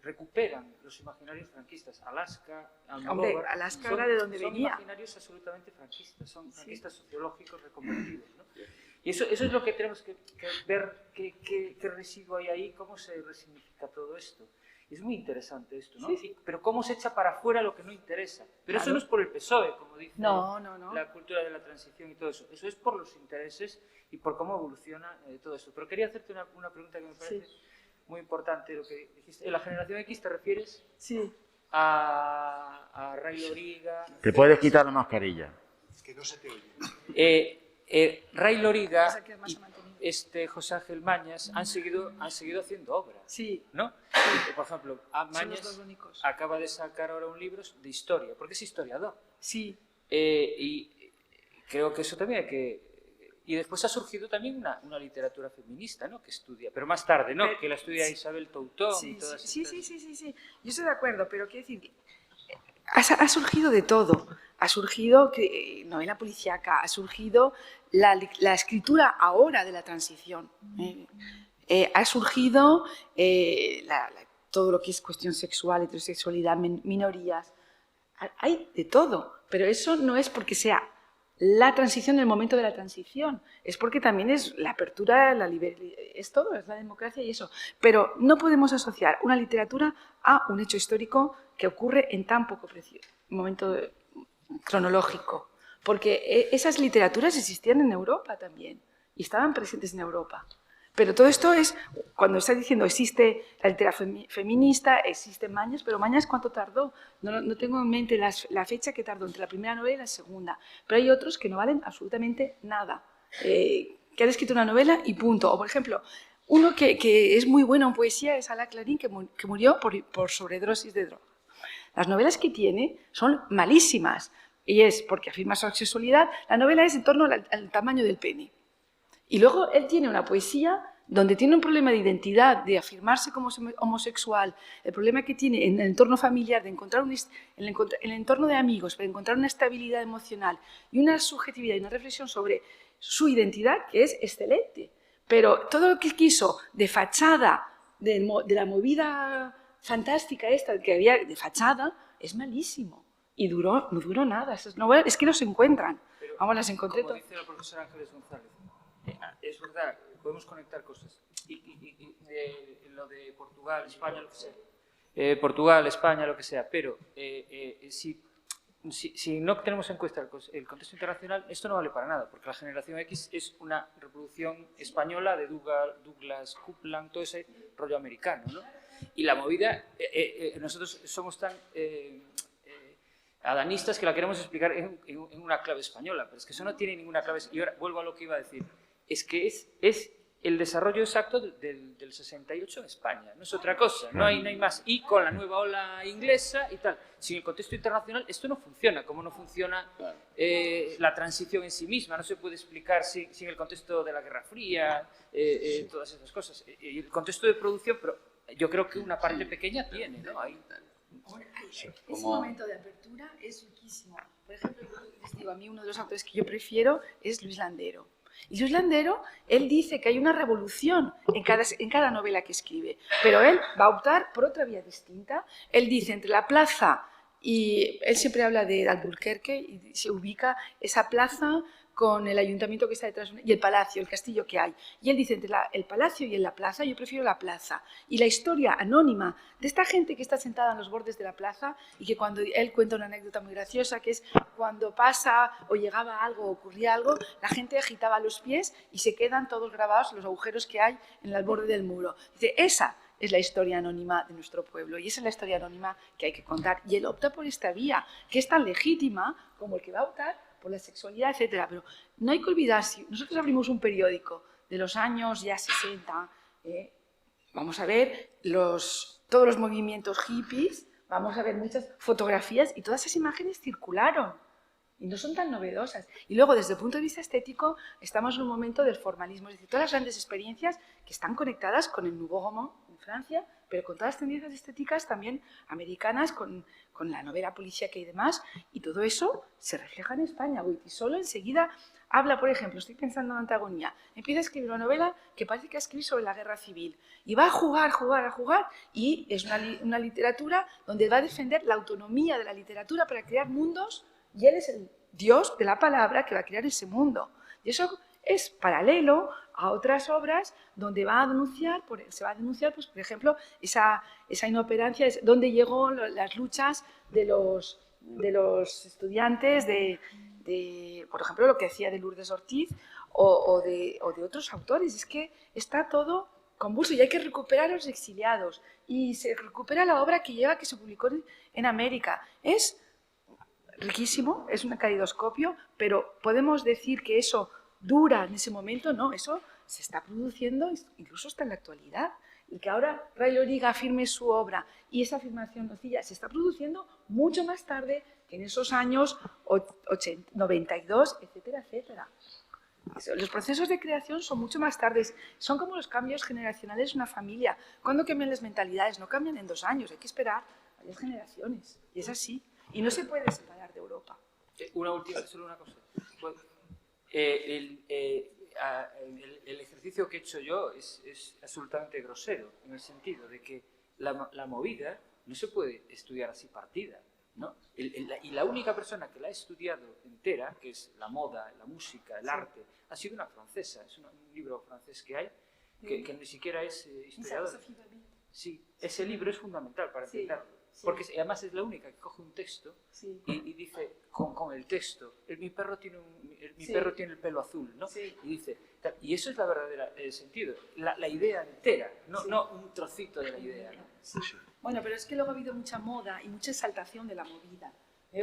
recuperan los imaginarios franquistas. Alaska, Almodóvar, hombre, Alaska era de donde venía. Son imaginarios absolutamente franquistas, son franquistas sociológicos reconvertidos, ¿no? Y eso es lo que tenemos que ver, qué residuo hay ahí, cómo se resignifica todo esto. Es muy interesante esto, ¿no? Sí. Pero cómo se echa para afuera lo que no interesa. Pero eso no es por el PSOE, como dice la cultura de la transición y todo eso. Eso es por los intereses y por cómo evoluciona todo eso. Pero quería hacerte una pregunta que me parece muy importante, lo que dijiste. ¿En la generación X te refieres? Sí. A Ray Loriga. Te puedes quitar la mascarilla. Es que no se te oye. Ray Loriga y José Ángel Mañas han seguido haciendo obras. Sí. ¿No? Por ejemplo, Mañas acaba de sacar ahora un libro de historia, porque es historiador. Sí. Y creo que eso también hay que... Y después ha surgido también una literatura feminista, ¿no? Que estudia, pero más tarde, ¿no? Que la estudia Isabel Toutón y todas estas... Sí. Yo estoy de acuerdo, pero quiero decir, ha surgido de todo. Ha surgido novela policíaca, ha surgido la escritura ahora de la transición. Ha surgido todo lo que es cuestión sexual, heterosexualidad, minorías. Hay de todo, pero eso no es porque sea la transición, el momento de la transición, es porque también es la apertura, la libertad, es todo, es la democracia y eso. Pero no podemos asociar una literatura a un hecho histórico que ocurre en tan poco momento cronológico, porque esas literaturas existían en Europa también y estaban presentes en Europa. Pero todo esto es, cuando está diciendo existe la literatura feminista, existe Mañas, pero Mañas ¿cuánto tardó? No tengo en mente la fecha que tardó entre la primera novela y la segunda, pero hay otros que no valen absolutamente nada, que han escrito una novela y punto. O por ejemplo, uno que es muy bueno en poesía es Ala Clarín, que murió por sobredosis de droga. Las novelas que tiene son malísimas, y es porque afirma su sexualidad, la novela es en torno al tamaño del pene. Y luego él tiene una poesía donde tiene un problema de identidad, de afirmarse como homosexual, el problema que tiene en el entorno familiar, de encontrar en el entorno de amigos, para encontrar una estabilidad emocional y una subjetividad y una reflexión sobre su identidad, que es excelente. Pero todo lo que quiso de fachada, de la movida fantástica esta que había de fachada, es malísimo. Y no duró nada. Esas novelas es que no se encuentran. Pero, vamos, las encontré. Como dice la profesora Ángeles González, es verdad, podemos conectar cosas. Y lo de Portugal, España, lo que sea. Portugal, España, lo que sea. Pero si no tenemos en cuenta el contexto internacional, esto no vale para nada, porque la generación X es una reproducción española de Douglas Coupland, todo ese rollo americano, ¿no? Y la movida, nosotros somos tan adanistas que la queremos explicar en una clave española, pero es que eso no tiene ninguna clave. Y ahora vuelvo a lo que iba a decir. Es que es el desarrollo exacto del 68 en España, no es otra cosa, no hay más. Y con la nueva ola inglesa y tal, sin el contexto internacional esto no funciona, como no funciona la transición en sí misma, no se puede explicar sin el contexto de la Guerra Fría, todas esas cosas. Y el contexto de producción, pero yo creo que una parte pequeña tiene, ¿no? Ese momento de apertura es riquísimo. Por ejemplo, les digo, a mí uno de los autores que yo prefiero es Luis Landero. Y Luis Landero, él dice que hay una revolución en cada novela que escribe, pero él va a optar por otra vía distinta. Él dice entre la plaza, y él siempre habla de Alburquerque, y se ubica esa plaza con el ayuntamiento que está detrás y el palacio, el castillo que hay. Y él dice, entre el palacio y la plaza, yo prefiero la plaza. Y la historia anónima de esta gente que está sentada en los bordes de la plaza y que cuando él cuenta una anécdota muy graciosa, que es cuando pasa o llegaba algo o ocurría algo, la gente agitaba los pies y se quedan todos grabados los agujeros que hay en el borde del muro. Dice, esa es la historia anónima de nuestro pueblo y esa es la historia anónima que hay que contar. Y él opta por esta vía, que es tan legítima como el que va a optar por la sexualidad, etcétera. Pero no hay que olvidar, si nosotros abrimos un periódico de los años ya 60, vamos a ver todos los movimientos hippies, vamos a ver muchas fotografías y todas esas imágenes circularon y no son tan novedosas. Y luego, desde el punto de vista estético, estamos en un momento del formalismo, es decir, todas las grandes experiencias que están conectadas con el nouveau roman Francia, pero con todas las tendencias estéticas también americanas, con la novela policíaca y demás, y todo eso se refleja en España. Goytisolo enseguida habla, por ejemplo, estoy pensando en Antagonía, empieza a escribir una novela que parece que va a escribir sobre la guerra civil, y va a jugar, y es una literatura donde va a defender la autonomía de la literatura para crear mundos, y él es el Dios de la palabra que va a crear ese mundo. Y eso es paralelo a otras obras donde va a denunciar, se va a denunciar, pues, por ejemplo, esa inoperancia, donde llegó las luchas de los estudiantes por ejemplo, lo que hacía de Lourdes Ortiz o de otros autores. Es que está todo convulso y hay que recuperar a los exiliados. Y se recupera la obra que se publicó en América. Es riquísimo, es un caleidoscopio, pero podemos decir que eso dura en ese momento. No, eso se está produciendo incluso hasta en la actualidad. Y que ahora Ray Loriga afirme su obra y esa afirmación nocilla se está produciendo mucho más tarde que en esos años 92, etcétera, etcétera. Los procesos de creación son mucho más tardes, son como los cambios generacionales de una familia. ¿Cuándo cambian las mentalidades? No cambian en 2 años, hay que esperar varias generaciones. Y es así. Y no se puede separar de Europa. Una última, solo una cosa. El ejercicio que he hecho yo es absolutamente grosero, en el sentido de que la movida no se puede estudiar así partida, ¿no? Y la única persona que la ha estudiado entera, que es la moda, la música, el arte, ha sido una francesa. Es un libro francés que hay, que ni siquiera es historiador. Sí, ese libro es fundamental para entenderlo. Porque además es la única que coge un texto y dice con el texto, mi perro tiene el pelo azul, ¿no? Y dice, y eso es la verdadera sentido, la idea entera, no un trocito de la idea, ¿no? Bueno, pero es que luego ha habido mucha moda y mucha exaltación de la movida.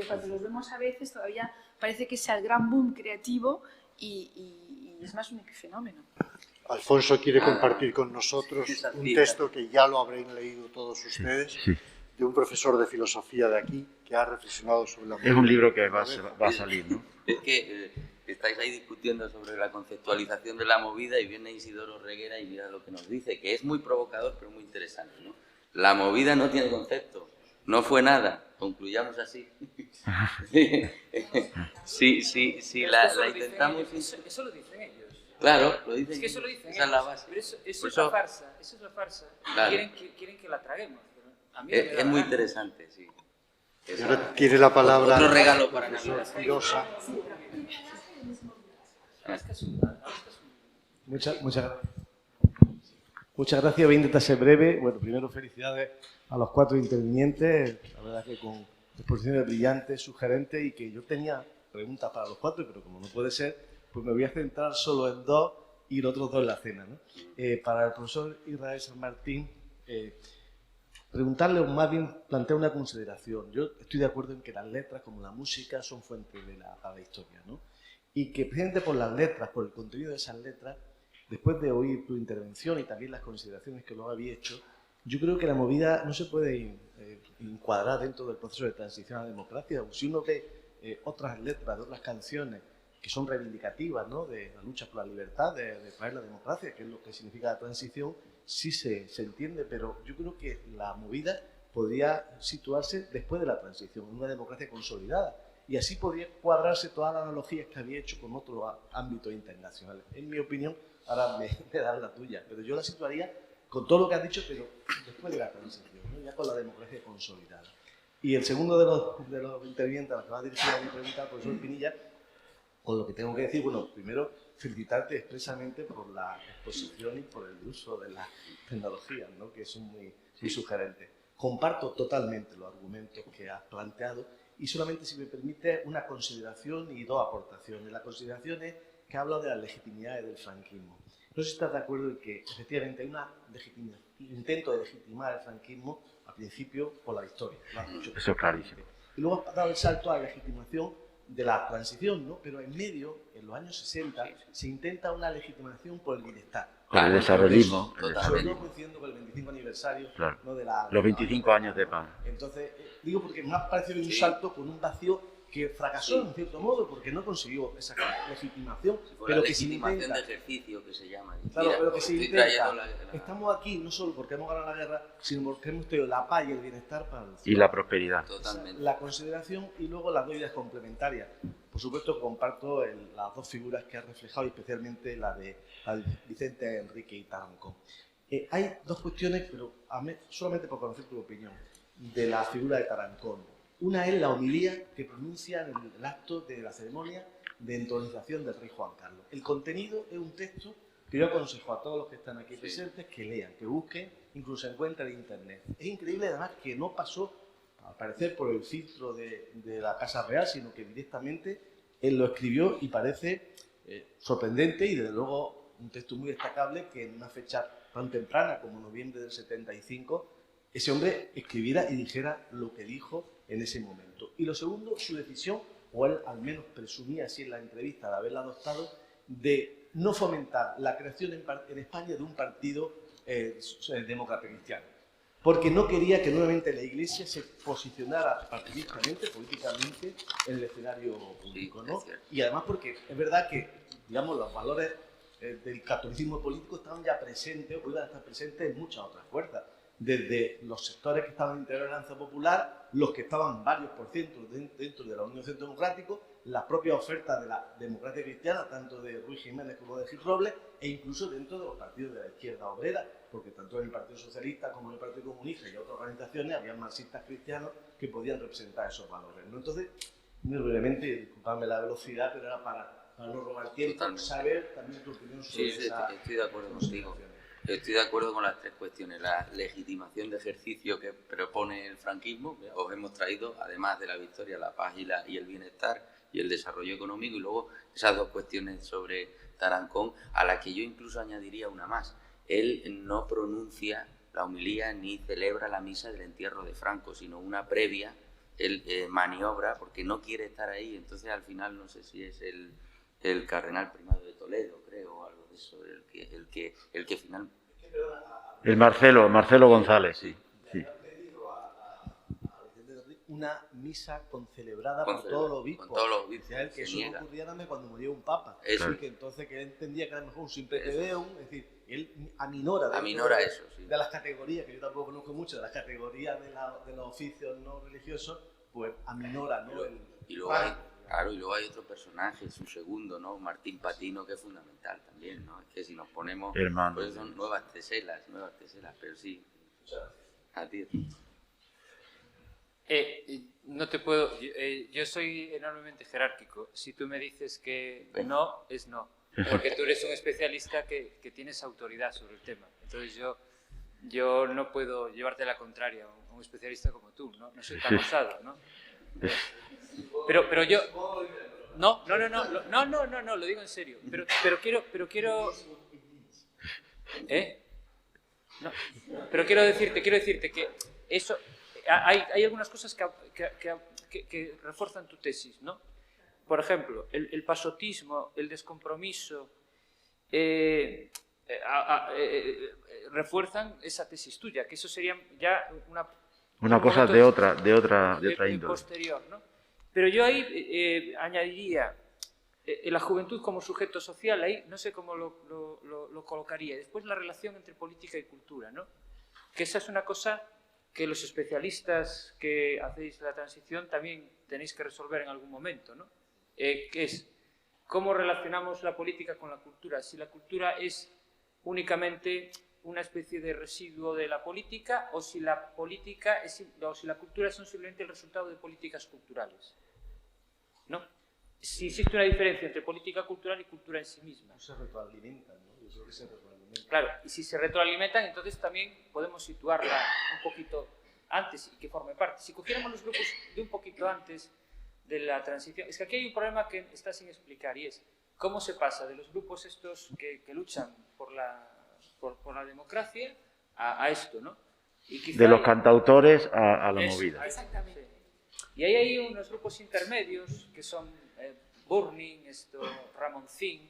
Cuando los vemos a veces todavía parece que sea el gran boom creativo y es más un epifenómeno. Alfonso quiere compartir con nosotros un texto que ya lo habréis leído todos ustedes, de un profesor de filosofía de aquí que ha reflexionado sobre la movida. Es un libro que va a salir, ¿no? Es que estáis ahí discutiendo sobre la conceptualización de la movida y viene Isidoro Reguera y mira lo que nos dice, que es muy provocador pero muy interesante, ¿no? La movida no tiene concepto, no fue nada, concluyamos así. Sí, la intentamos... Eso lo dicen ellos. Claro, lo dicen. Es que eso lo dicen esa ellos. Es la base. Pero eso es la farsa, Claro. Quieren que la traguemos. Pero a mí es muy interesante, sí. Y ahora tiene la palabra otro regalo para Navidad. Muchas gracias, voy a intentar ser breve. Bueno, primero felicidades a los 4 intervinientes, la verdad que con exposiciones brillantes, sugerentes, y que yo tenía preguntas para los 4, pero como no puede ser, pues me voy a centrar solo en 2 y los otros 2 en la cena, ¿no? Para el profesor Israel San Martín, preguntarle, o más bien plantear una consideración. Yo estoy de acuerdo en que las letras, como la música, son fuentes para la historia, ¿no? Y que precisamente por las letras, por el contenido de esas letras, después de oír tu intervención y también las consideraciones que luego había hecho, yo creo que la movida no se puede encuadrar dentro del proceso de transición a la democracia. Si uno ve otras letras de otras canciones que son reivindicativas, ¿no?, de la lucha por la libertad, de traer la democracia, que es lo que significa la transición, sí se entiende, pero yo creo que la movida podría situarse después de la transición, en una democracia consolidada, y así podría cuadrarse todas las analogías que había hecho con otros ámbitos internacionales. En mi opinión, ahora me das la tuya, pero yo la situaría con todo lo que has dicho, pero después de la transición, ¿no?, ya con la democracia consolidada. Y el segundo de los intervinientes, a la que va a dirigir mi pregunta, al profesor Pinilla, con lo que tengo que decir, bueno, primero felicitarte expresamente por la exposición y por el uso de las tecnologías, ¿no?, que son muy sugerentes. Comparto totalmente los argumentos que has planteado y solamente, si me permite, una consideración y 2 aportaciones. La consideración es que habla de las legitimidades del franquismo. No sé si estás de acuerdo en que efectivamente hay un intento de legitimar el franquismo al principio por la victoria. Eso es clarísimo. Y luego has dado el salto a la legitimación de la transición, ¿no? Pero en medio, en los años 60, se intenta una legitimación por el bienestar. Por el desarrollismo. Sobre todo coincidiendo con el 25 aniversario, ¿no?, de los 25 años de paz. Entonces, digo porque me ha parecido un salto con un vacío que fracasó en cierto modo porque no consiguió esa legitimación, pero la que se legitimación intenta. de ejercicio que se llama. Claro, Mira, pero que se estoy intenta. trayendo Estamos aquí no solo porque hemos ganado la guerra, sino porque hemos tenido la paz y el bienestar para el Y la prosperidad. Totalmente. La consideración y luego las dos ideas complementarias. Por supuesto, comparto las dos figuras que ha reflejado, especialmente la de Vicente Enrique y Tarancón. Hay dos cuestiones, pero solamente por conocer tu opinión, de la figura de Tarancón. Una es la homilía que pronuncia en el acto de la ceremonia de entronización del rey Juan Carlos. El contenido es un texto que yo aconsejo a todos los que están aquí presentes que lean, que busquen, incluso encuentren en internet. Es increíble además que no pasó, al parecer, por el filtro de la Casa Real, sino que directamente él lo escribió y parece sorprendente y desde luego un texto muy destacable que en una fecha tan temprana como noviembre del 75 ese hombre escribiera y dijera lo que dijo en ese momento. Y lo segundo, su decisión, o él al menos presumía así en la entrevista de haberla adoptado, de no fomentar la creación en España de un partido demócrata cristiano. Porque no quería que nuevamente la Iglesia se posicionara partidistamente, políticamente, en el escenario público, ¿no? Y además porque es verdad que, digamos, los valores del catolicismo político estaban ya presentes, o iban a estar presentes en muchas otras fuerzas. Desde los sectores que estaban en Intolerancia Popular, los que estaban varios por ciento dentro de la Unión Centro Democrático, las propias ofertas de la democracia cristiana, tanto de Ruiz Jiménez como de Gil Robles, e incluso dentro de los partidos de la izquierda obrera, porque tanto en el Partido Socialista como en el Partido Comunista y otras organizaciones había marxistas cristianos que podían representar esos valores, ¿no? Entonces, muy brevemente, disculpadme la velocidad, pero era para no robar tiempo, Totalmente. saber también tu opinión sobre esa... Estoy de acuerdo contigo. Estoy de acuerdo con las tres cuestiones. La legitimación de ejercicio que propone el franquismo, que os hemos traído, además de la victoria, la paz y el bienestar y el desarrollo económico, y luego esas dos cuestiones sobre Tarancón, a la que yo incluso añadiría una más. Él no pronuncia la homilía ni celebra la misa del entierro de Franco, sino una previa. Él maniobra porque no quiere estar ahí. Entonces, al final, no sé si es el cardenal primado de Toledo, creo, o algo de eso, el que finalmente... El Marcelo González, sí. Una misa concelebrada por todos los obispos. Con todos los obispos. Decía él que eso no ocurría nada más cuando murió un papa. Eso. Y que entonces que él entendía que era mejor un simple te deum, es decir, él aminora eso, sí. de las categorías, que yo tampoco conozco mucho, de las categorías de los oficios no religiosos, pues aminora, ¿no? Y luego hay otro personaje, su segundo, ¿no? Martín Patino, que es fundamental también, ¿no? Es que si nos ponemos... Hermano. Pues son nuevas teselas, pero sí. A ti. No te puedo... yo soy enormemente jerárquico. Si tú me dices que no, es no. Porque tú eres un especialista que tienes autoridad sobre el tema. Entonces yo no puedo llevarte la contraria a un especialista como tú, ¿no? No soy tan osado, ¿no? Pero yo... No, lo digo en serio. Pero quiero... No, pero quiero decirte que eso... Hay algunas cosas que refuerzan tu tesis, ¿no? Por ejemplo, el pasotismo, el descompromiso, refuerzan esa tesis tuya, que eso sería ya una cosa de otra índole. Posterior, ¿no? Pero yo ahí añadiría la juventud como sujeto social, ahí no sé cómo lo colocaría. Después la relación entre política y cultura, ¿no? Que esa es una cosa que los especialistas que hacéis la transición también tenéis que resolver en algún momento, ¿no? Que es cómo relacionamos la política con la cultura. Si la cultura es únicamente una especie de residuo de la política o si la cultura son simplemente el resultado de políticas culturales, ¿no? Si existe una diferencia entre política cultural y cultura en sí misma. Se retroalimentan, ¿no? Yo creo que se retroalimentan. Claro, y si se retroalimentan, entonces también podemos situarla un poquito antes y que forme parte. Si cogiéramos los grupos de un poquito antes de la transición, es que aquí hay un problema que está sin explicar y es cómo se pasa de los grupos estos que luchan por la democracia a esto, ¿no? Y de los cantautores a la movida. Exactamente. Y ahí hay unos grupos intermedios que son Burning, Ramoncín,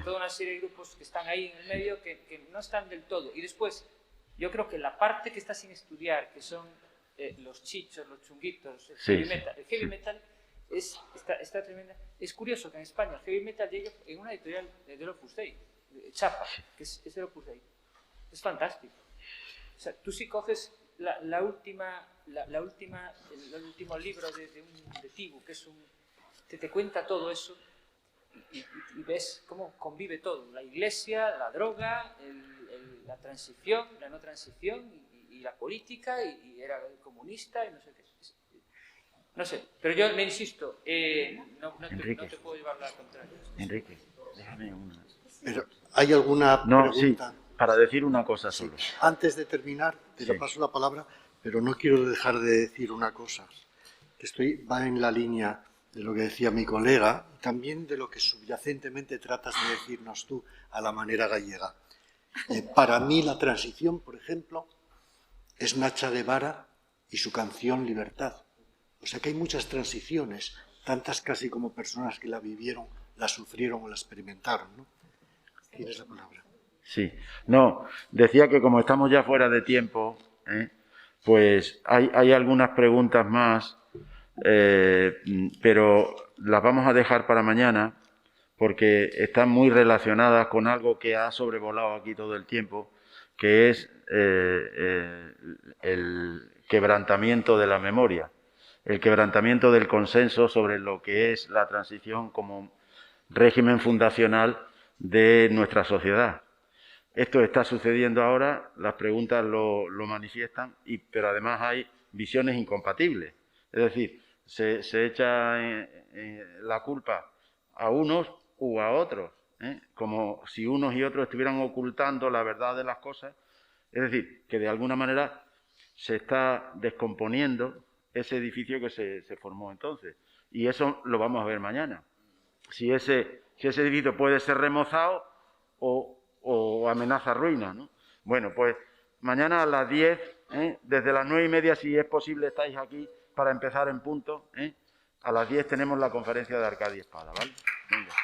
toda una serie de grupos que están ahí en el medio que no están del todo. Y después, yo creo que la parte que está sin estudiar, que son los chichos, los chunguitos, el heavy metal, está tremenda. Es curioso que en España el heavy metal llegue en una editorial del Opus Dei, Chapa, que es el Opus Dei. Es fantástico. O sea, tú si coges el último libro de Tibu, que es te cuenta todo eso y ves cómo convive todo. La iglesia, la droga, la transición, la no transición y la política y era comunista y no sé qué. No sé, pero yo me insisto, no te puedo llevar la contraria. Enrique, déjame una. Pero, ¿hay alguna pregunta? Sí, para decir una cosa solo. Sí. Antes de terminar, te paso la palabra, pero no quiero dejar de decir una cosa. Va en la línea de lo que decía mi colega, y también de lo que subyacentemente tratas de decirnos tú a la manera gallega. Para mí la transición, por ejemplo, es Nacha Guevara y su canción Libertad. O sea que hay muchas transiciones, tantas casi como personas que la vivieron, la sufrieron o la experimentaron, ¿no? Tienes la palabra. Sí. No, decía que como estamos ya fuera de tiempo, pues hay algunas preguntas más, pero las vamos a dejar para mañana porque están muy relacionadas con algo que ha sobrevolado aquí todo el tiempo, que es el quebrantamiento de la memoria, el quebrantamiento del consenso sobre lo que es la transición como régimen fundacional de nuestra sociedad. Esto está sucediendo ahora, las preguntas lo manifiestan, pero además hay visiones incompatibles. Es decir, se echa la culpa a unos u a otros, como si unos y otros estuvieran ocultando la verdad de las cosas. Es decir, que de alguna manera se está descomponiendo ese edificio que se formó entonces. Y eso lo vamos a ver mañana. Si ese edificio puede ser remozado o amenaza ruina, ¿no? Bueno, pues mañana a las 10, desde las 9:30, si es posible, estáis aquí para empezar en punto. A las 10 tenemos la conferencia de Arcadia Espada, ¿vale? Venga.